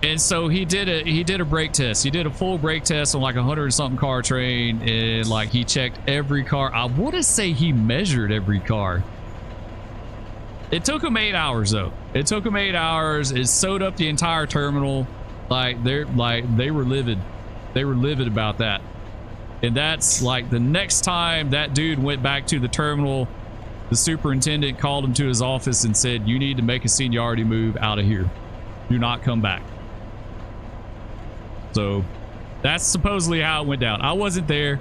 And so he did a brake test. He did a full brake test on like 100-something car train, and like he checked every car. I want to say he measured every car. It took him 8 hours though. It took him 8 hours. It sewed up the entire terminal. Like they were livid. They were livid about that. And that's like the next time that dude went back to the terminal, the superintendent called him to his office and said, "You need to make a seniority move out of here. Do not come back." So That's supposedly how it went down. I wasn't there.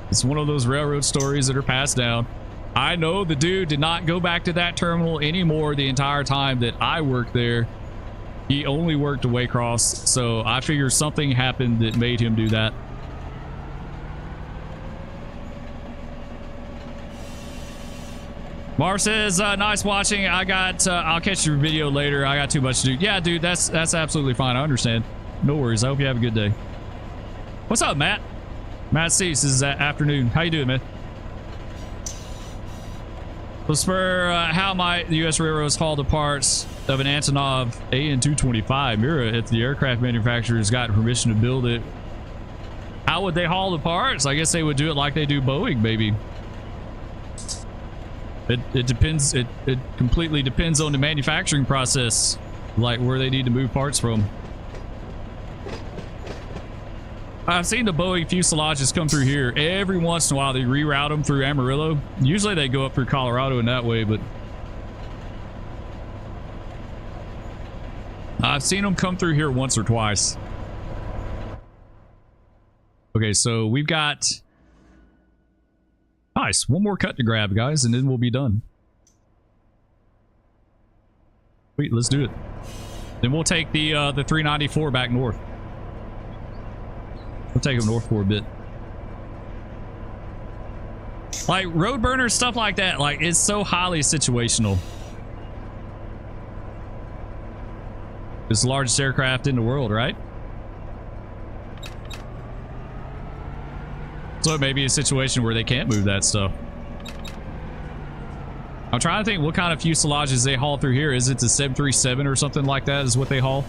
It's one of those railroad stories that are passed down. I know the dude did not go back to that terminal anymore the entire time that I worked there. He only worked a Waycross, so I figure something happened that made him do that. Marv says, nice watching. I'll catch your video later. I got too much to do. Yeah, dude, that's absolutely fine. I understand. No worries. I hope you have a good day. What's up, Matt? Matt Cease, is afternoon. How you doing, man? So Spur, how might the U.S. railroads haul the parts of an Antonov AN-225 Mira if the aircraft manufacturers got permission to build it? How would they haul the parts? I guess they would do it like they do Boeing, maybe. It depends. It completely depends on the manufacturing process, like where they need to move parts from. I've seen the Boeing fuselages come through here. Every once in a while, they reroute them through Amarillo. Usually they go up through Colorado in that way, but I've seen them come through here once or twice. Okay, so we've got... Nice. One more cut to grab, guys, and then we'll be done. Sweet, let's do it. Then we'll take the 394 back north. We'll take them north for a bit. Like, road burners, stuff like that, like, it's so highly situational. It's the largest aircraft in the world, right? So it may be a situation where they can't move that stuff. I'm trying to think what kind of fuselages they haul through here. Is it the 737 or something like that is what they haul?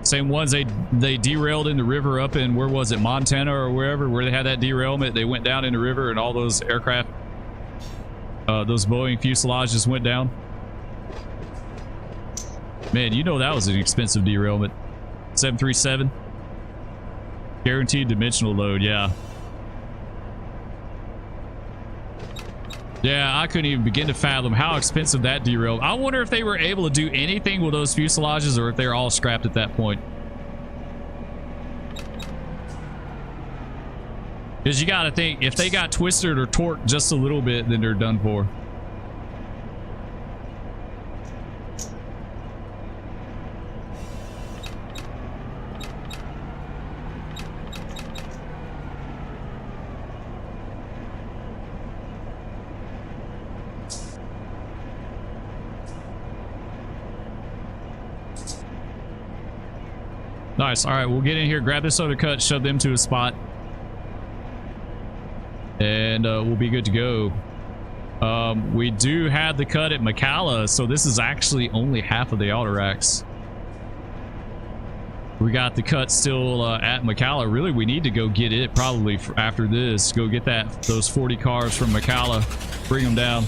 Same ones they derailed in the river up in, where was it, Montana or wherever, where they had that derailment. They went down in the river and all those aircraft, those Boeing fuselages went down. Man, you know that was an expensive derailment. 737. Guaranteed dimensional load, yeah. Yeah, I couldn't even begin to fathom how expensive that derailed. I wonder if they were able to do anything with those fuselages or if they're all scrapped at that point. Because you got to think, if they got twisted or torqued just a little bit, then they're done for. Nice. All right, we'll get in here, grab this other cut, shove them to a spot, and we'll be good to go. We do have the cut at McCalla, so this is actually only half of the auto racks. We got the cut still at McCalla. Really, we need to go get it probably after this. Go get those 40 cars from McCalla, bring them down.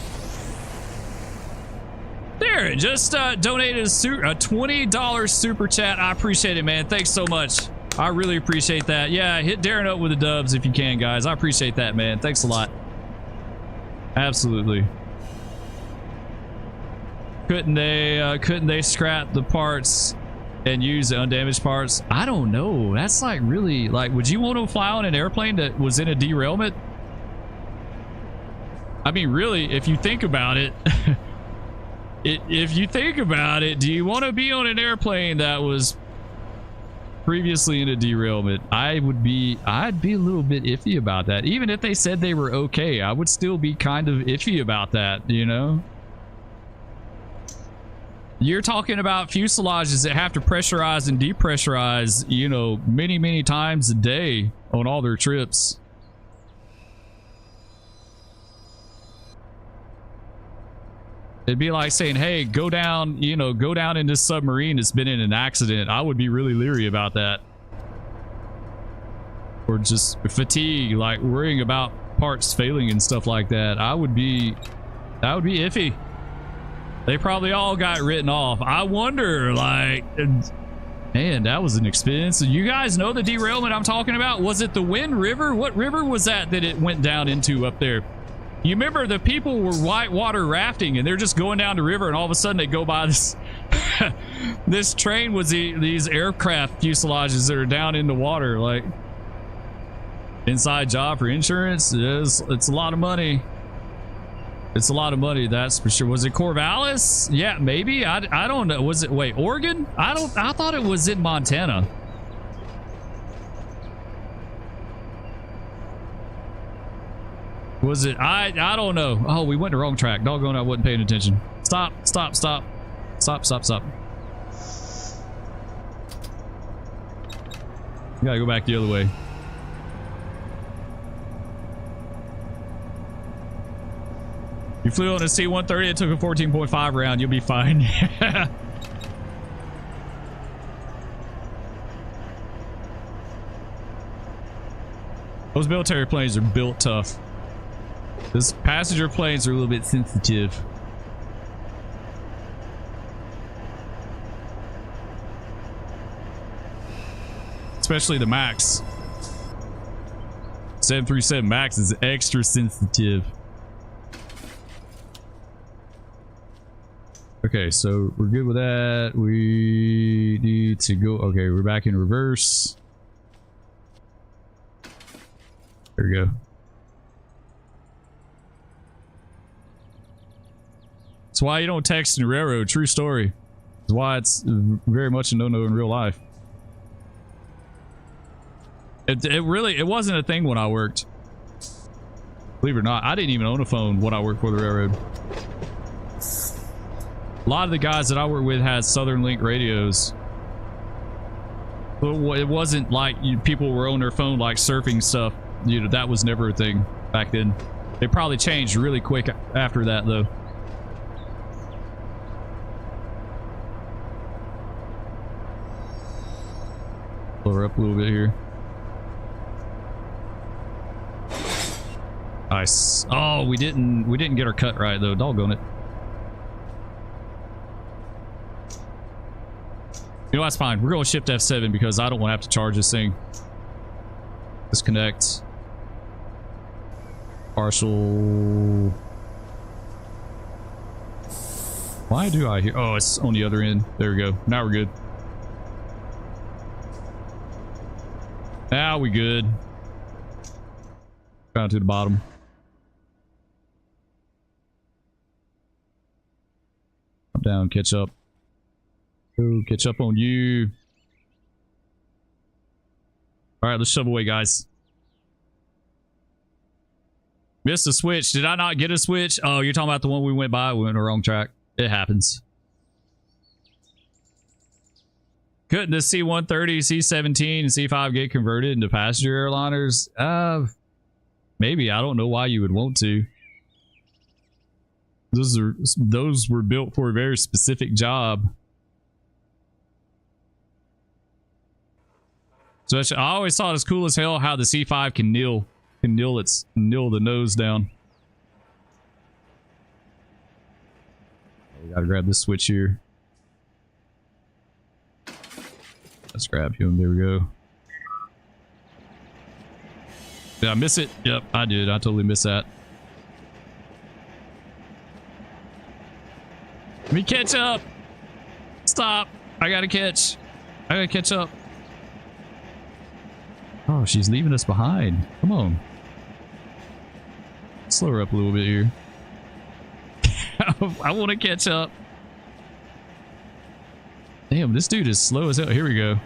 Darren just donated a $20 super chat. I appreciate it, man. Thanks so much. I really appreciate that. Yeah, hit Darren up with the dubs if you can, guys. I appreciate that, man. Thanks a lot. Absolutely. Couldn't they scrap the parts and use the undamaged parts? I don't know. That's like really, like, would you want to fly on an airplane that was in a derailment? I mean, really, if you think about it, if you think about it, do you want to be on an airplane that was previously in a derailment? I'd be a little bit iffy about that. Even if they said they were okay, I would still be kind of iffy about that, you know? You're talking about fuselages that have to pressurize and depressurize, you know, many, many times a day on all their trips. It'd be like saying, hey, go down, you know, go down in this submarine that's been in an accident. I would be really leery about that. Or just fatigue, like worrying about parts failing and stuff like that. That would be iffy. They probably all got written off. I wonder, like, man, that was an expense. You guys know the derailment I'm talking about? Was it the Wind River? What river was that it went down into up there? You remember the people were whitewater rafting and they're just going down the river and all of a sudden they go by this this train was these aircraft fuselages that are down in the water. Like, inside job for insurance. It's a lot of money. It's a lot of money, that's for sure. Was it Corvallis? Yeah, maybe. I don't know. Was it, wait, Oregon? I thought it was in Montana. Was it? I don't know. Oh, we went the wrong track. Doggone, I wasn't paying attention. Stop. We gotta go back the other way. You flew on a C-130, it took a 14.5 round. You'll be fine. Those military planes are built tough. Those passenger planes are a little bit sensitive. Especially the Max. 737 Max is extra sensitive. Okay, so we're good with that. We need to go. Okay, we're back in reverse. There we go. That's why you don't text in the railroad. True story. That's why it's very much a no-no in real life. It wasn't a thing when I worked. Believe it or not, I didn't even own a phone when I worked for the railroad. A lot of the guys that I work with had Southern Link radios. But it wasn't like people were on their phone like surfing stuff. You know, that was never a thing back then. They probably changed really quick after that though. Blow her up a little bit here. Nice. Oh, we didn't get our cut right though. Doggone it. You know, that's fine. We're going shift F7 because I don't want to have to charge this thing. Disconnect. Partial. Why do I hear? Oh, it's on the other end. There we go. Now we're good. Now we good. Down to the bottom. Up, down, catch up. Ooh, catch up on you. All right, let's shove away, guys. Missed a switch. Did I not get a switch? Oh, you're talking about the one we went by? We went on the wrong track. It happens. Couldn't the C-130, C-17, and C-5 get converted into passenger airliners? Maybe. I don't know why you would want to. Those were built for a very specific job. So I always thought it's cool as hell how the C5 can kneel the nose down. We gotta grab this switch here. Let's grab him. There we go. Did I miss it? Yep, I did. I totally missed that. Let me catch up. Stop. I gotta catch. I gotta catch up. Oh, she's leaving us behind. Come on. Slow her up a little bit here. I want to catch up. Damn, this dude is slow as hell. Here we go.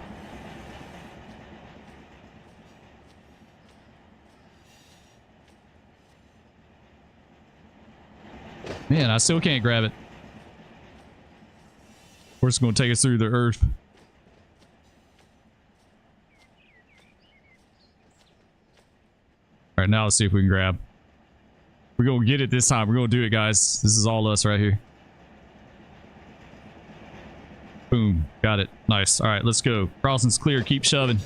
Man, I still can't grab it. Of course, it's going to take us through the earth. All right, now let's see if we can grab. We're going to get it this time. We're going to do it, guys. This is all us right here. Boom. Got it. Nice. All right, let's go. Crossing's clear. Keep shoving.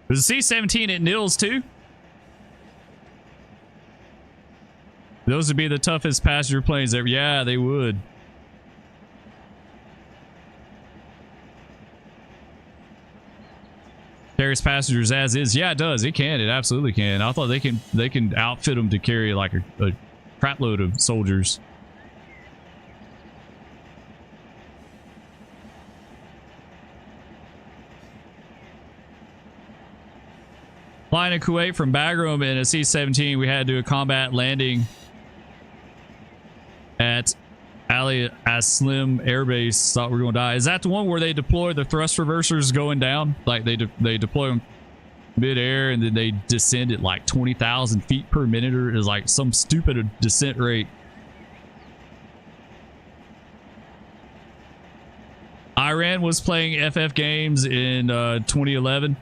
There's a C-17 at Nils, too. Those would be the toughest passenger planes ever. Yeah, they would. Carries passengers as is. Yeah, it does. It can. It absolutely can. I thought they can outfit them to carry like a crap load of soldiers. Flying in Kuwait from Bagram in a C-17, we had to do a combat landing at Ali Aslim Air Base. Thought we were going to die. Is that the one where they deploy the thrust reversers going down? Like they deploy them mid-air and then they descend at like 20,000 feet per minute, or is like some stupid descent rate. Iran was playing FF games in 2011.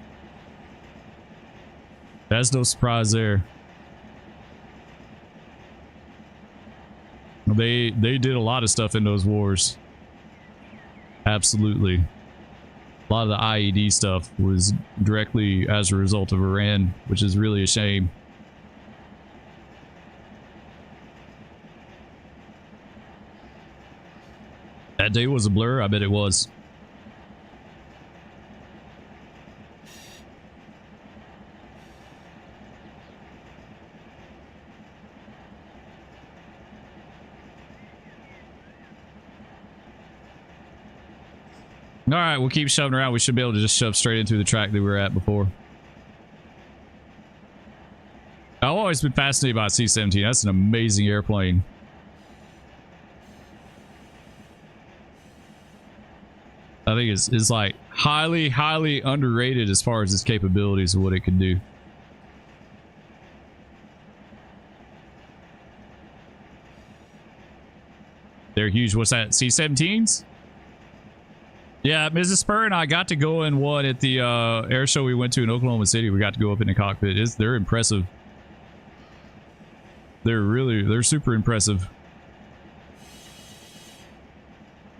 That's no surprise there. They did a lot of stuff in those wars. Absolutely. A lot of the IED stuff was directly as a result of Iran, which is really a shame. That day was a blur. I bet it was. All right, we'll keep shoving around. We should be able to just shove straight into the track that we were at before. I've always been fascinated by C-17. That's an amazing airplane. I think it's like highly underrated as far as its capabilities and what it can do. They're huge. What's that? C-17s? Yeah, Mrs. Spur and I got to go in one at the air show we went to in Oklahoma City. We got to go up in the cockpit. They're impressive. They're super impressive.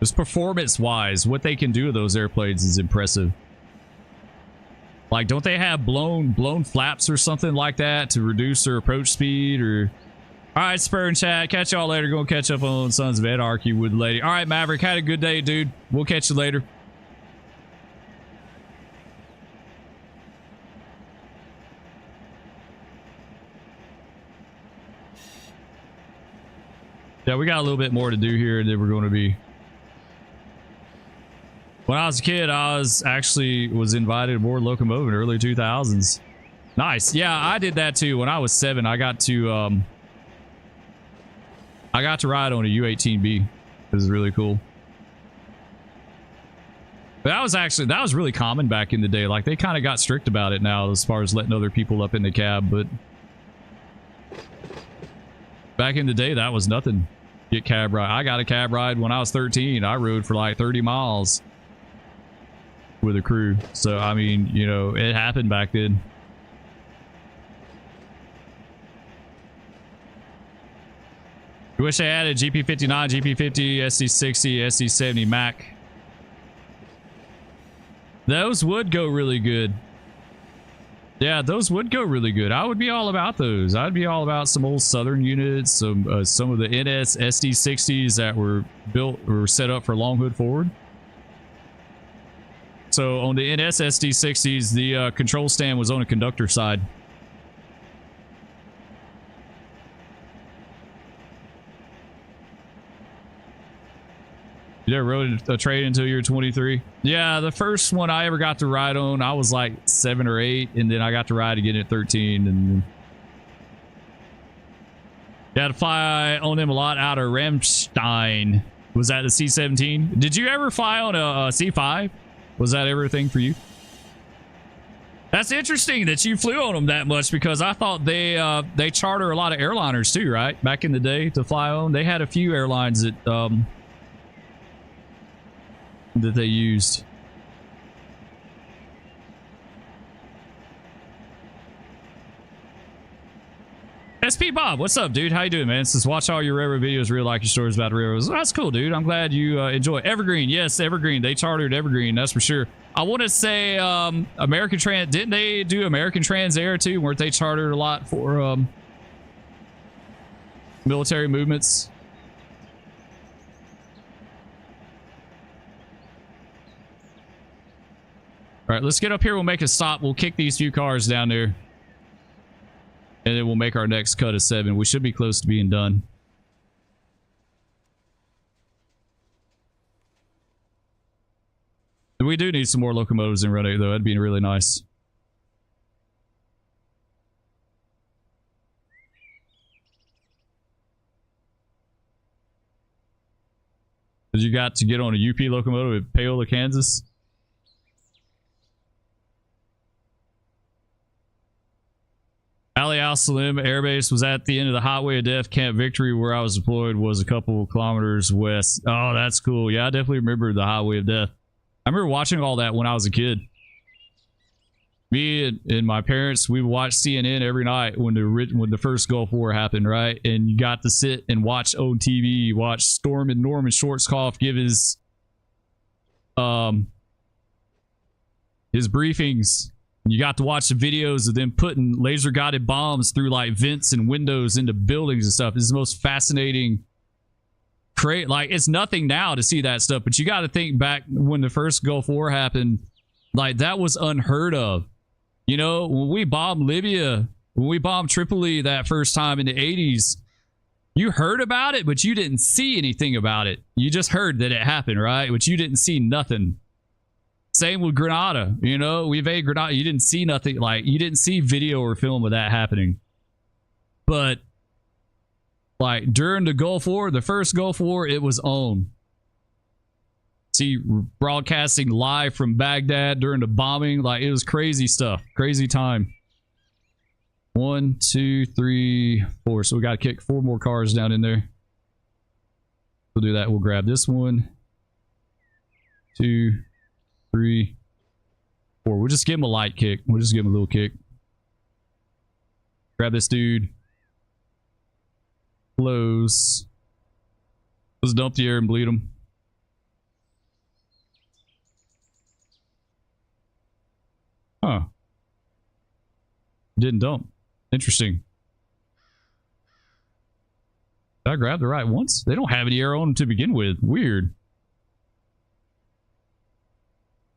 Just performance-wise, what they can do with those airplanes is impressive. Like, don't they have blown flaps or something like that to reduce their approach speed? Or all right, Spur and chat. Catch y'all later. Go catch up on Sons of Anarchy with the lady. All right, Maverick. Had a good day, dude. We'll catch you later. Yeah, we got a little bit more to do here, and then we're going to be... When I was a kid, I was invited aboard locomotive in the early 2000s. Nice. Yeah, I did that too. When I was 7, I got to ride on a U-18B. It was really cool. But that was really common back in the day. Like, they kind of got strict about it now as far as letting other people up in the cab, but back in the day, that was nothing. Get cab ride. I got a cab ride when I was 13. I rode for like 30 miles with a crew. So, I mean, you know, it happened back then. I wish I added GP59, GP50, SC60, SC70 Mac. Those would go really good. Yeah, those would go really good. I would be all about those. I'd be all about some old Southern units, some of the NS SD60s that were set up for long hood forward. So on the NS SD60s, the control stand was on the conductor side. You never rode a train until you were 23? Yeah, the first one I ever got to ride on, I was like 7 or 8, and then I got to ride again at 13. And you had to fly on them a lot out of Ramstein. Was that the C-17? Did you ever fly on a C-5? Was that ever a thing for you? That's interesting that you flew on them that much, because I thought they charter a lot of airliners too, right? Back in the day to fly on. They had a few airlines that they used. SP Bob, what's up, dude? How you doing, man? Says watch all your railroad videos, real like your stories about railroads. That's cool, dude. I'm glad you enjoy Evergreen. Yes, Evergreen. They chartered Evergreen, that's for sure. I want to say American Trans. Didn't they do American Trans Air too? Weren't they chartered a lot for military movements? All right, let's get up here. We'll make a stop. We'll kick these few cars down there. And then we'll make our next cut of 7. We should be close to being done. We do need some more locomotives in Run 8, though. That'd be really nice. Did you got to get on a UP locomotive at Paola, Kansas? Ali Al Salim Air Base was at the end of the Highway of Death. Camp Victory, where I was deployed, was a couple kilometers west. Oh, that's cool. Yeah, I definitely remember the Highway of Death. I remember watching all that when I was a kid. Me and my parents, we watched CNN every night when the first Gulf War happened, right? And you got to sit and watch on TV, watch Storm and Norman Schwarzkopf give his briefings. You got to watch the videos of them putting laser guided bombs through like vents and windows into buildings and stuff. It's the most fascinating. Like, it's nothing now to see that stuff, but you got to think back when the first Gulf War happened, like that was unheard of. You know, when we bombed Libya, when we bombed Tripoli that first time in the 80s, you heard about it, but you didn't see anything about it. You just heard that it happened, right? But you didn't see nothing. Same with Grenada. You know, we invaded Grenada. You didn't see nothing. Like, you didn't see video or film of that happening. But like during the Gulf War, the first Gulf War, it was on. See, broadcasting live from Baghdad during the bombing, like it was crazy stuff, crazy time. 1, 2, 3, 4. So we got to kick 4 more cars down in there. We'll do that. We'll grab this one, 2, 3, 4. We'll just give him a light kick. We'll just give him a little kick. Grab this dude. Close. Let's dump the air and bleed him. Huh. Didn't dump. Interesting. Did I grab the right ones? They don't have any air on them to begin with. Weird.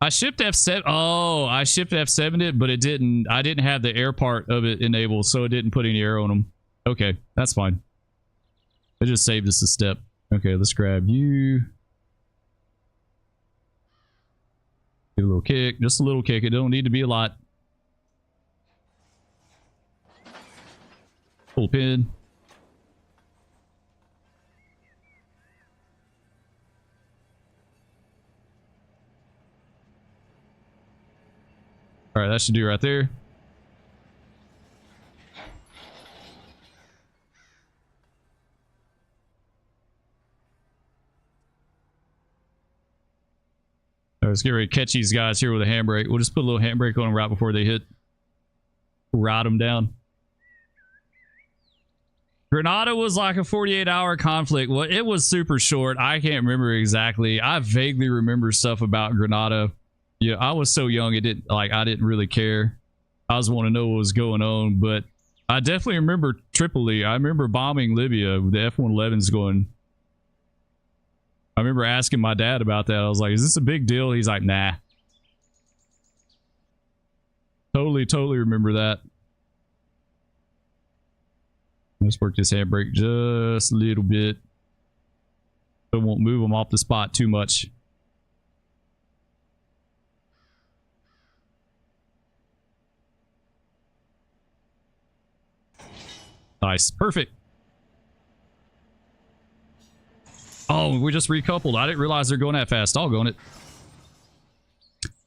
I shipped F7. Oh, I shipped F7'd it, but it didn't. I didn't have the air part of it enabled, so it didn't put any air on them. Okay, that's fine. It just saved us a step. Okay, let's grab you. Give a little kick, just a little kick. It don't need to be a lot. Pull pin. All right, that should do right there. All right, let's get ready to catch these guys here with a handbrake. We'll just put a little handbrake on them right before they hit. Ride them down. Grenada was like a 48-hour conflict. Well, it was super short. I can't remember exactly. I vaguely remember stuff about Grenada. Yeah, I was so young, I didn't really care. I just want to know what was going on, but I definitely remember Tripoli. I remember bombing Libya with the F-111s going. I remember asking my dad about that. I was like, is this a big deal? He's like, nah. Totally remember that. Let's work this handbrake just a little bit. So it won't move them off the spot too much. Nice. Perfect. Oh, we just recoupled. I didn't realize they're going that fast. I'll go on it.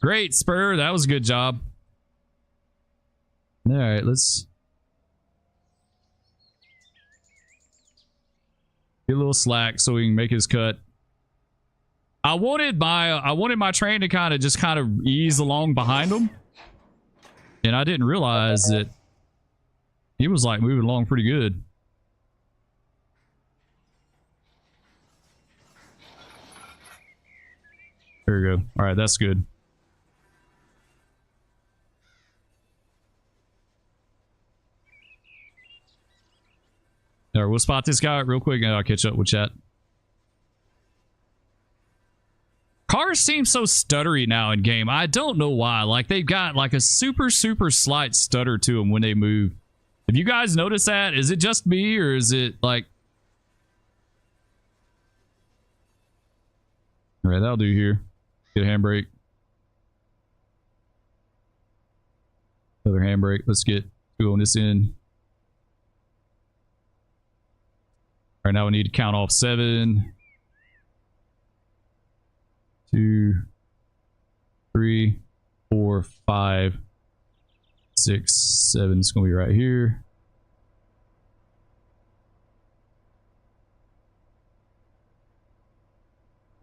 Great, Spur. That was a good job. All right, let's get a little slack so we can make his cut. I wanted my train to kind of ease along behind him, and I didn't realize that he was like moving along pretty good. There we go. All right, that's good. All right, we'll spot this guy real quick and I'll catch up with chat. Cars seem so stuttery now in game. I don't know why. Like, they've got like a super slight stutter to them when they move. Have you guys noticed that? Is it just me, or is it like... All right, that'll do here. Get a handbrake. Another handbrake. Let's get two on this end. All right, now we need to count off 7, 2, 3, 4, 5, 6, 7. It's gonna be right here.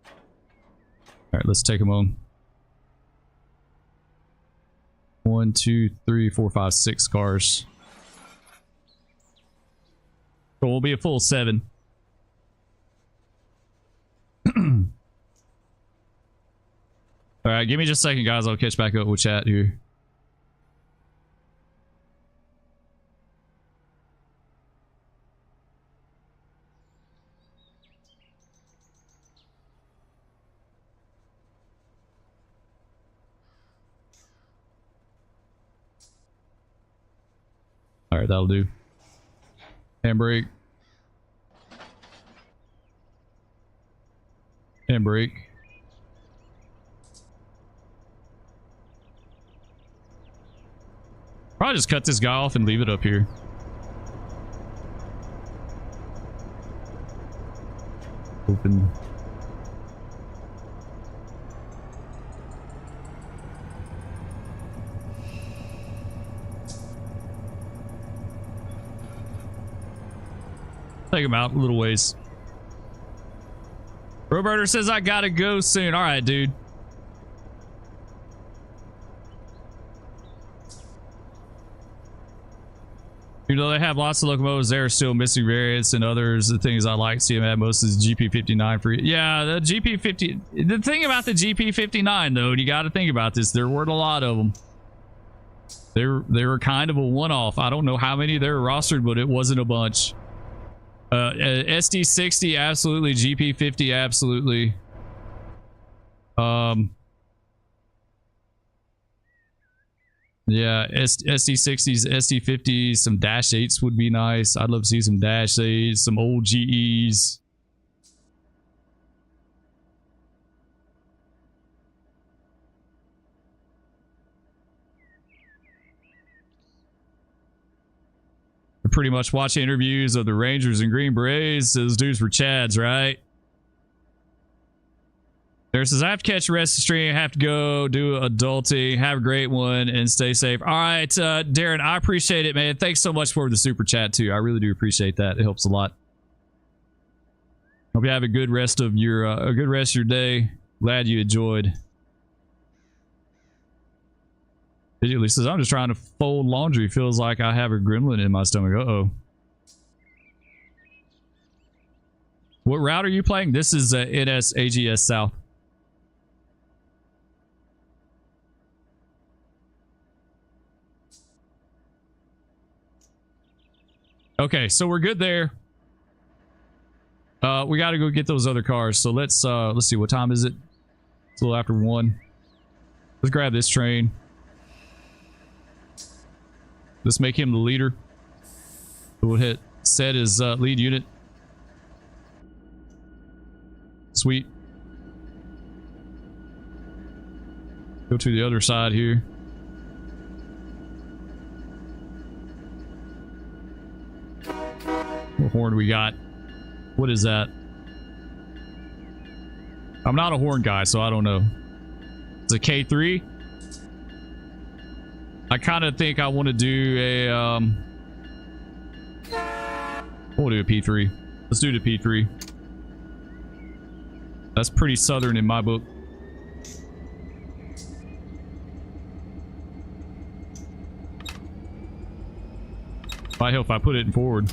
All right, let's take them on. 1, 2, 3, 4, 5, 6 cars. So we'll be a full 7. All right, give me just a second, guys. I'll catch back up with chat here. All right, that'll do. Handbrake. Handbrake. Probably just cut this guy off and leave it up here. Open. Take him out a little ways. Roberter says I gotta go soon. All right, dude. Even though they have lots of locomotives, there are still missing variants and others. The things I like seeing at most is GP59 for you. Yeah, the GP50. The thing about the GP59 though, and you got to think about this, there weren't a lot of them. They were kind of a one-off. I don't know how many they were rostered, but it wasn't a bunch. SD60 absolutely, GP50 absolutely. Yeah, SD60s, SD50s, some Dash 8s would be nice. I'd love to see some Dash 8s, some old GEs. We're pretty much watching interviews of the Rangers and Green Berets. Those dudes were Chads, right? There says, I have to catch the rest of the stream. I have to go do adulting. Have a great one and stay safe. All right, Darren, I appreciate it, man. Thanks so much for the super chat, too. I really do appreciate that. It helps a lot. Hope you have a good rest of your day. Glad you enjoyed. Digitally says, I'm just trying to fold laundry. Feels like I have a gremlin in my stomach. Uh-oh. What route are you playing? This is NS AGS South. Okay, so we're good there. We got to go get those other cars. So let's see, what time is it? It's a little after 1. Let's grab this train. Let's make him the leader. We'll hit set his lead unit. Sweet. Go to the other side here. What horn we got? What is that? I'm not a horn guy, so I don't know. It's a K3. I kind of think I want to do a we'll do a P3. Let's do the P3. That's pretty southern in my book. Might help if I put it in forward.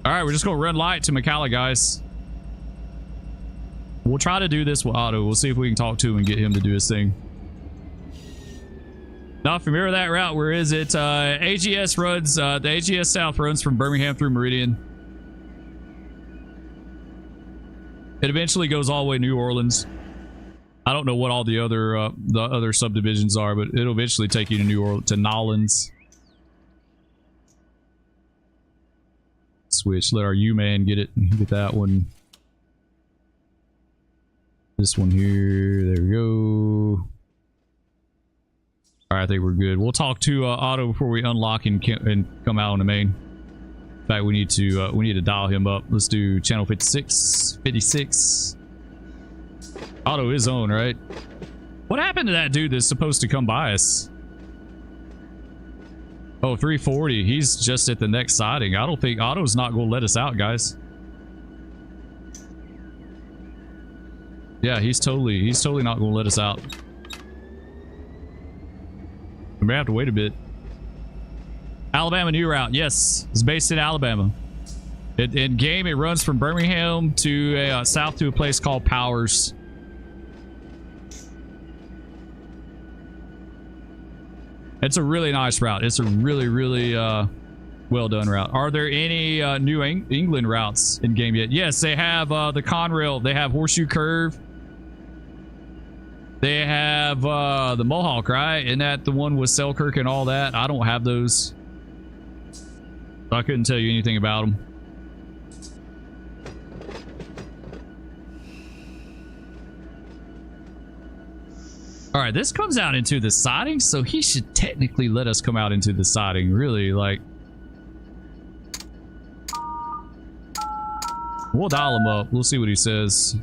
Alright, we're just gonna run light to McCalla, guys. We'll try to do this with Otto. We'll see if we can talk to him and get him to do his thing. Not familiar with that route. Where is it? AGS runs, the AGS South runs from Birmingham through Meridian. It eventually goes all the way to New Orleans. I don't know what all the other subdivisions are, but it'll eventually take you to New Orleans, to Nolans. Switch. Let our U-Man get it. Get that one. This one here. There we go. All right, I think we're good. We'll talk to Otto before we unlock and come out on the main. In fact, we need to dial him up. Let's do channel 56. 56. Otto is on, right? What happened to that dude that's supposed to come by us? Oh, 340. He's just at the next siding. I don't think Otto's not going to let us out, guys. Yeah, he's totally not going to let us out. We may have to wait a bit. Alabama new route. Yes, it's based in Alabama. In game, it runs from Birmingham to south to a place called Powers. It's a really nice route. It's a really well done route. Are there any New England routes in game yet? Yes, they have the Conrail. They have Horseshoe Curve. They have the Mohawk, right? Isn't that the one with Selkirk and all that? I don't have those. So I couldn't tell you anything about them. All right, this comes out into the siding, so he should technically let us come out into the siding. Really, like, we'll dial him up. We'll see what he says.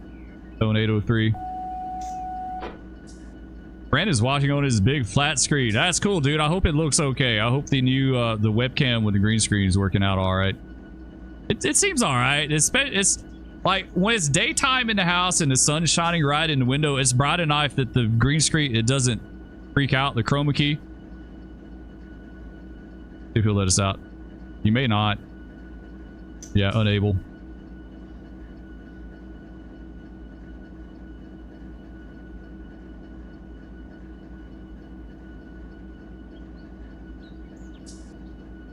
Zone 803. Brandon's watching on his big flat screen. That's cool, dude. I hope it looks okay. I hope the new the webcam with the green screen is working out all right. It seems all right. It's like when it's daytime in the house and the sun's shining right in the window, it's bright enough that the green screen, it doesn't freak out the chroma key. If he'll let us out. You may not. Yeah, unable.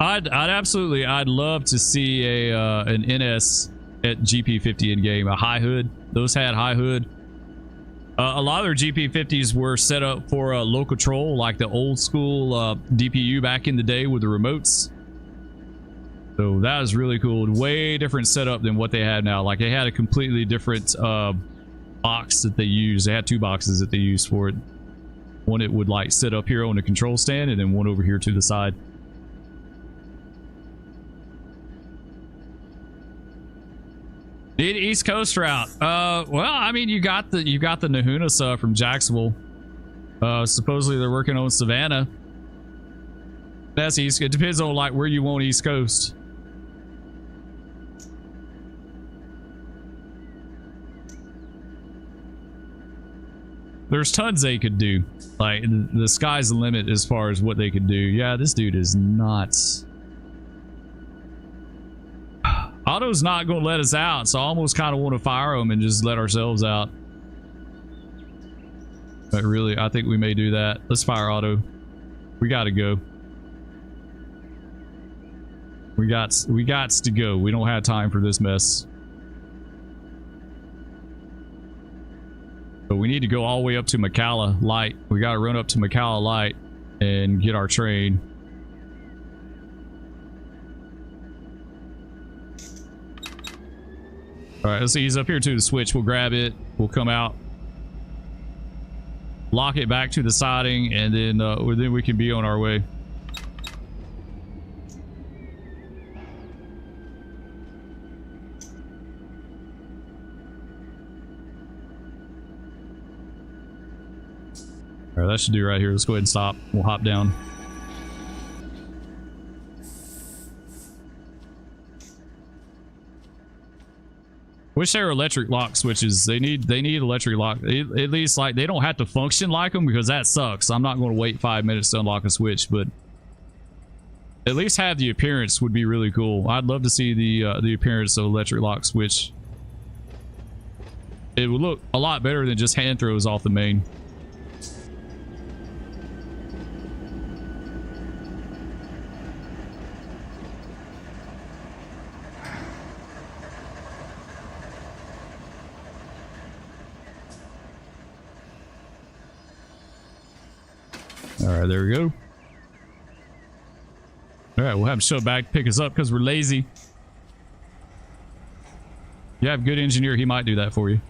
I'd love to see an NS at GP50 in game, a high hood. Those had high hood. A lot of their GP50s were set up for a low control, like the old school DPU back in the day with the remotes. So that was really cool. Way different setup than what they have now. Like they had a completely different box that they used. They had two boxes that they used for it. One it would like sit up here on the control stand, and then one over here to the side. Need East Coast route. Well, I mean, you got the Nahuna from Jacksonville. Supposedly they're working on Savannah. That's East. It depends on like where you want East Coast. There's tons they could do. Like the sky's the limit as far as what they could do. Yeah, this dude is nuts. Otto's not going to let us out, so I almost kind of want to fire him and just let ourselves out. But really, I think we may do that. Let's fire Otto. We got to go. We got to go. We don't have time for this mess. But we need to go all the way up to McCalla Light. We got to run up to McCalla Light and get our train. All right, let's see. He's up here to the switch. We'll grab it. We'll come out, lock it back to the siding, and then we can be on our way. All right, that should do right here. Let's go ahead and stop. We'll hop down. Wish there were electric lock switches. They need electric lock. At least like they don't have to function like them, because that sucks. I'm not going to wait 5 minutes to unlock a switch, but at least have the appearance would be really cool. I'd love to see the appearance of electric lock switch. It would look a lot better than just hand throws off the main. All right, there we go. All right, we'll have him show back to pick us up because we're lazy. You have a good engineer, he might do that for you.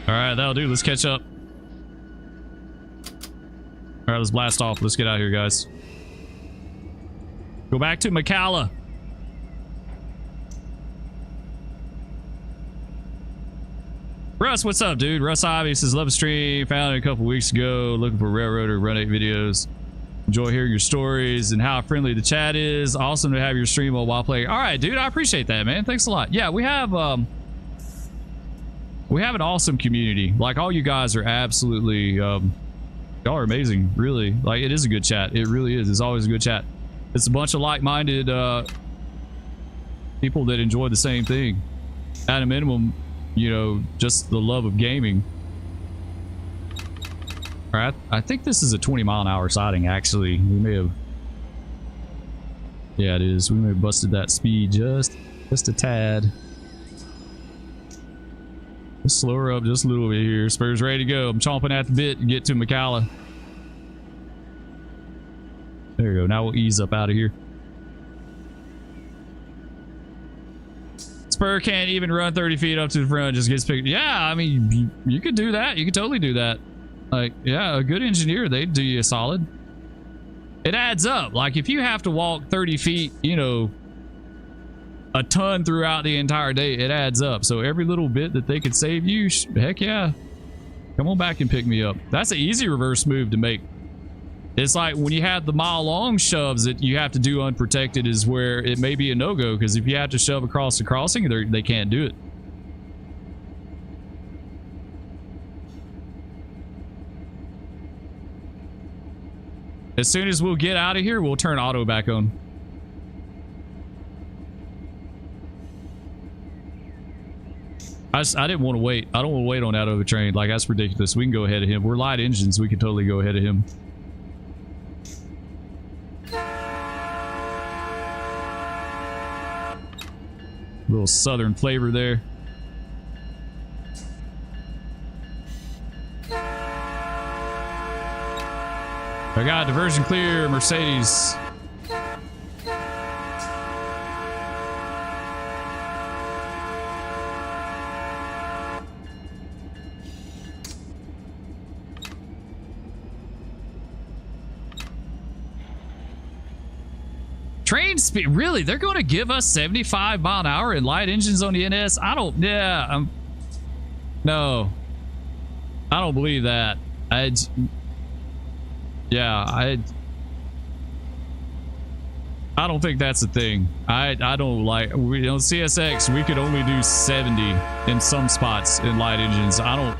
All right, that'll do. Let's catch up. All right, let's blast off. Let's get out of here, guys. Go back to McCalla. Russ, what's up, dude? Russ Ivy says, love the stream. Found it a couple weeks ago. Looking for Railroader Run 8 videos. Enjoy hearing your stories and how friendly the chat is. Awesome to have your stream while playing. All right, dude. I appreciate that, man. Thanks a lot. Yeah, we have an awesome community. Like, all you guys are absolutely, y'all are amazing. Really. Like, it is a good chat. It really is. It's always a good chat. It's a bunch of like-minded people that enjoy the same thing. At a minimum, you know, just the love of gaming. All right, I think this is a 20-mile-an-hour sighting, actually. We may have... Yeah, it is. We may have busted that speed just a tad. Let's slow her up just a little bit here. Spur's ready to go. I'm chomping at the bit to get to McCalla. There we go. Now we'll ease up out of here. Spur can't even run 30 feet up to the front. Just gets picked. Yeah, I mean, you could do that. You could totally do that. Like, yeah, a good engineer, they'd do you a solid. It adds up. Like, if you have to walk 30 feet, you know, a ton throughout the entire day, it adds up. So every little bit that they could save you, heck yeah. Come on back and pick me up. That's an easy reverse move to make. It's like when you have the mile-long shoves that you have to do unprotected is where it may be a no-go, because if you have to shove across the crossing, they can't do it. As soon as we'll get out of here, we'll turn auto back on. I didn't want to wait. I don't want to wait on that over train. Like, that's ridiculous. We can go ahead of him. We're light engines. We can totally go ahead of him. Little southern flavor there. I got diversion clear, Mercedes. Train speed, really? They're going to give us 75 mile an hour in light engines on the NS? I don't, yeah, no. I don't believe that. I don't think that's a thing. I don't like, we on CSX, we could only do 70 in some spots in light engines. I don't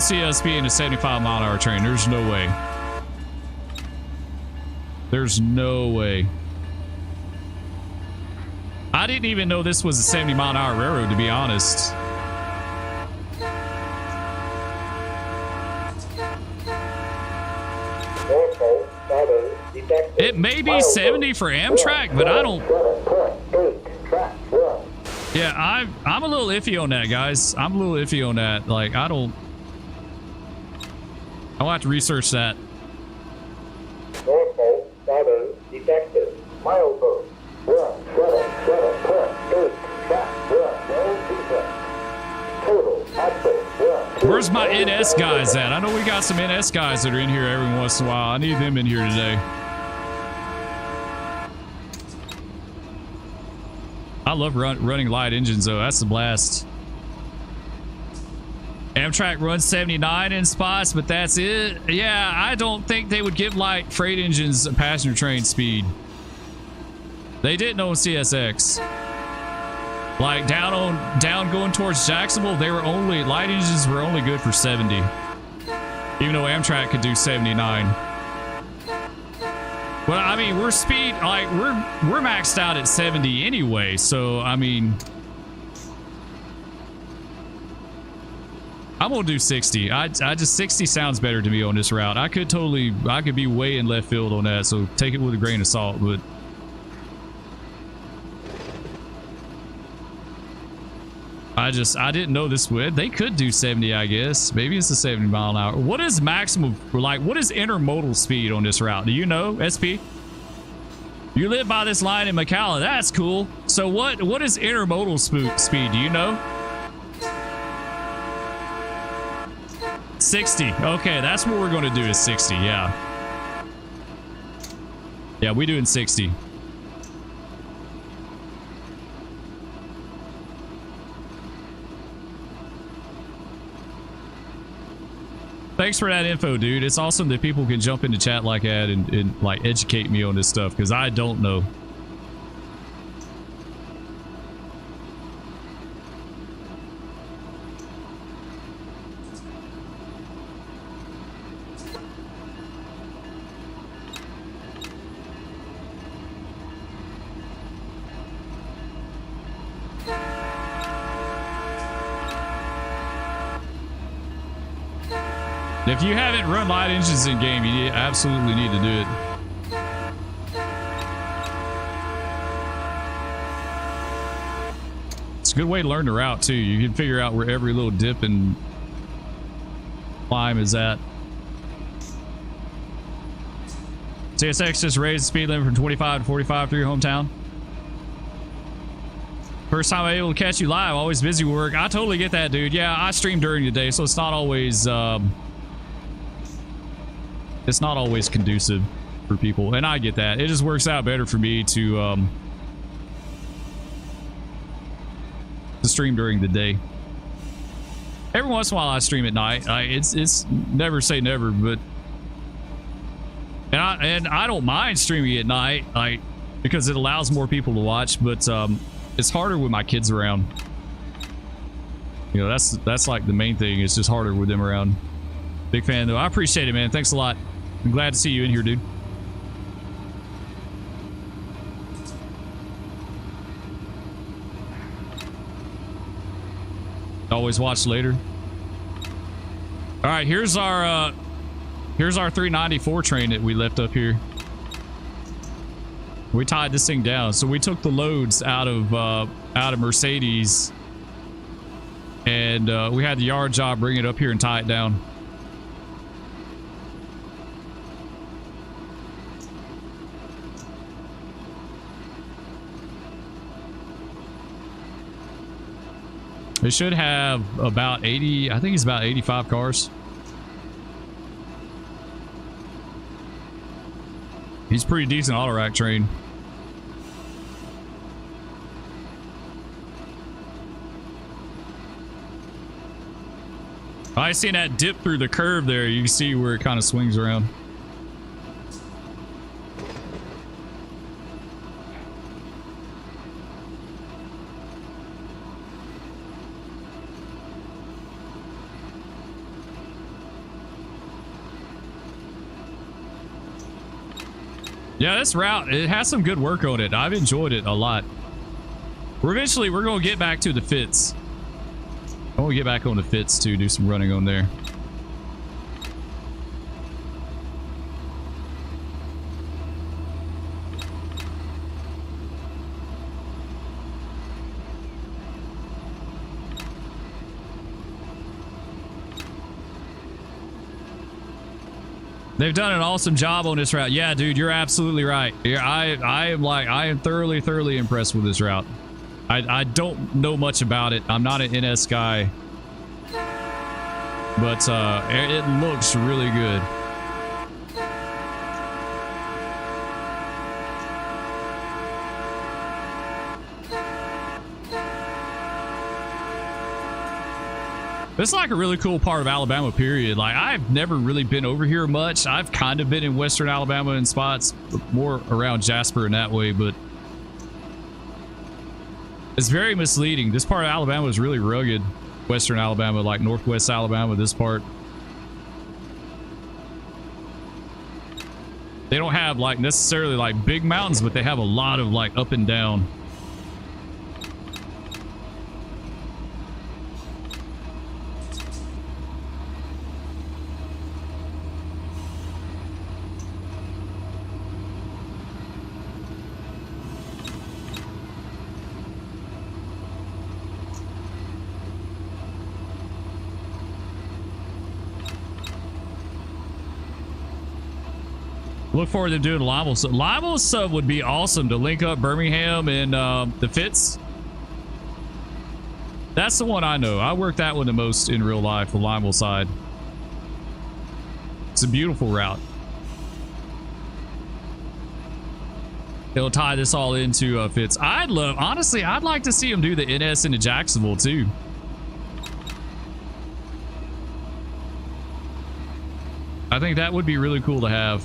see us being a 75 mile an hour train. There's no way. There's no way. I didn't even know this was a 70 mile an hour railroad, to be honest. It may be 70 for Amtrak, but I don't... Yeah, I'm a little iffy on that, guys. I'm a little iffy on that. Like, I'll have to research that. Norfolk Southern detected. Milestone 177.8 track 1 total output 1. Where's my NS guys at? I know we got some NS guys that are in here every once in a while. I need them in here today. I love running light engines though. That's a blast. Amtrak runs 79 in spots, but that's it. Yeah, I don't think they would give light freight engines a passenger train speed. They didn't on CSX. Like down going towards Jacksonville, they were only, light engines were only good for 70. Even though Amtrak could do 79. Well, I mean, we're speed, like we're maxed out at 70 anyway, so I mean, I'm gonna do 60. I just 60 sounds better to me on this route. I could be way in left field on that, so take it with a grain of salt, but I didn't know this would. They could do 70, I guess. Maybe it's a 70 mile an hour. What is maximum, like, what is intermodal speed on this route? Do you know, SP? You live by this line in McAllen. That's cool. So what is intermodal speed? Do you know? 60. Okay, that's what we're going to do is 60. Yeah. Yeah, we doing 60. Thanks for that info, dude. It's awesome that people can jump into chat like that and like educate me on this stuff, because I don't know. If you haven't run light engines in game, you absolutely need to do it. It's a good way to learn the route too. You can figure out where every little dip and climb is at. CSX just raised the speed limit from 25 to 45 through your hometown. First time I'm able to catch you live, always busy with work. I totally get that, dude. Yeah, I stream during the day, so it's not always conducive for people, and I get that. It just works out better for me to stream during the day. Every once in a while I stream at night. It's never say never, but and I don't mind streaming at night, because it allows more people to watch, but it's harder with my kids around. You know, that's like the main thing. It's just harder with them around. Big fan though. I appreciate it, man. Thanks a lot. I'm glad to see you in here, dude. Always watch later. All right, here's our 394 train that we left up here. We tied this thing down, so we took the loads out of Mercedes, and we had the yard job bring it up here and tie it down. It should have about 80, I think it's about 85 cars. He's pretty decent auto rack train. I seen that dip through the curve there. You can see where it kind of swings around. Yeah, this route, it has some good work on it. I've enjoyed it a lot. Eventually, we're going to get back to the Fitz. I want to get back on the Fitz too, do some running on there. They've done an awesome job on this route. Yeah, dude, you're absolutely right. Yeah, I am thoroughly impressed with this route. I don't know much about it. I'm not an NS guy, but it looks really good. It's like a really cool part of Alabama, period. Like, I've never really been over here much. I've kind of been in western Alabama in spots, more around Jasper and that way, but it's very misleading. This part of Alabama is really rugged. Western Alabama, like northwest Alabama, this part. They don't have like necessarily like big mountains, but they have a lot of like up and down. Look forward to doing Limo sub. Limo sub would be awesome to link up Birmingham and the Fitz. That's the one I know. I work that one the most in real life, the Limo side. It's a beautiful route. They'll tie this all into Fitz. Honestly, I'd like to see them do the NS into Jacksonville too. I think that would be really cool to have.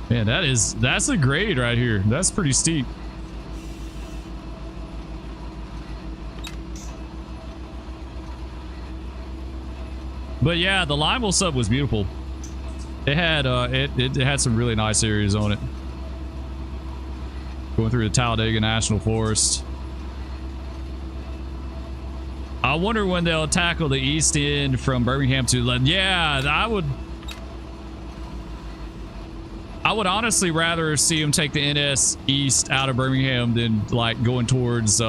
Man, that's a grade right here. That's pretty steep. But yeah, the Limo sub was beautiful. It had it had some really nice areas on it. Going through the Talladega National Forest. I wonder when they'll tackle the east end from Birmingham to yeah, I would honestly rather see them take the NS east out of Birmingham than like going towards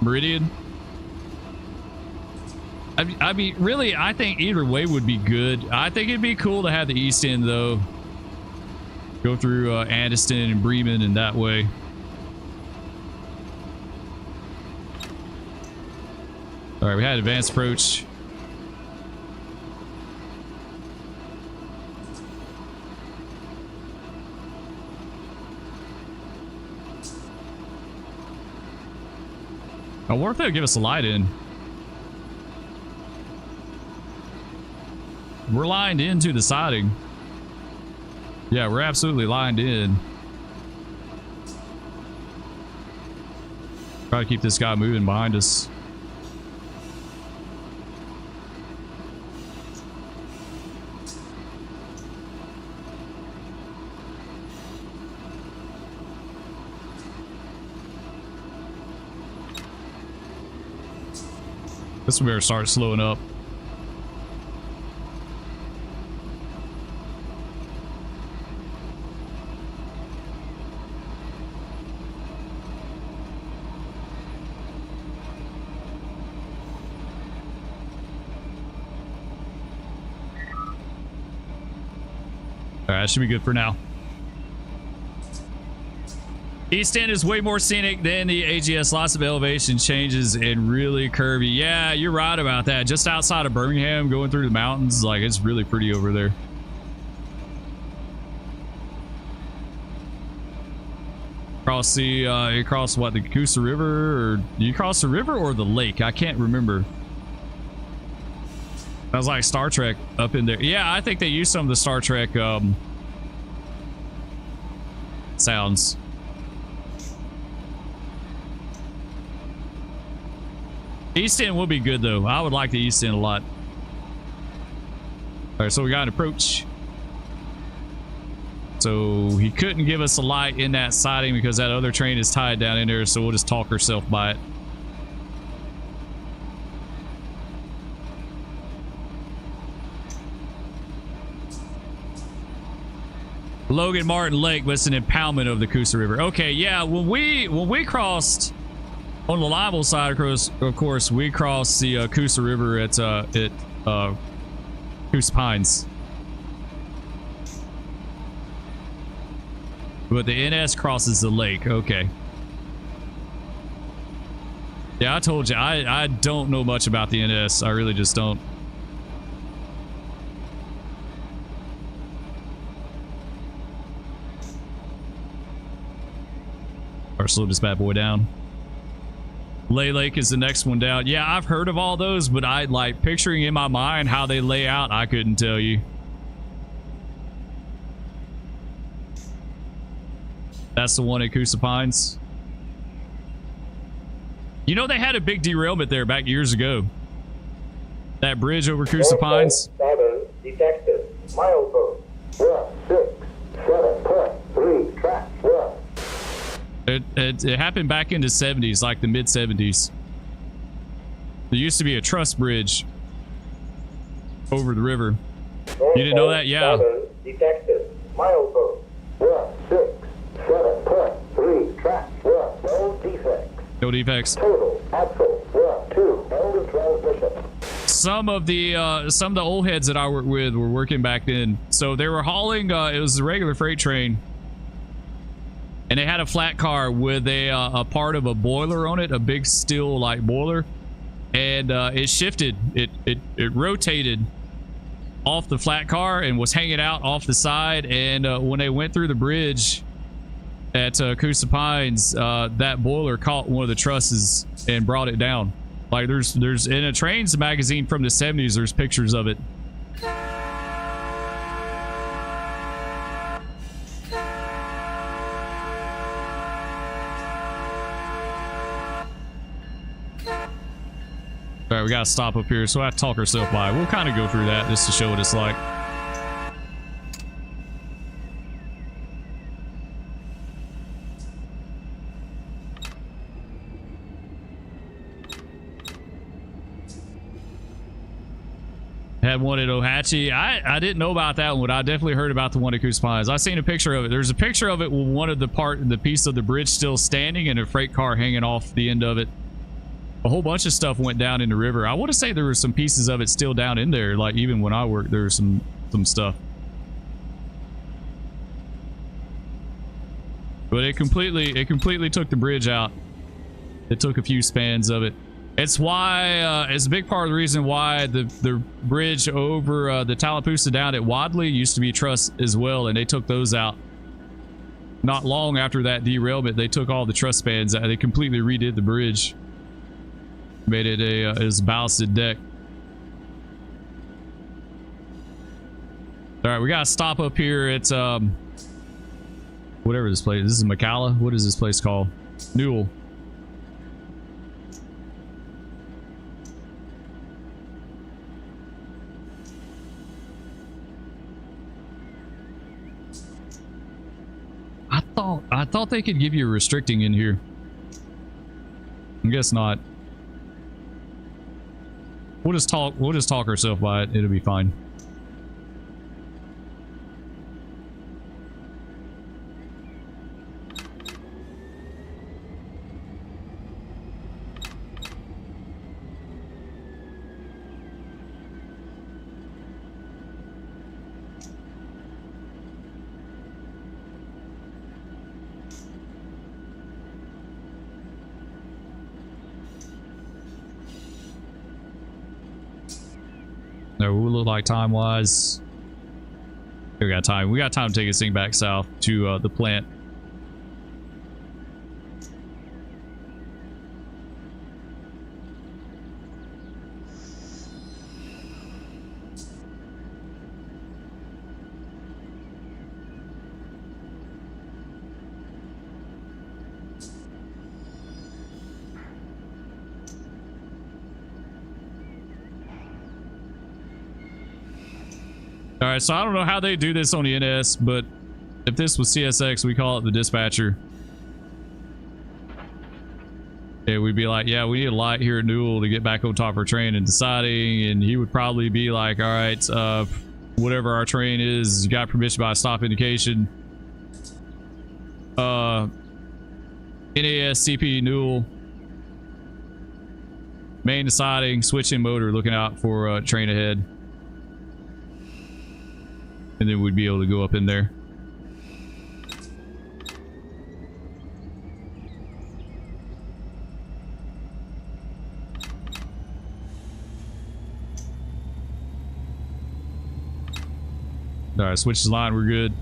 Meridian. I mean, really, I think either way would be good. I think it'd be cool to have the east end though. Go through Addiston and Bremen and that way. All right, we had advanced approach. I wonder if they'll give us a light in. We're lined into the siding. Yeah, we're absolutely lined in. Try to keep this guy moving behind us. This one better start slowing up. All right, that should be good for now. East End is way more scenic than the AGS. Lots of elevation changes and really curvy. Yeah, you're right about that. Just outside of Birmingham, going through the mountains, like it's really pretty over there. Across what, the Coosa River, or do you cross the river or the lake? I can't remember. That was like Star Trek up in there. Yeah, I think they used some of the Star Trek sounds. East End will be good though. I would like the East End a lot. All right, so we got an approach. So he couldn't give us a light in that siding because that other train is tied down in there, so we'll just talk ourselves by it. Logan Martin Lake, but it's an impoundment of the Coosa River. Okay, yeah, when we crossed on the Limo side, of course, we crossed the Coosa River at Coosa Pines. But the NS crosses the lake. Okay. Yeah, I told you, I don't know much about the NS. I really just don't. All right, slow this bad boy down. Lay Lake is the next one down. Yeah, I've heard of all those, but I like picturing in my mind how they lay out. I couldn't tell you. That's the one at Coosa Pines. You know, they had a big derailment there back years ago. That bridge over Coosa Pines. Southern detected. Milestone 167.3 track 1. It happened back in the 70s, like the mid 70s. There used to be a truss bridge over the river. You didn't know that? Yeah. Southern detected. Milestone No defects. Total, actual, we're 2, end of transmission. Some of the old heads that I worked with were working back then. So they were hauling, it was a regular freight train. And they had a flat car with a part of a boiler on it, a big steel like boiler. And it shifted, it rotated off the flat car and was hanging out off the side. And when they went through the bridge at Coosa Pines, that boiler caught one of the trusses and brought it down. Like there's in a Trains magazine from the 70s, there's pictures of it. All right, we gotta stop up here, so I have to talk ourselves by. We'll kind of go through that just to show what it's like. Had one at Ohatchee. I didn't know about that one, but I definitely heard about the one at Coosa Pines. I seen a picture of it. There's a picture of it with one of the piece of the bridge still standing and a freight car hanging off the end of it. A whole bunch of stuff went down in the river. I want to say there were some pieces of it still down in there. Like even when I worked, there was some stuff. But it completely took the bridge out. It took a few spans of it. It's why it's a big part of the reason why the bridge over the Tallapoosa down at Wadley used to be truss as well, and they took those out. Not long after that derailment, they took all the truss spans out. They completely redid the bridge. Made it as ballasted deck. All right, we gotta stop up here at whatever this place. This is McCalla. What is this place called? Newell. I thought they could give you a restricting in here. I guess not. We'll just talk ourselves by it. It'll be fine. No, we look like time wise. We got time. We got time to take this thing back south to the plant. All right, so I don't know how they do this on the NS, but if this was CSX, we call it the dispatcher. Yeah, we'd be like, yeah, we need a light here at Newell to get back on top of our train and deciding, and he would probably be like, all right, whatever our train is, you got permission by a stop indication. NAS CP Newell. Main deciding, switching motor, looking out for train ahead. And then we'd be able to go up in there. All right, switch the line. We're good.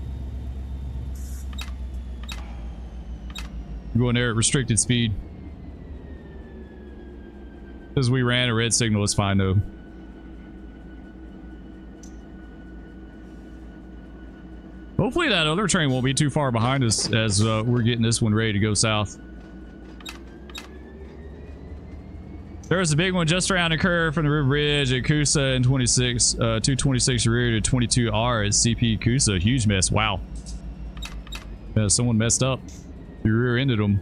Going there at restricted speed. Because we ran a red signal, it's fine though. Hopefully that other train won't be too far behind us as we're getting this one ready to go south. There's a big one just around the curve from the river bridge at Coosa and 226 rear to 22R at CP Coosa. Huge mess. Wow. Yeah, someone messed up. The rear ended them.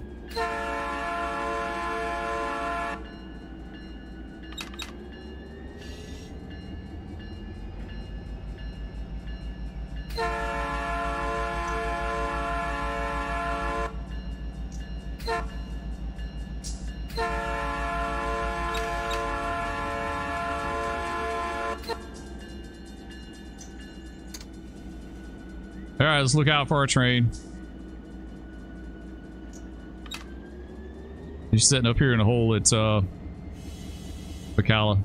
All right, let's look out for our train. He's sitting up here in a hole at Bacala.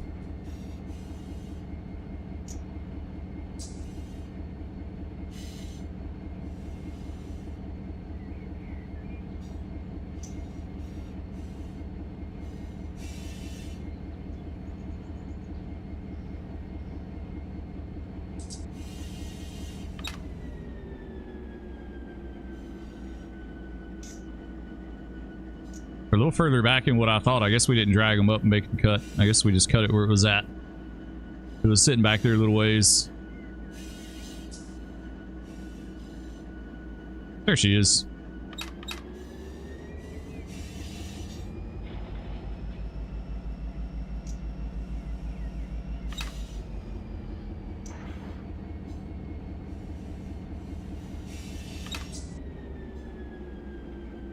A little further back than what I thought. I guess we didn't drag them up and make them cut. I guess we just cut it where it was at. It was sitting back there a little ways. There she is.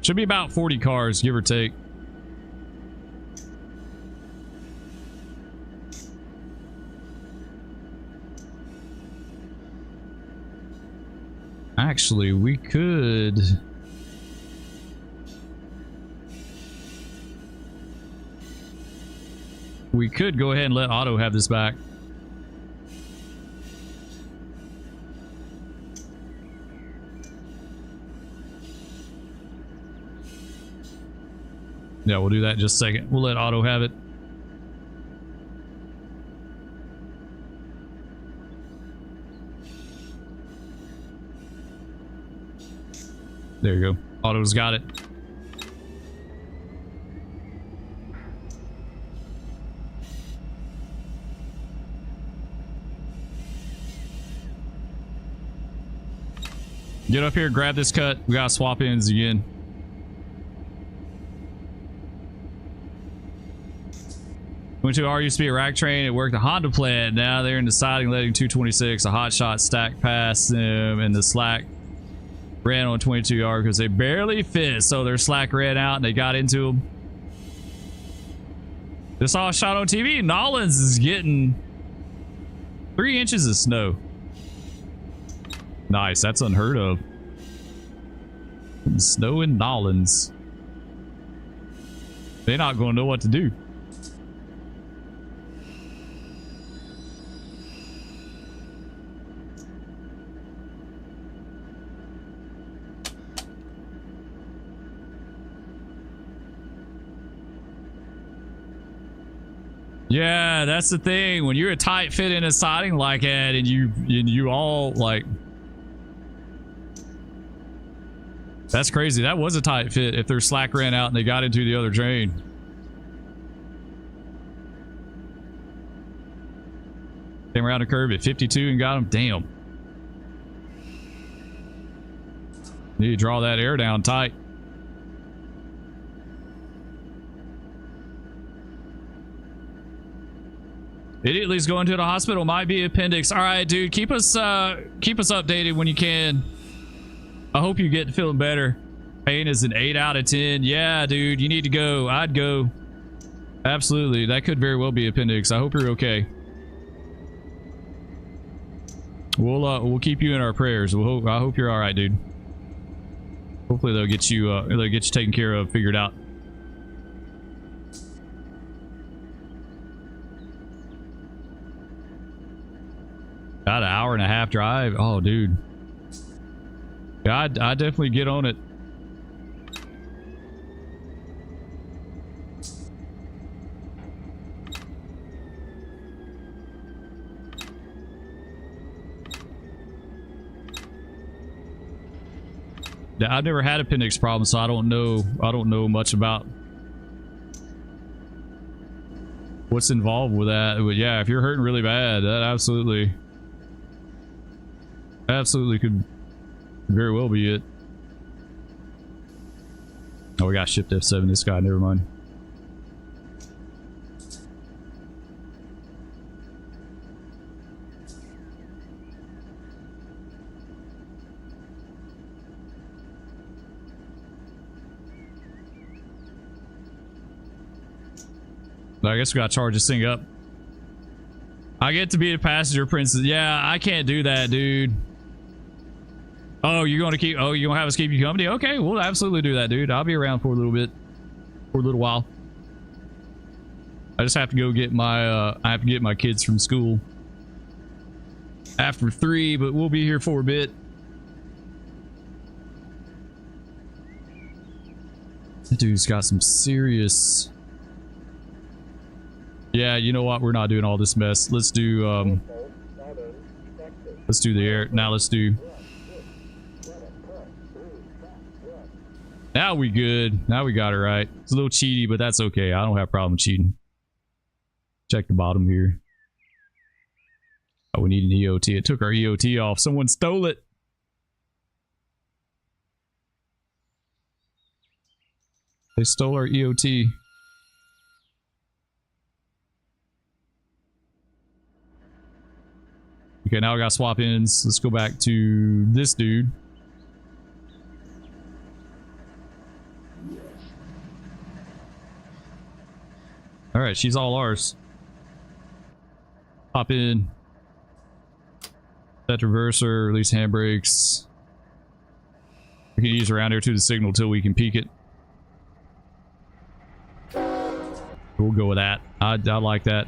Should be about 40 cars, give or take. Actually, we could... We could go ahead and let Otto have this back. Yeah, we'll do that in just a second. We'll let Otto have it. There you go. Otto's got it. Get up here, grab this cut. We gotta swap ends again. Went to R used to be a rack train. It worked a Honda plant. Now they're in the siding letting 226. A hot shot stack past them, and the slack ran on 22 yard because they barely fit. So their slack ran out and they got into them. This all shot on TV. Nollins is getting 3 inches of snow. Nice. That's unheard of. Snow in Nollins. They're not going to know what to do. Yeah, that's the thing. When you're a tight fit in a siding like that, and you all like, that's crazy. That was a tight fit. If their slack ran out and they got into the other train, came around a curve at 52 and got them. Damn. Need to draw that air down tight. Immediately's going to the hospital. Might be appendix. All right, dude. Keep us updated when you can. I hope you get feeling better. Pain is an 8 out of 10. Yeah, dude. You need to go. I'd go. Absolutely. That could very well be appendix. I hope you're okay. We'll keep you in our prayers. I hope you're all right, dude. Hopefully they'll get you taken care of, figured out. About an hour and a half drive. Oh, dude. Yeah, I'd definitely get on it. Yeah, I've never had appendix problems, so I don't know much about what's involved with that. But yeah, if you're hurting really bad, that absolutely could very well be it. Oh, we got shift F7. This guy, never mind. I guess we gotta charge this thing up. I get to be a passenger princess. Yeah, I can't do that, dude. Oh, you're gonna keep? Oh, you gonna have us keep you company? Okay, we'll absolutely do that, dude. I'll be around for a little bit, for a little while. I just have to go get my I have to get my kids from school after 3, but we'll be here for a bit. That dude's got some serious. Yeah, you know what? We're not doing all this mess. Let's do the air. Now let's do. Now we good. Now we got it right. It's a little cheaty, but that's okay. I don't have a problem cheating. Check the bottom here. Oh, we need an EOT. It took our EOT off. Someone stole it. They stole our EOT. Okay, now we got swap ins. Let's go back to this dude. All right, she's all ours. Hop in. Set reverser, release handbrakes. We can use around here to the signal till we can peak it. We'll go with that. I like that.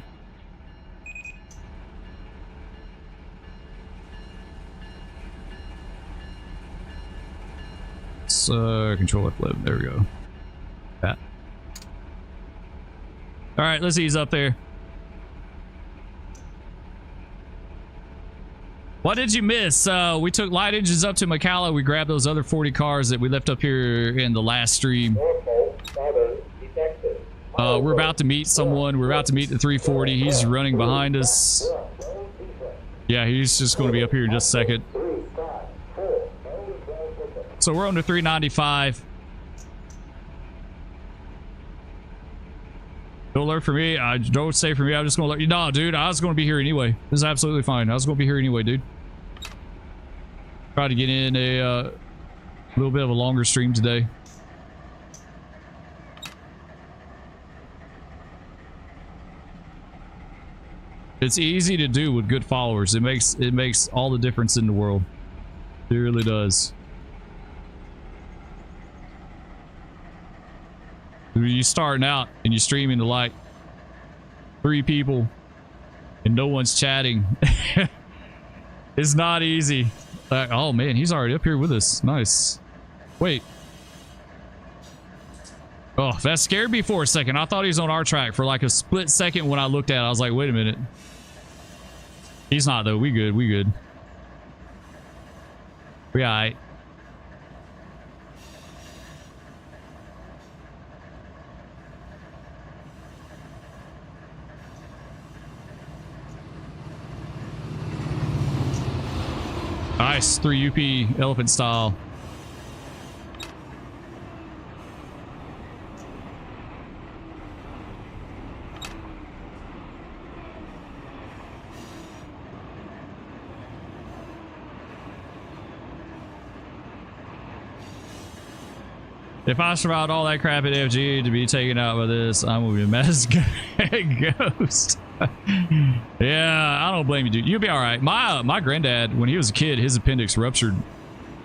Control F11. There we go. That. All right, let's ease up there. What did you miss? We took light engines up to Macalla. We grabbed those other 40 cars that we left up here in the last stream. We're about to meet someone. We're about to meet the 340. He's running behind us. Yeah, he's just going to be up here in just a second. So we're on to 395. Don't alert for me. Don't say for me. I'm just going to let you. No, dude, I was going to be here anyway. This is absolutely fine. I was going to be here anyway, dude. Try to get in a little bit of a longer stream today. It's easy to do with good followers. It makes all the difference in the world. It really does. When you're starting out and you're streaming to like 3 people and no one's chatting, it's not easy. Oh man, he's already up here with us. Nice. Wait. Oh, that scared me for a second. I thought he was on our track for like a split second. When I looked at it, I was like, wait a minute. He's not though. We good. We good. We all right. Nice. 3 UP elephant style. If I survived all that crap at FG to be taken out by this, I'm gonna be a mess. Ghost. Yeah, I don't blame you, dude. You'll be all right. My granddad, when he was a kid, his appendix ruptured.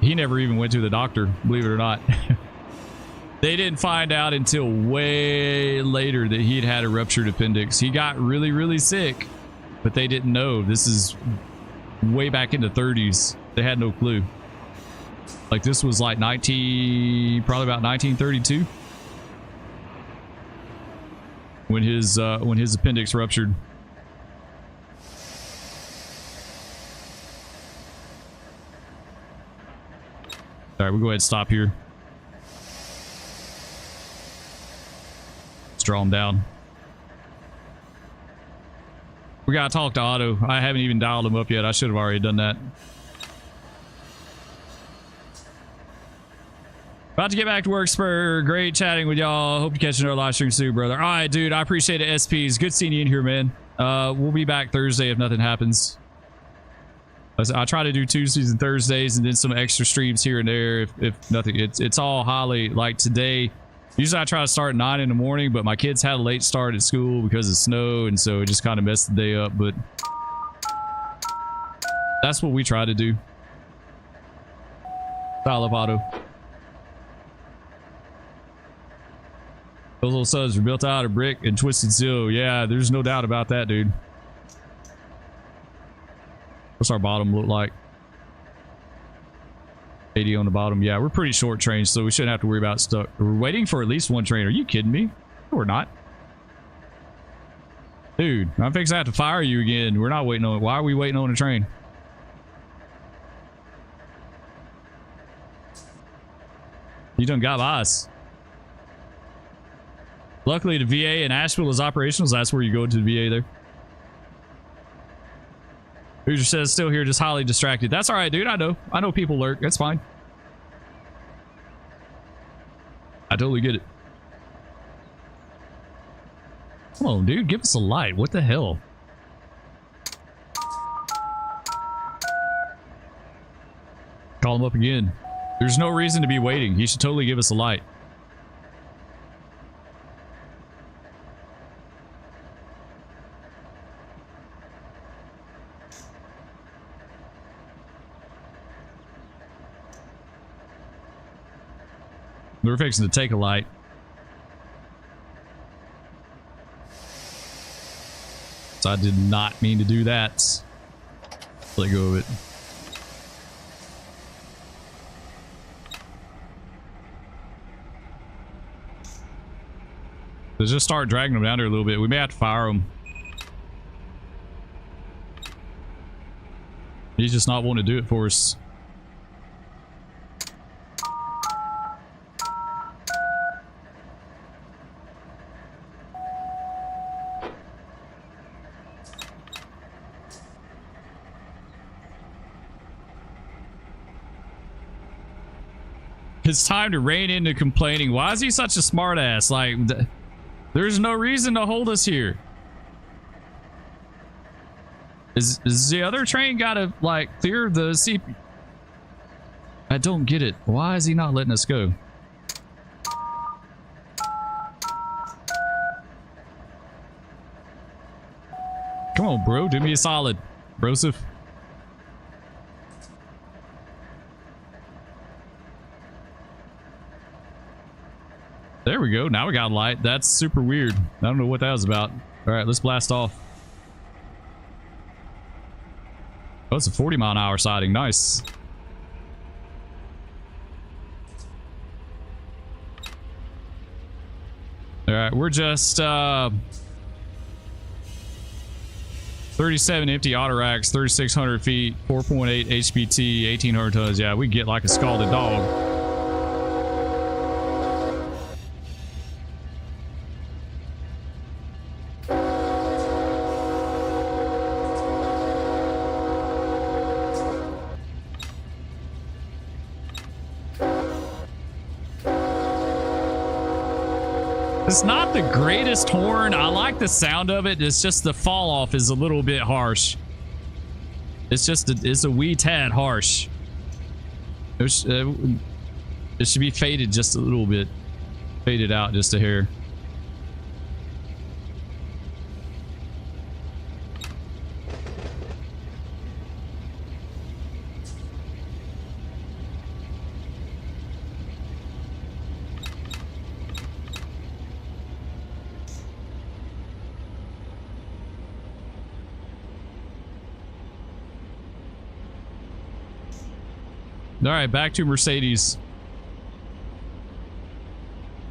He never even went to the doctor, believe it or not. They didn't find out until way later that he'd had a ruptured appendix. He got really, really sick, but they didn't know. This is way back in the 30s. They had no clue. Like this was like probably about 1932 when his appendix ruptured. All right, we'll go ahead and stop here. Let's draw him down. We gotta talk to Otto. I haven't even dialed him up yet. I should have already done that. About to get back to work, Spur. Great chatting with y'all. Hope you catch another live stream soon, brother. All right, dude. I appreciate it, SPs. Good seeing you in here, man. We'll be back Thursday if nothing happens. I try to do Tuesdays and Thursdays and then some extra streams here and there if nothing. It's all highly like today. Usually I try to start at 9 in the morning, but my kids had a late start at school because of snow, and so it just kind of messed the day up. But that's what we try to do. Style of auto. Those little subs are built out of brick and twisted steel. Yeah, there's no doubt about that, dude. What's our bottom look like? 80 on the bottom. Yeah, we're pretty short trained, so we shouldn't have to worry about stuck. We're waiting for at least one train. Are you kidding me? No, we're not. Dude, I'm fixing to have to fire you again. We're not waiting on it. Why are we waiting on a train? You done got by us. Luckily, the VA in Asheville is operational, so that's where you go to the VA there. Hoosier says, still here, just highly distracted. That's all right, dude. I know people lurk. That's fine. I totally get it. Come on, dude. Give us a light. What the hell? Call him up again. There's no reason to be waiting. He should totally give us a light. We're fixing to take a light. So I did not mean to do that. Let go of it. Let's just start dragging them down there a little bit. We may have to fire them. He's just not wanting to do it for us. It's time to rein into complaining. Why is he such a smartass? Like, there's no reason to hold us here. Is the other train gotta, like, clear the CP? I don't get it. Why is he not letting us go? Come on, bro. Do me a solid, Broseph. There we go. Now we got light. That's super weird. I don't know what that was about. All right, let's blast off. Oh, it's a 40-mile-an-hour siding. Nice. All right, we're just 37 empty auto racks, 3,600 feet, 4.8 HPT, 1,800 tons. Yeah, we get like a scalded dog. It's not the greatest horn. I like the sound of it. It's just the fall off is a little bit harsh. It's just it's a wee tad harsh. It should be faded just a little bit. Faded out just a hair. All right, back to Mercedes.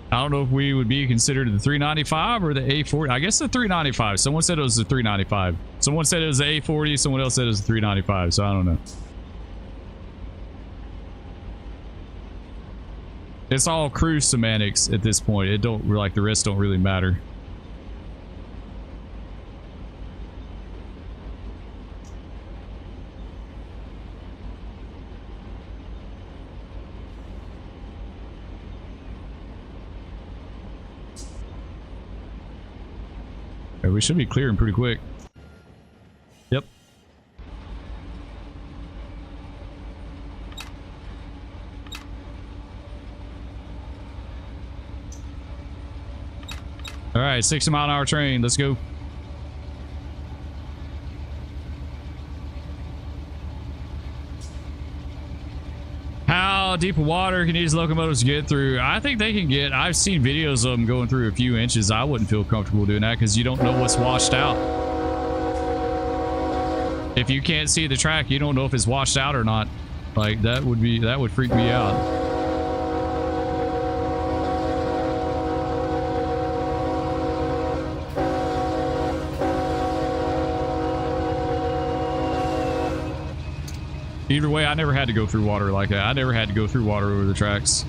I don't know if we would be considered the 395 or the A40. I guess the 395. Someone said it was the 395. Someone said it was the A40. Someone else said it was the 395. So I don't know. It's all cruise semantics at this point. It don't, like, the rest don't really matter. We should be clearing pretty quick. Yep. All right, 60-mile-an-hour train. Let's go. How deep of water can these locomotives get through? I think they can get, I've seen videos of them going through a few inches. I wouldn't feel comfortable doing that because you don't know what's washed out. If you can't see the track, you don't know if it's washed out or not. Like, that would freak me out. Either way, I never had to go through water like that. I never had to go through water over the tracks.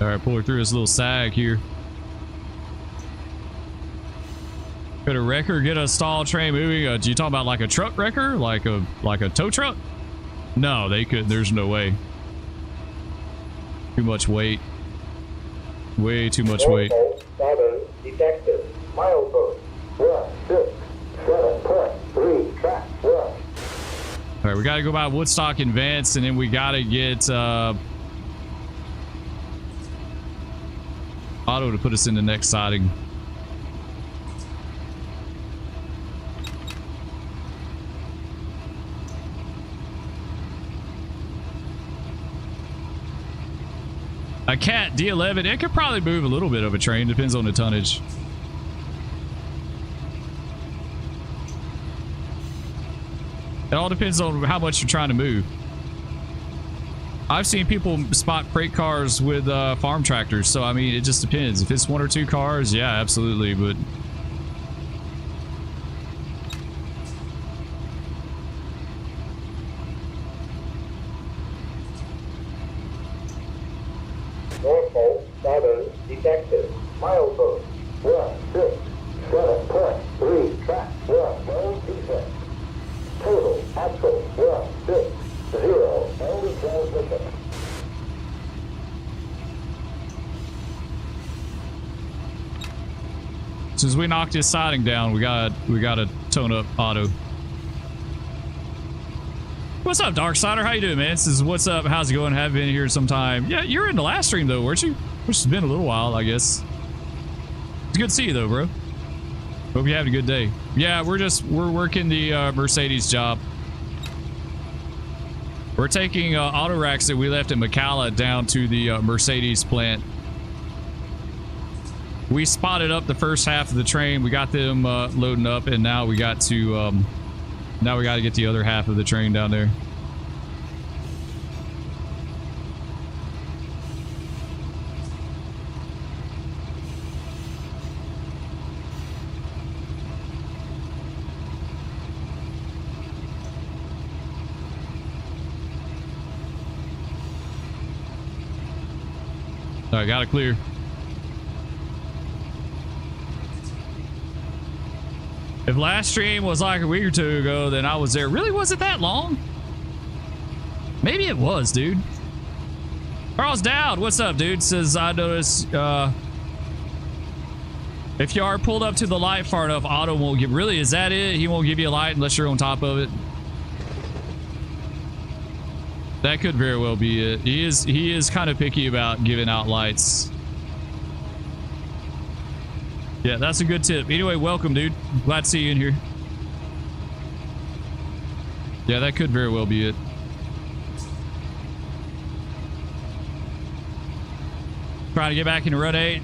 All right, pull her through this little sag here. Could a wrecker get a stall train moving? You talking about like a truck wrecker, like a tow truck? No, they could. There's no way. Too much weight. Way too much weight. Pattern detected. Milestone 167.3 track 1. All right, we got to go by Woodstock and Vance, and then we got to get Otto to put us in the next siding. A Cat D11, it could probably move a little bit of a train, depends on the tonnage. It all depends on how much you're trying to move. I've seen people spot freight cars with farm tractors, so I mean, it just depends. If it's 1 or 2 cars, yeah, absolutely, but Norfolk Southern detected. Milestone 167.3 track 1. No defect. Total axle 160. Only transmission. since we knocked his siding down, we gotta tone up Otto. What's up, Darksider? How you doing, man? This is what's up. How's it going? Have been here sometime. Yeah, you're in the last stream though, weren't you? Which has been a little while, I guess. It's good to see you though, bro. Hope you're having a good day. Yeah, we're working the Mercedes job. We're taking auto racks that we left in McCalla down to the Mercedes plant. We spotted up the first half of the train. We got them loading up, and now we got to get the other half of the train down there. All right, got it clear. If last stream was like a week or 2 ago, then I was there. Really, was it that long? Maybe it was, dude. Charles Dowd, what's up, dude? Says, I noticed if you are pulled up to the light far enough, Otto won't give. Really, is that it? He won't give you a light unless you're on top of it? That could very well be it. He is kind of picky about giving out lights. Yeah, that's a good tip. Anyway, welcome, dude. Glad to see you in here. Yeah, that could very well be it. Trying to get back into Run 8.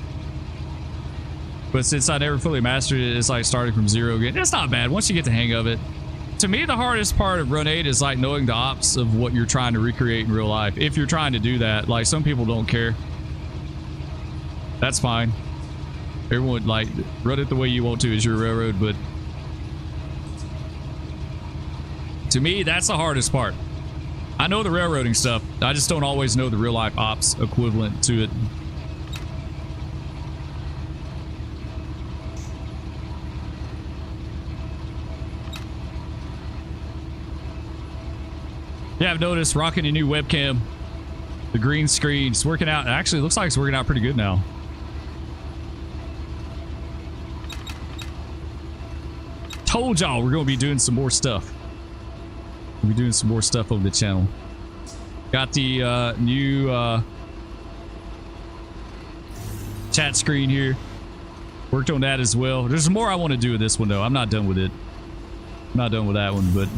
But since I never fully mastered it, it's like starting from 0 again. It's not bad once you get the hang of it. To me, the hardest part of Run 8 is like knowing the ops of what you're trying to recreate in real life. If you're trying to do that, like some people don't care. That's fine. Everyone, like, run it the way you want to as your railroad, but to me, that's the hardest part. I know the railroading stuff. I just don't always know the real life ops equivalent to it. Yeah, I've noticed rocking a new webcam. The green screen, it's working out. It actually looks like it's working out pretty good now. Told y'all we're going to be doing some more stuff. We'll be doing some more stuff on the channel. Got the new chat screen here. Worked on that as well. There's more I want to do with this one though. I'm not done with it. I'm not done with that one, but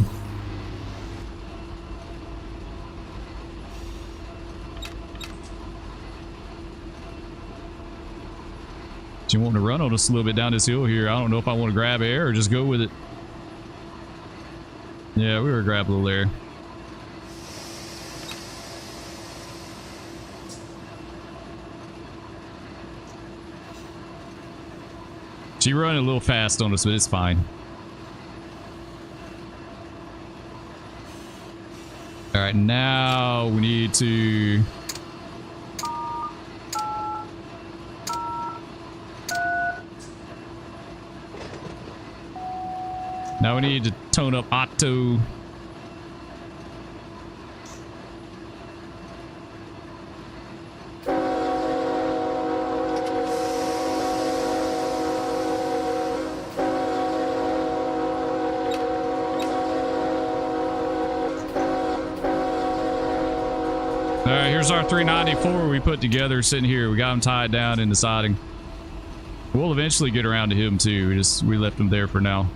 you want to run on us a little bit down this hill here. I don't know if I want to grab air or just go with it. Yeah, we were grab a little air. She running a little fast on us, but it's fine. All right, now we need to... Now we need to tone up Otto. Alright, here's our 394 we put together sitting here. We got him tied down in the siding. We'll eventually get around to him too. We left him there for now.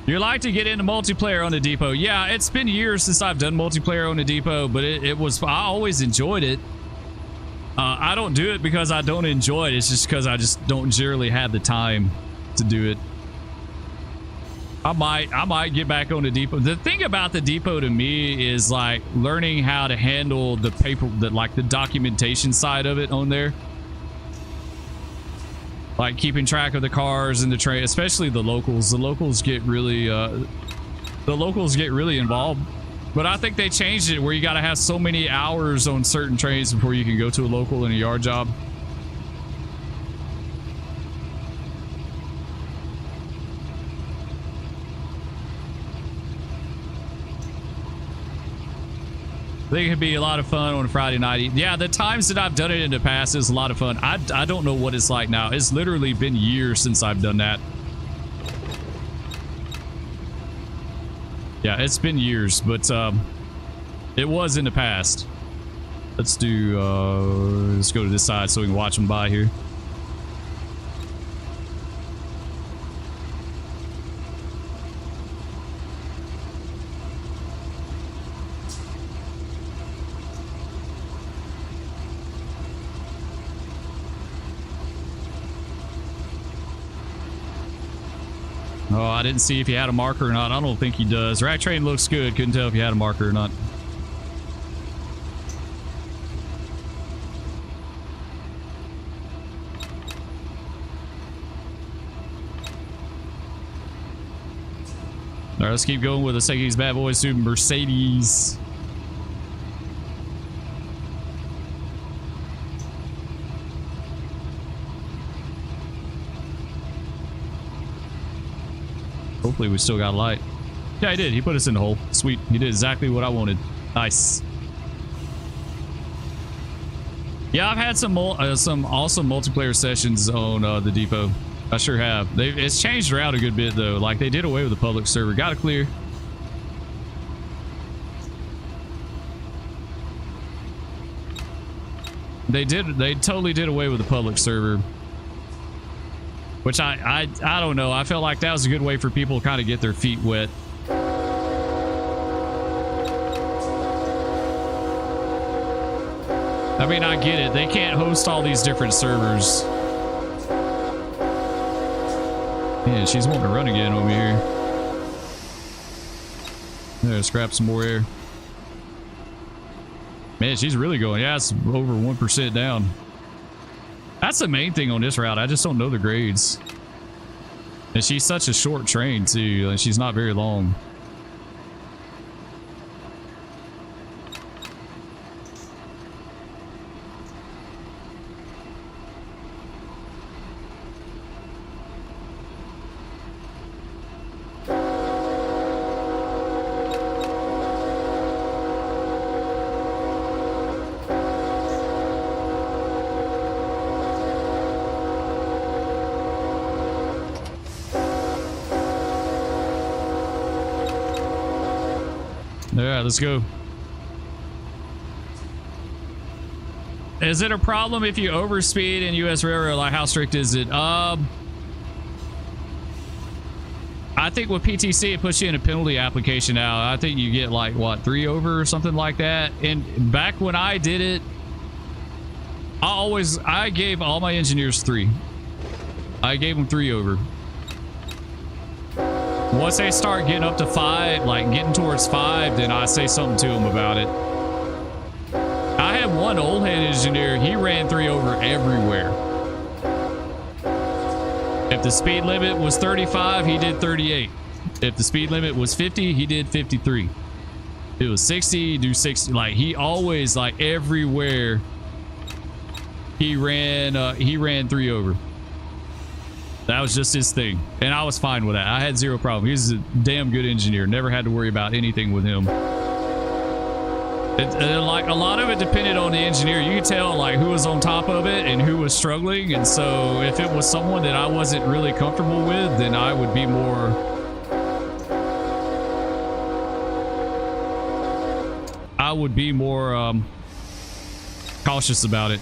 You like to get into multiplayer on the depot? Yeah, it's been years since I've done multiplayer on the depot, but it was, I always enjoyed it. I don't do it because I don't enjoy it. It's just because I just don't generally have the time to do it. I might get back on the depot. The thing about the depot to me is like learning how to handle the paper, like the documentation side of it on there. Like keeping track of the cars and the train, especially the locals. The locals get really involved. But I think they changed it where you got to have so many hours on certain trains before you can go to a local in a yard job. I think it'd be a lot of fun on a Friday night. Yeah, the times that I've done it in the past is a lot of fun. I don't know what it's like now. It's literally been years since I've done that. Yeah, it's been years, but it was in the past. Let's do, let's go to this side so we can watch them by here. Oh, I didn't see if he had a marker or not. I don't think he does. Rack train looks good. Couldn't tell if he had a marker or not. All right, let's keep going with the Seki's Bad Boys to Mercedes. Hopefully we still got a light. Yeah, he did. He put us in the hole. Sweet. He did exactly what I wanted. Nice. Yeah, I've had some awesome multiplayer sessions on the depot. I sure have. It's changed around a good bit though. Like they did away with the public server. Got it clear. They totally did away with the public server. Which I don't know. I felt like that was a good way for people to kind of get their feet wet. I mean, I get it. They can't host all these different servers. Man, she's wanting to run again over here. Yeah, scrap some more air. Man, she's really going. Yeah, it's over 1% down. That's the main thing on this route. I just don't know the grades. And she's such a short train too. And she's not very long. All right, let's go. Is it a problem if you overspeed in U.S. Railroad? Like, how strict is it? I think with PTC, it puts you in a penalty application now. I think you get like, what, 3 over or something like that. And back when I did it, I gave all my engineers 3. I gave them 3 over. Once they start getting up to 5, like getting towards 5, then I say something to them about it. I had one old head engineer, he ran 3 over everywhere. If the speed limit was 35, he did 38. If the speed limit was 50, he did 53. If it was 60, he'd do 60. Like, he always, like, everywhere he ran 3 over. That was just his thing, and I was fine with that. I had 0 problem. He was a damn good engineer. Never had to worry about anything with him. Like, a lot of it depended on the engineer. You could tell like who was on top of it and who was struggling. And so if it was someone that I wasn't really comfortable with, then I would be more cautious about it.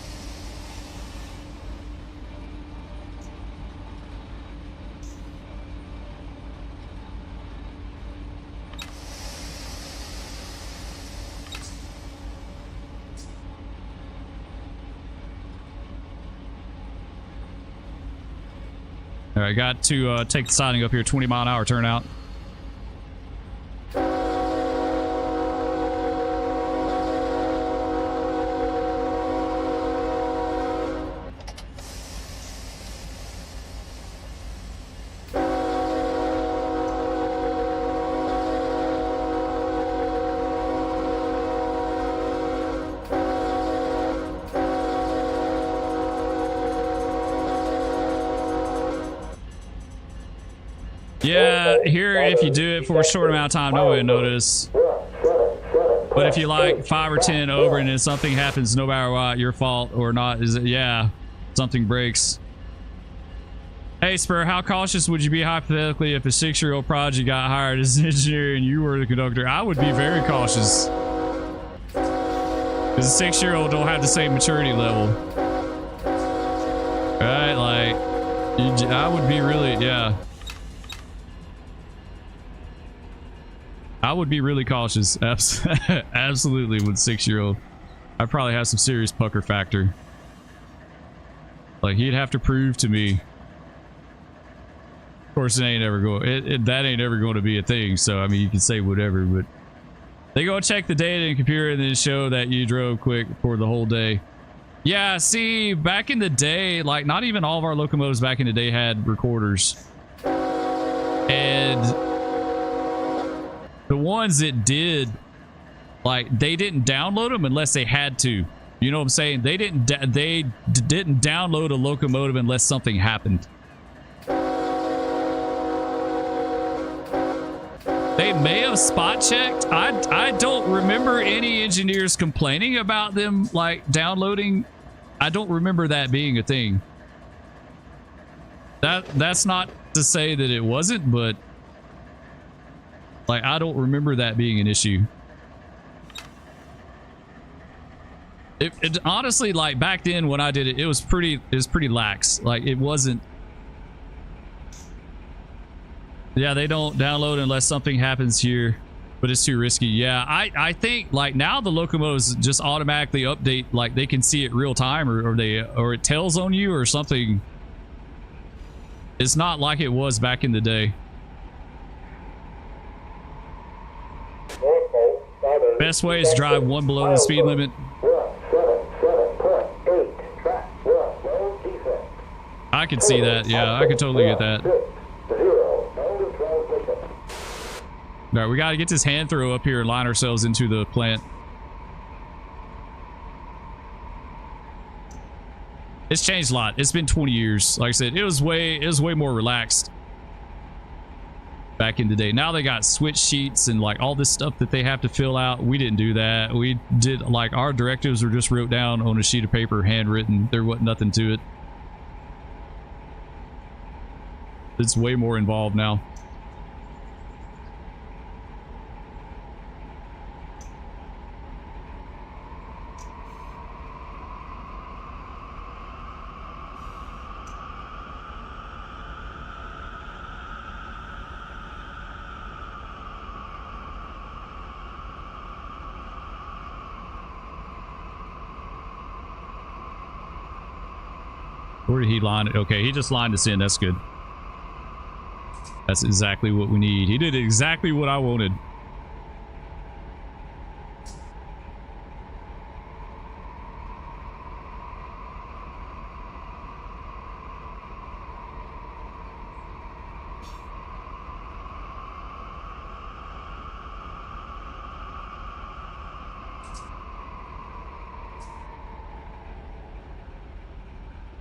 All right, got to take the siding up here, 20-mile-an-hour turnout. Yeah, here if you do it for a short amount of time, nobody will notice. But if you like 5 or 10 over and then something happens, no matter what, your fault or not, is it? Yeah, something breaks. Hey Spur, how cautious would you be hypothetically if a 6-year-old prodigy got hired as an engineer and you were the conductor? I would be very cautious. Because a 6-year-old don't have the same maturity level. Right, like, I would be really, yeah. I would be really cautious. Absolutely with 6-year-old. I'd probably have some serious pucker factor. Like, he'd have to prove to me. Of course, it ain't ever going. That ain't ever going to be a thing. So I mean, you can say whatever, but they go check the data in the computer and then show that you drove quick for the whole day. Yeah, see, back in the day, like, not even all of our locomotives back in the day had recorders, and the ones that did, like, they didn't download them unless they had to. You know what I'm saying? They didn't download a locomotive unless something happened. They may have spot checked. I don't remember any engineers complaining about them, like, downloading. I don't remember that being a thing. That's not to say that it wasn't, but like, I don't remember that being an issue. It honestly, like, back then when I did it, it was pretty lax. Like, it wasn't. Yeah, they don't download unless something happens here, but it's too risky. Yeah, I think, like, now the locomotives just automatically update, like, they can see it real time, or it tells on you or something. It's not like it was back in the day. Best way is to drive 1 below the speed limit. I could see that. Yeah, I could totally get that. All right, we got to get this hand throw up here and line ourselves into the plant. It's changed a lot. It's been 20 years. Like I said, it was way more relaxed back in the day. Now they got switch sheets and, like, all this stuff that they have to fill out. We didn't do that. We did, like, our directives were just wrote down on a sheet of paper, handwritten. There wasn't nothing to it. It's way more involved now. Where did he line it? Okay, he just lined us in. That's good. That's exactly what we need. He did exactly what I wanted.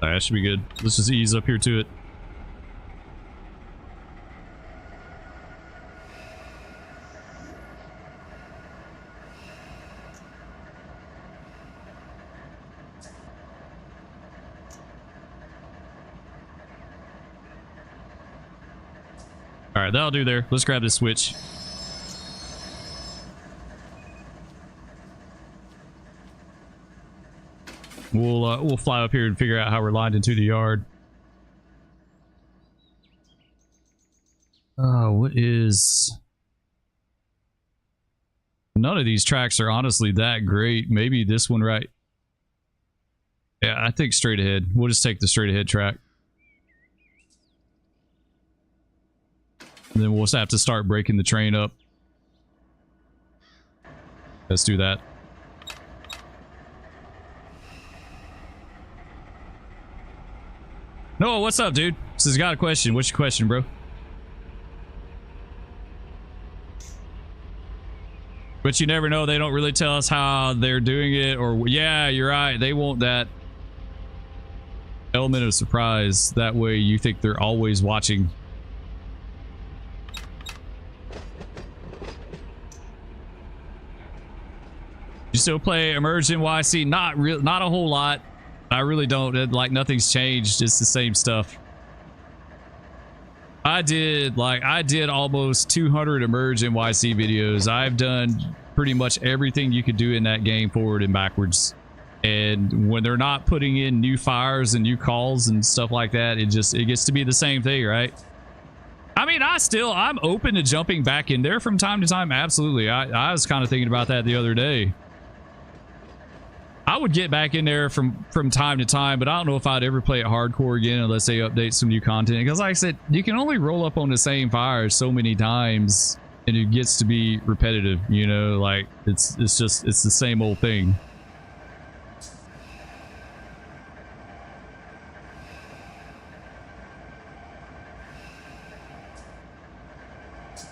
Alright, that should be good. Let's just ease up here to it. Alright, that'll do there. Let's grab this switch. We'll fly up here and figure out how we're lined into the yard. What is... None of these tracks are honestly that great. Maybe this one, right? Yeah, I think straight ahead. We'll just take the straight ahead track. And then we'll just have to start breaking the train up. Let's do that. No, what's up, dude? Says got a question. What's your question, bro? But you never know. They don't really tell us how they're doing it, or yeah, you're right. They want that element of surprise. That way, you think they're always watching. You still play Emerge NYC? Not a whole lot. I really don't. Like, nothing's changed. It's the same stuff. I did almost 200 Emerge NYC videos. I've done pretty much everything you could do in that game forward and backwards. And when they're not putting in new fires and new calls and stuff like that, it gets to be the same thing, right? I mean, I'm open to jumping back in there from time to time. Absolutely. I was kind of thinking about that the other day. I would get back in there from time to time, but I don't know if I'd ever play it hardcore again unless they update some new content. Because like I said, you can only roll up on the same fires so many times, and it gets to be repetitive, you know? Like, it's the same old thing.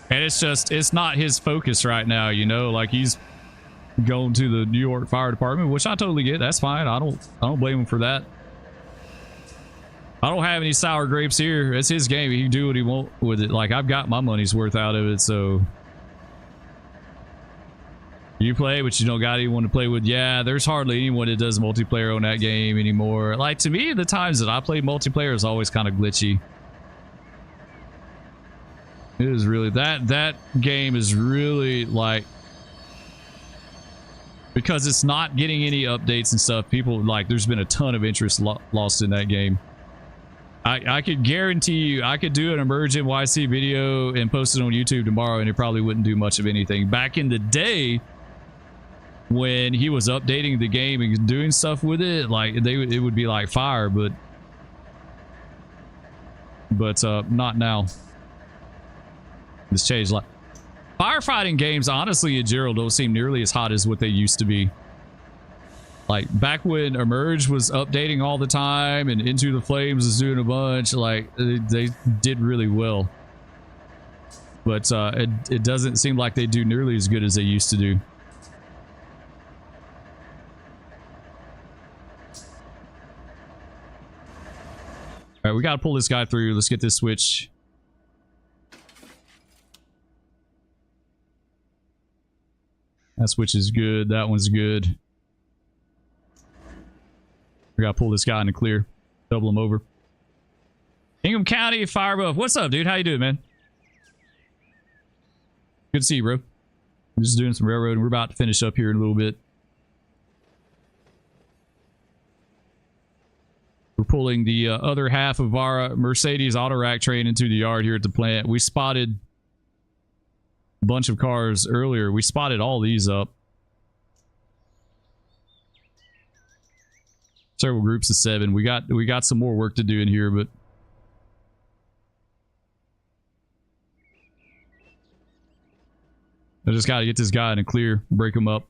And it's not his focus right now, you know? Like, he's going to the New York Fire Department, which I totally get. That's fine. I don't blame him for that. I don't have any sour grapes here. It's his game. He can do what he wants with it. Like, I've got my money's worth out of it, so you play, but you don't got anyone to play with. Yeah, there's hardly anyone that does multiplayer on that game anymore. Like, to me, the times that I play multiplayer is always kind of glitchy. It is really that game is really like, because it's not getting any updates and stuff, people like, there's been a ton of interest lost in that game. I could guarantee you I could do an Emerge NYC video and post it on YouTube tomorrow and it probably wouldn't do much of anything. Back in the day when he was updating the game and doing stuff with it, like it would be like fire, but not now. It's changed a lot. Firefighting games, honestly, in general, don't seem nearly as hot as what they used to be. Like, back when Emerge was updating all the time and Into the Flames was doing a bunch, like, they did really well. But it doesn't seem like they do nearly as good as they used to do. All right, we got to pull this guy through. Let's get this switch. That switch is good. That one's good. We gotta pull this guy in the clear. Double him over. Ingham County Fire Buff. What's up, dude? How you doing, man? Good to see you, bro. I'm just doing some railroading. We're about to finish up here in a little bit. We're pulling the other half of our Mercedes Autorack train into the yard here at the plant. We spotted a bunch of cars earlier. We spotted all these up. Several groups of 7. We got some more work to do in here, but I just got to get this guy in a clear, break him up.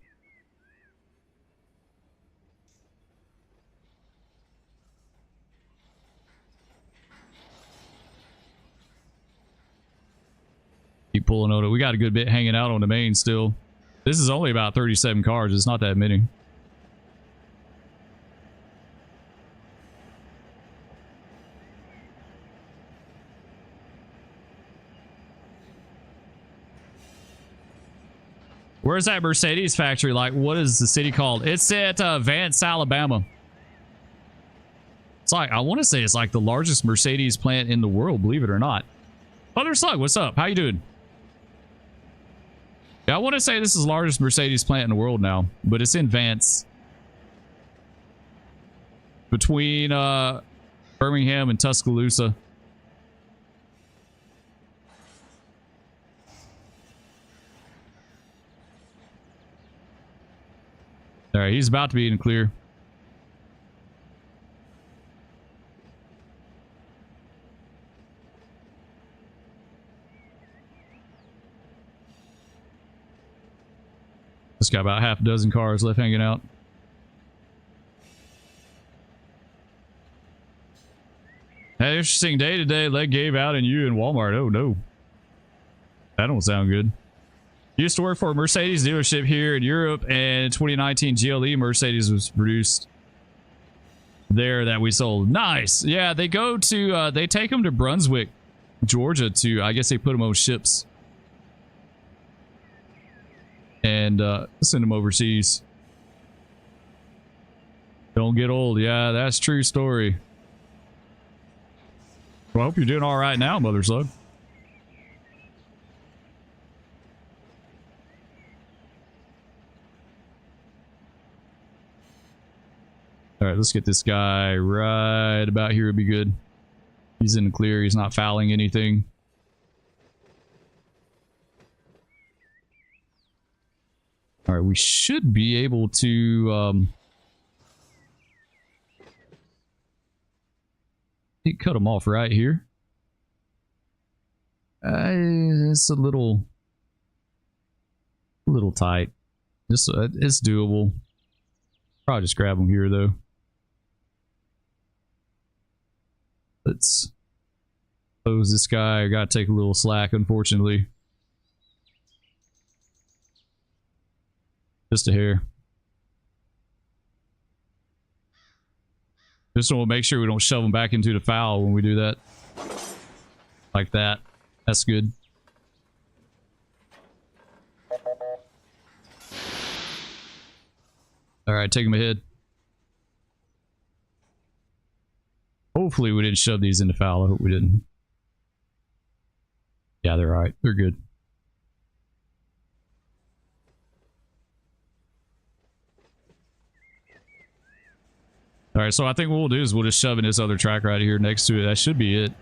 Keep pulling on it. We got a good bit hanging out on the main still. This is only about 37 cars. It's not that many. Where's that Mercedes factory? Like, what is the city called? It's at Vance, Alabama. It's like, I want to say it's like the largest Mercedes plant in the world, believe it or not. Mother Slug, what's up? How you doing? Yeah, I want to say this is the largest Mercedes plant in the world now, but it's in Vance. Between Birmingham and Tuscaloosa. All right, he's about to be in clear. Just got about half a dozen cars left hanging out. Hey, interesting day today. Leg gave out and you in Walmart. Oh no. That don't sound good. Used to work for a Mercedes dealership here in Europe, and in 2019 GLE Mercedes was produced there that we sold. Nice. Yeah, they go to they take them to Brunswick, Georgia to, I guess they put them on ships and send them overseas. Don't get old. Yeah, that's true story. Well, I hope you're doing all right now, Mother Slug. All right, let's get this guy right about here. Would be good. He's in the clear. He's not fouling anything. All right, we should be able to cut him off right here. It's a little tight. Just it's doable. Probably just grab him here though. Let's close this guy. I gotta take a little slack, unfortunately. Just a hair. Just want to make sure we don't shove them back into the foul when we do that. Like that. That's good. Alright, take him ahead. Hopefully we didn't shove these into foul. I hope we didn't. Yeah, they're alright. They're good. Alright, so I think what we'll do is we'll just shove in this other track right here next to it. That should be it.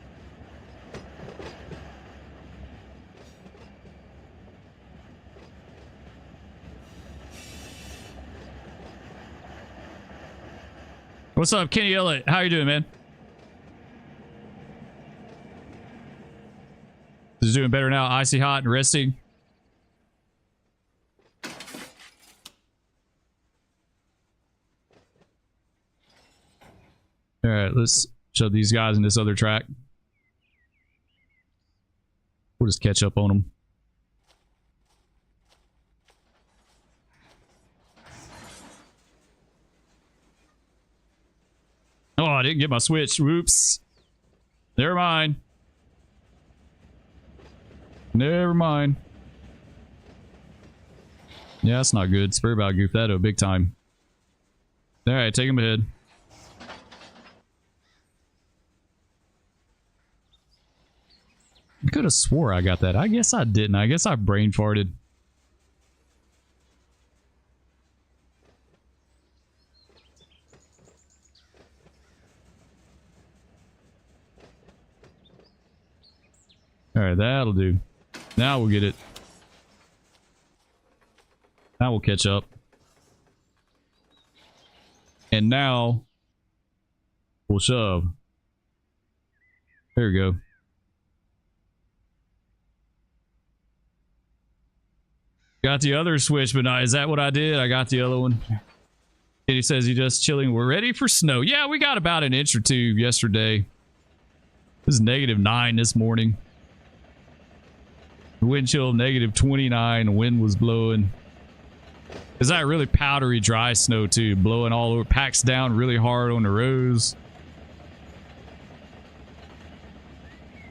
What's up, Kenny Elliott? How you doing, man? Is doing better now. Icy hot and resting. All right, let's shove these guys in this other track. We'll just catch up on them. Oh, I didn't get my switch. Whoops. Never mind. Never mind. Yeah, that's not good. Spur about goofed that up big time. All right, take him ahead. I could have swore I got that. I guess I didn't. I guess I brain farted. All right, that'll do. Now we'll get it. Now we'll catch up. And now Full shove. There we go. Got the other switch, but not. Is that what I did? I got the other one. He says he just chilling. We're ready for snow. Yeah, we got about an inch or two yesterday. It was -9 this morning. The wind chill -29. The wind was blowing. Is that really powdery dry snow too? Blowing all over. Packs down really hard on the roads.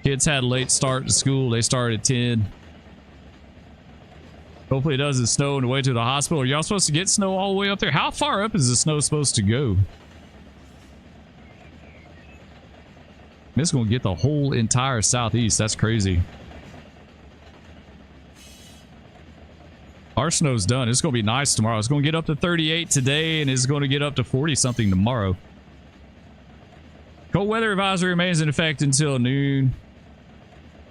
Kids had a late start to school. They started at 10. Hopefully it doesn't snow on the way to the hospital. Are y'all supposed to get snow all the way up there? How far up is the snow supposed to go? It's going to get the whole entire southeast. That's crazy. Our snow's done. It's going to be nice tomorrow. It's going to get up to 38 today, and it's going to get up to 40 something tomorrow. Cold weather advisory remains in effect until noon.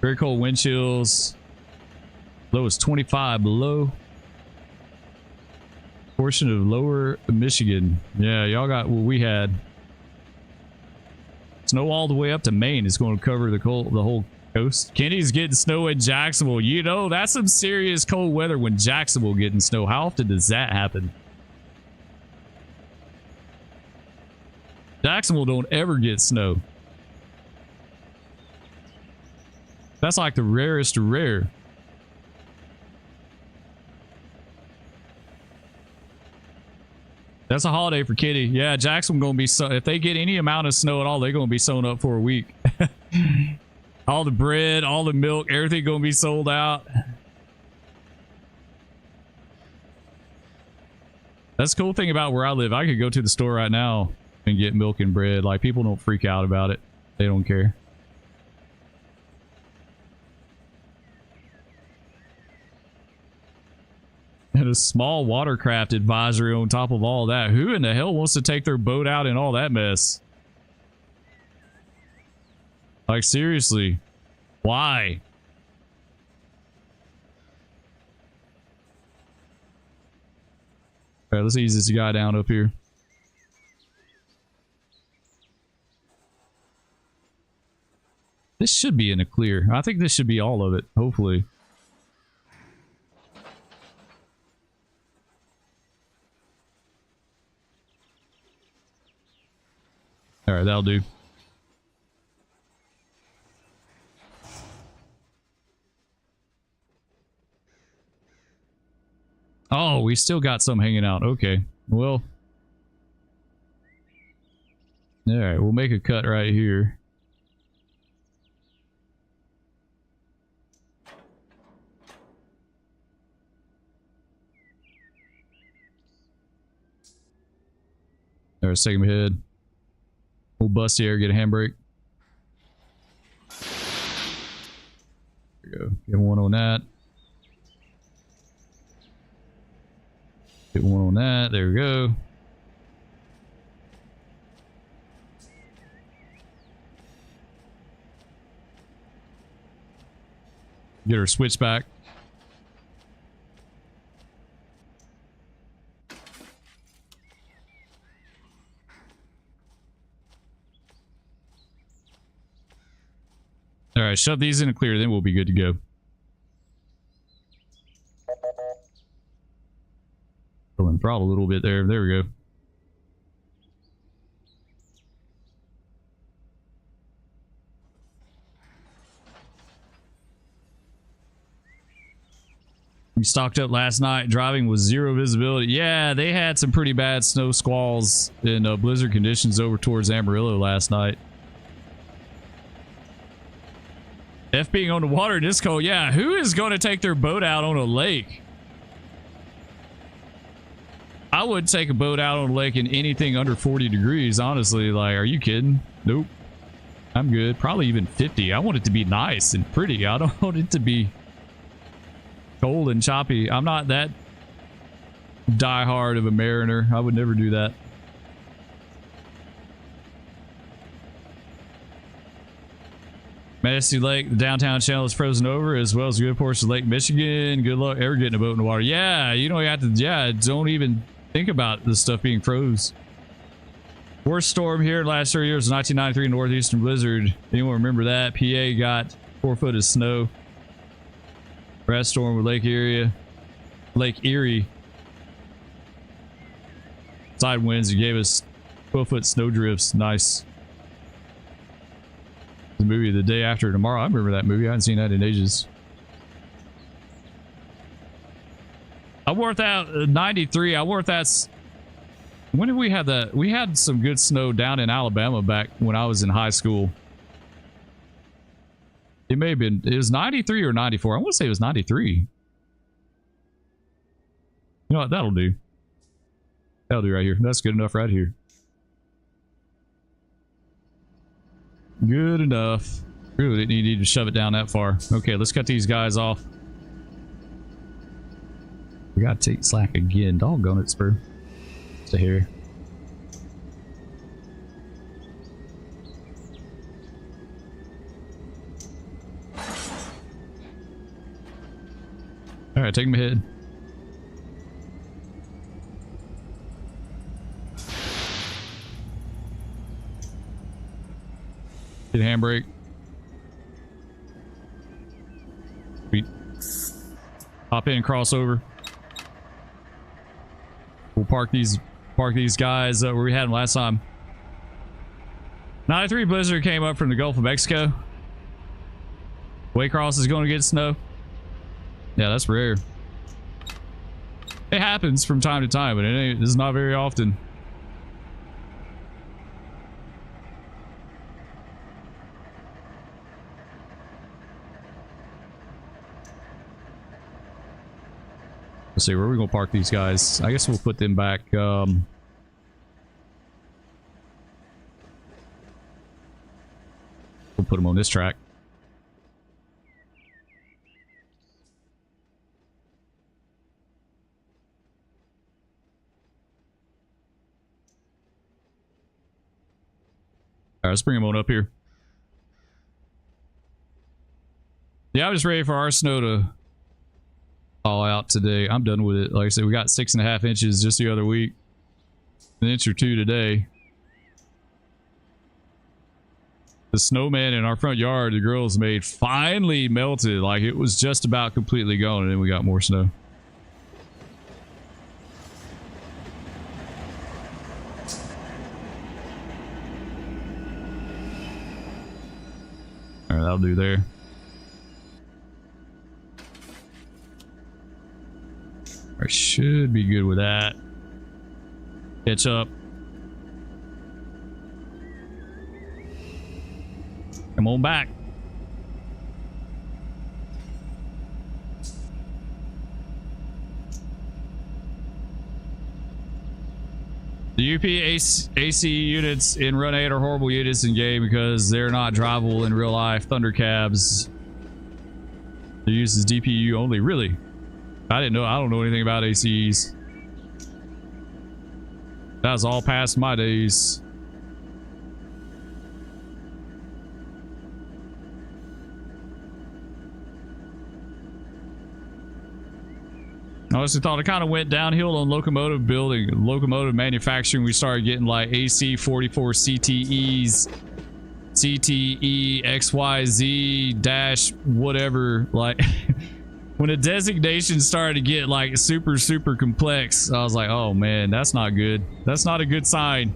Very cold wind chills. Low is 25 below. Portion of lower Michigan. Yeah, y'all got what we had. Snow all the way up to Maine. It's going to cover the whole coast. Kenny's getting snow in Jacksonville. You know, that's some serious cold weather when Jacksonville getting snow. How often does that happen? Jacksonville don't ever get snow. That's like the rarest of rare. That's a holiday for Kitty. Yeah, Jacksonville gonna be so. If they get any amount of snow at all, they're gonna be sewn up for a week. All the bread, all the milk, everything gonna be sold out. That's the cool thing about where I live. I could go to the store right now and get milk and bread. Like, people don't freak out about it. They don't care. And a small watercraft advisory on top of all that. Who in the hell wants to take their boat out in all that mess? Like, seriously. Why? Alright, let's ease this guy down up here. This should be in the clear. I think this should be all of it, hopefully. Alright, that'll do. Oh, we still got some hanging out. Okay, well. Alright, we'll make a cut right here. Alright, take him ahead. We'll bust here, get a handbrake. There we go. Get one on that. Get one on that. There we go. Get her switch back. All right, shove these in and clear, then we'll be good to go. Pulling throttle a little bit there. There we go. We stocked up last night. Driving with zero visibility. Yeah, they had some pretty bad snow squalls in blizzard conditions over towards Amarillo last night. F being on the water this cold. Yeah, who is going to take their boat out on a lake? I would take a boat out on a lake in anything under 40 degrees, honestly. Like, are you kidding? Nope. I'm good. Probably even 50. I want it to be nice and pretty. I don't want it to be cold and choppy. I'm not that diehard of a mariner. I would never do that. Manistee Lake, the downtown channel is frozen over, as well as a good portion of Lake Michigan. Good luck ever getting a boat in the water. Yeah, you know, you have to, yeah, don't even think about this stuff being froze. Worst storm here in the last 3 years was 1993 northeastern blizzard. Anyone remember that? PA got 4 foot of snow. Rat storm with Lake Erie. Side winds gave us 12-foot snow drifts. Nice. The movie The Day After Tomorrow. I remember that movie. I haven't seen that in ages. I worked out 93. I worked that. When did we have that? We had some good snow down in Alabama back when I was in high school. It may have been, it was 93 or 94. I want to say it was 93. You know what? That'll do. That'll do right here. That's good enough right here. Good enough. Really didn't need to shove it down that far. Okay, let's cut these guys off. We gotta take slack again. Doggone it, Spur. To here. All right, take him ahead. Hit handbrake. Sweet. Hop in, crossover. We'll park these guys where we had them last time. 93 blizzard came up from the Gulf of Mexico. Waycross is going to get snow. Yeah, that's rare. It happens from time to time, but it's not very often. Let's see, where are we gonna park these guys? I guess we'll put them back. We'll put them on this track. All right, let's bring them on up here. Yeah, I'm just ready for our snow to all out today. I'm done with it. Like I said, we got 6.5 inches just the other week. An inch or two today. The snowman in our front yard the girls made finally melted. Like it was just about completely gone, and then we got more snow. All right, that'll do there. I should be good with that. Catch up. Come on back. The UP AC units in Run 8 are horrible units in game because they're not drivable in real life. Thunder cabs. They're used as DPU only. Really? I didn't know. I don't know anything about ACs. That was all past my days. I honestly thought it kind of went downhill on locomotive building, locomotive manufacturing. We started getting like AC 44 CTEs, CTE XYZ dash whatever. Like when the designation started to get like super complex, I was like, oh man, that's not good. That's not a good sign.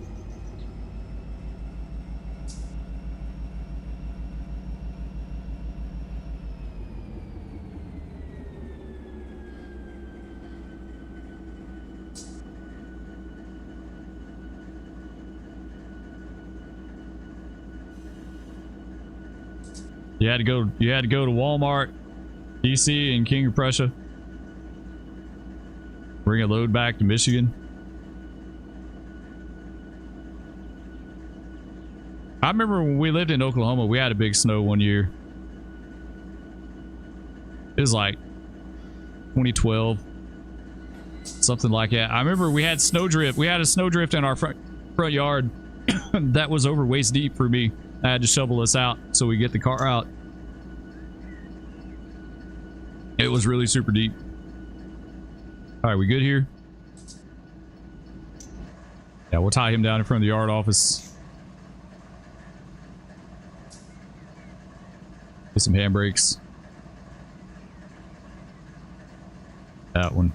You had to go to Walmart, DC, and King of Prussia. Bring a load back to Michigan. I remember when we lived in Oklahoma, we had a big snow one year. It was like 2012, something like that. I remember we had snow drift. We had a snow drift in our front yard that was over waist deep for me. I had to shovel us out so we get the car out. It was really super deep. All right, we good here? Yeah, we'll tie him down in front of the yard office. Get some handbrakes. That one.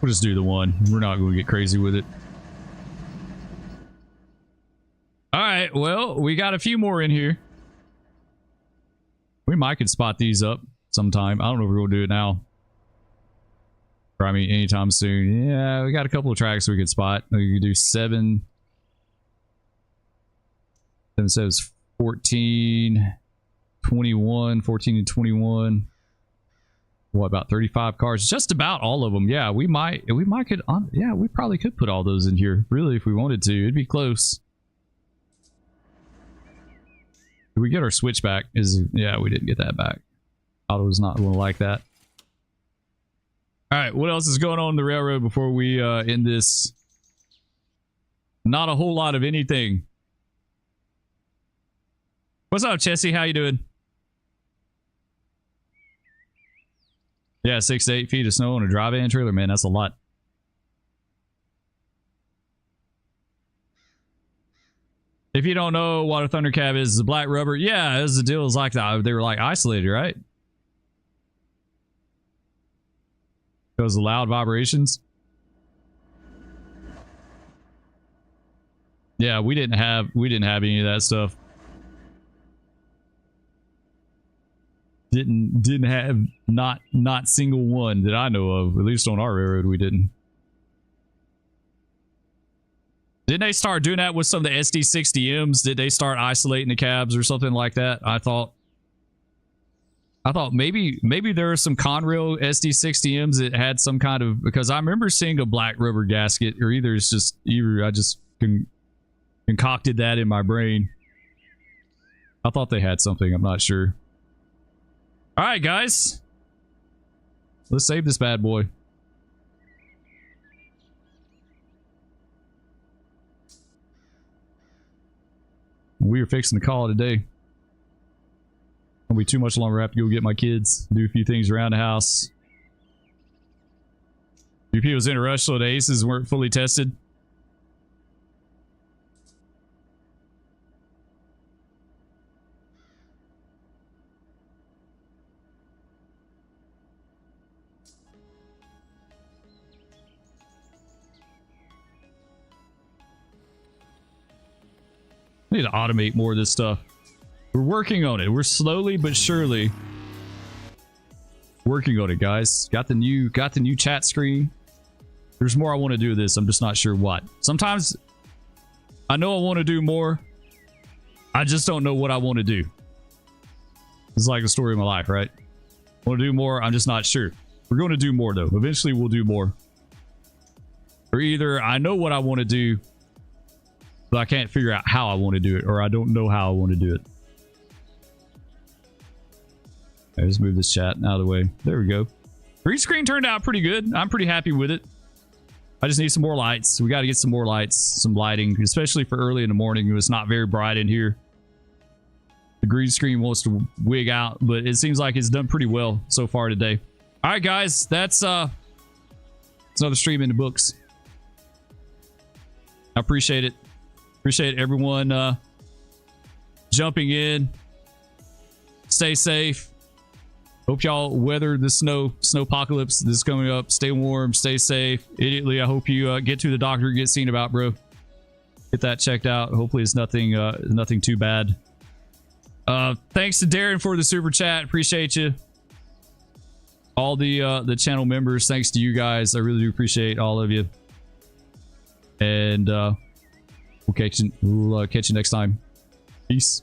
We'll just do the one. We're not going to get crazy with it. All right, well, we got a few more in here. We might could spot these up sometime. I don't know if we're going to do it now. Or, I mean, anytime soon. Yeah, we got a couple of tracks we could spot. We could do 7. 7 says 14, 21, 14 and 21. What, about 35 cars? Just about all of them. Yeah, we probably could put all those in here. Really, if we wanted to. It'd be close. Did we get our switch back? Yeah, we didn't get that back. Otto was not going to like that. All right, what else is going on the railroad before we end this? Not a whole lot of anything. What's up, Chessie? How you doing? Yeah, 6 to 8 feet of snow on a drive-in trailer, man. That's a lot. If you don't know what a Thunder Cab is, the black rubber. Yeah, the deal is like that. They were like isolated, right? Those loud vibrations. Yeah, we didn't have any of that stuff. Didn't have not single one that I know of. At least on our railroad, we didn't. Didn't they start doing that with some of the SD60Ms? Did they start isolating the cabs or something like that? I thought maybe there are some Conrail SD60Ms that had some kind of, because I remember seeing a black rubber gasket, or either I just concocted that in my brain. I thought they had something. I'm not sure. All right, guys, let's save this bad boy. We are fixing to call it a day. Won't be too much longer. I have to go get my kids, do a few things around the house. UP was in a rush, so the aces weren't fully tested. Need to automate more of this stuff. We're working on it. We're slowly but surely working on it, guys. Got the new chat screen. There's more I want to do with this. I'm just not sure what. Sometimes I know I want to do more. I just don't know what I want to do. It's like the story of my life, right? I want to do more. I'm just not sure. We're going to do more though. Eventually we'll do more. Or either I know what I want to do, but I can't figure out how I want to do it, or I don't know how I want to do it. Okay, let's move this chat out of the way. There we go. Green screen turned out pretty good. I'm pretty happy with it. I just need some more lights. We got to get some more lights, some lighting, especially for early in the morning. It was not very bright in here. The green screen wants to wig out, but it seems like it's done pretty well so far today. All right, guys, that's another stream in the books. I appreciate it. Appreciate everyone jumping in. Stay safe. Hope y'all weather the snowpocalypse that's coming up. Stay warm, stay safe. Idiotly, I hope you get to the doctor, get seen about, bro. Get that checked out. Hopefully it's nothing too bad. Thanks to Darren for the super chat. Appreciate you. All the channel members, thanks to you guys. I really do appreciate all of you. And we'll catch you next time. Peace.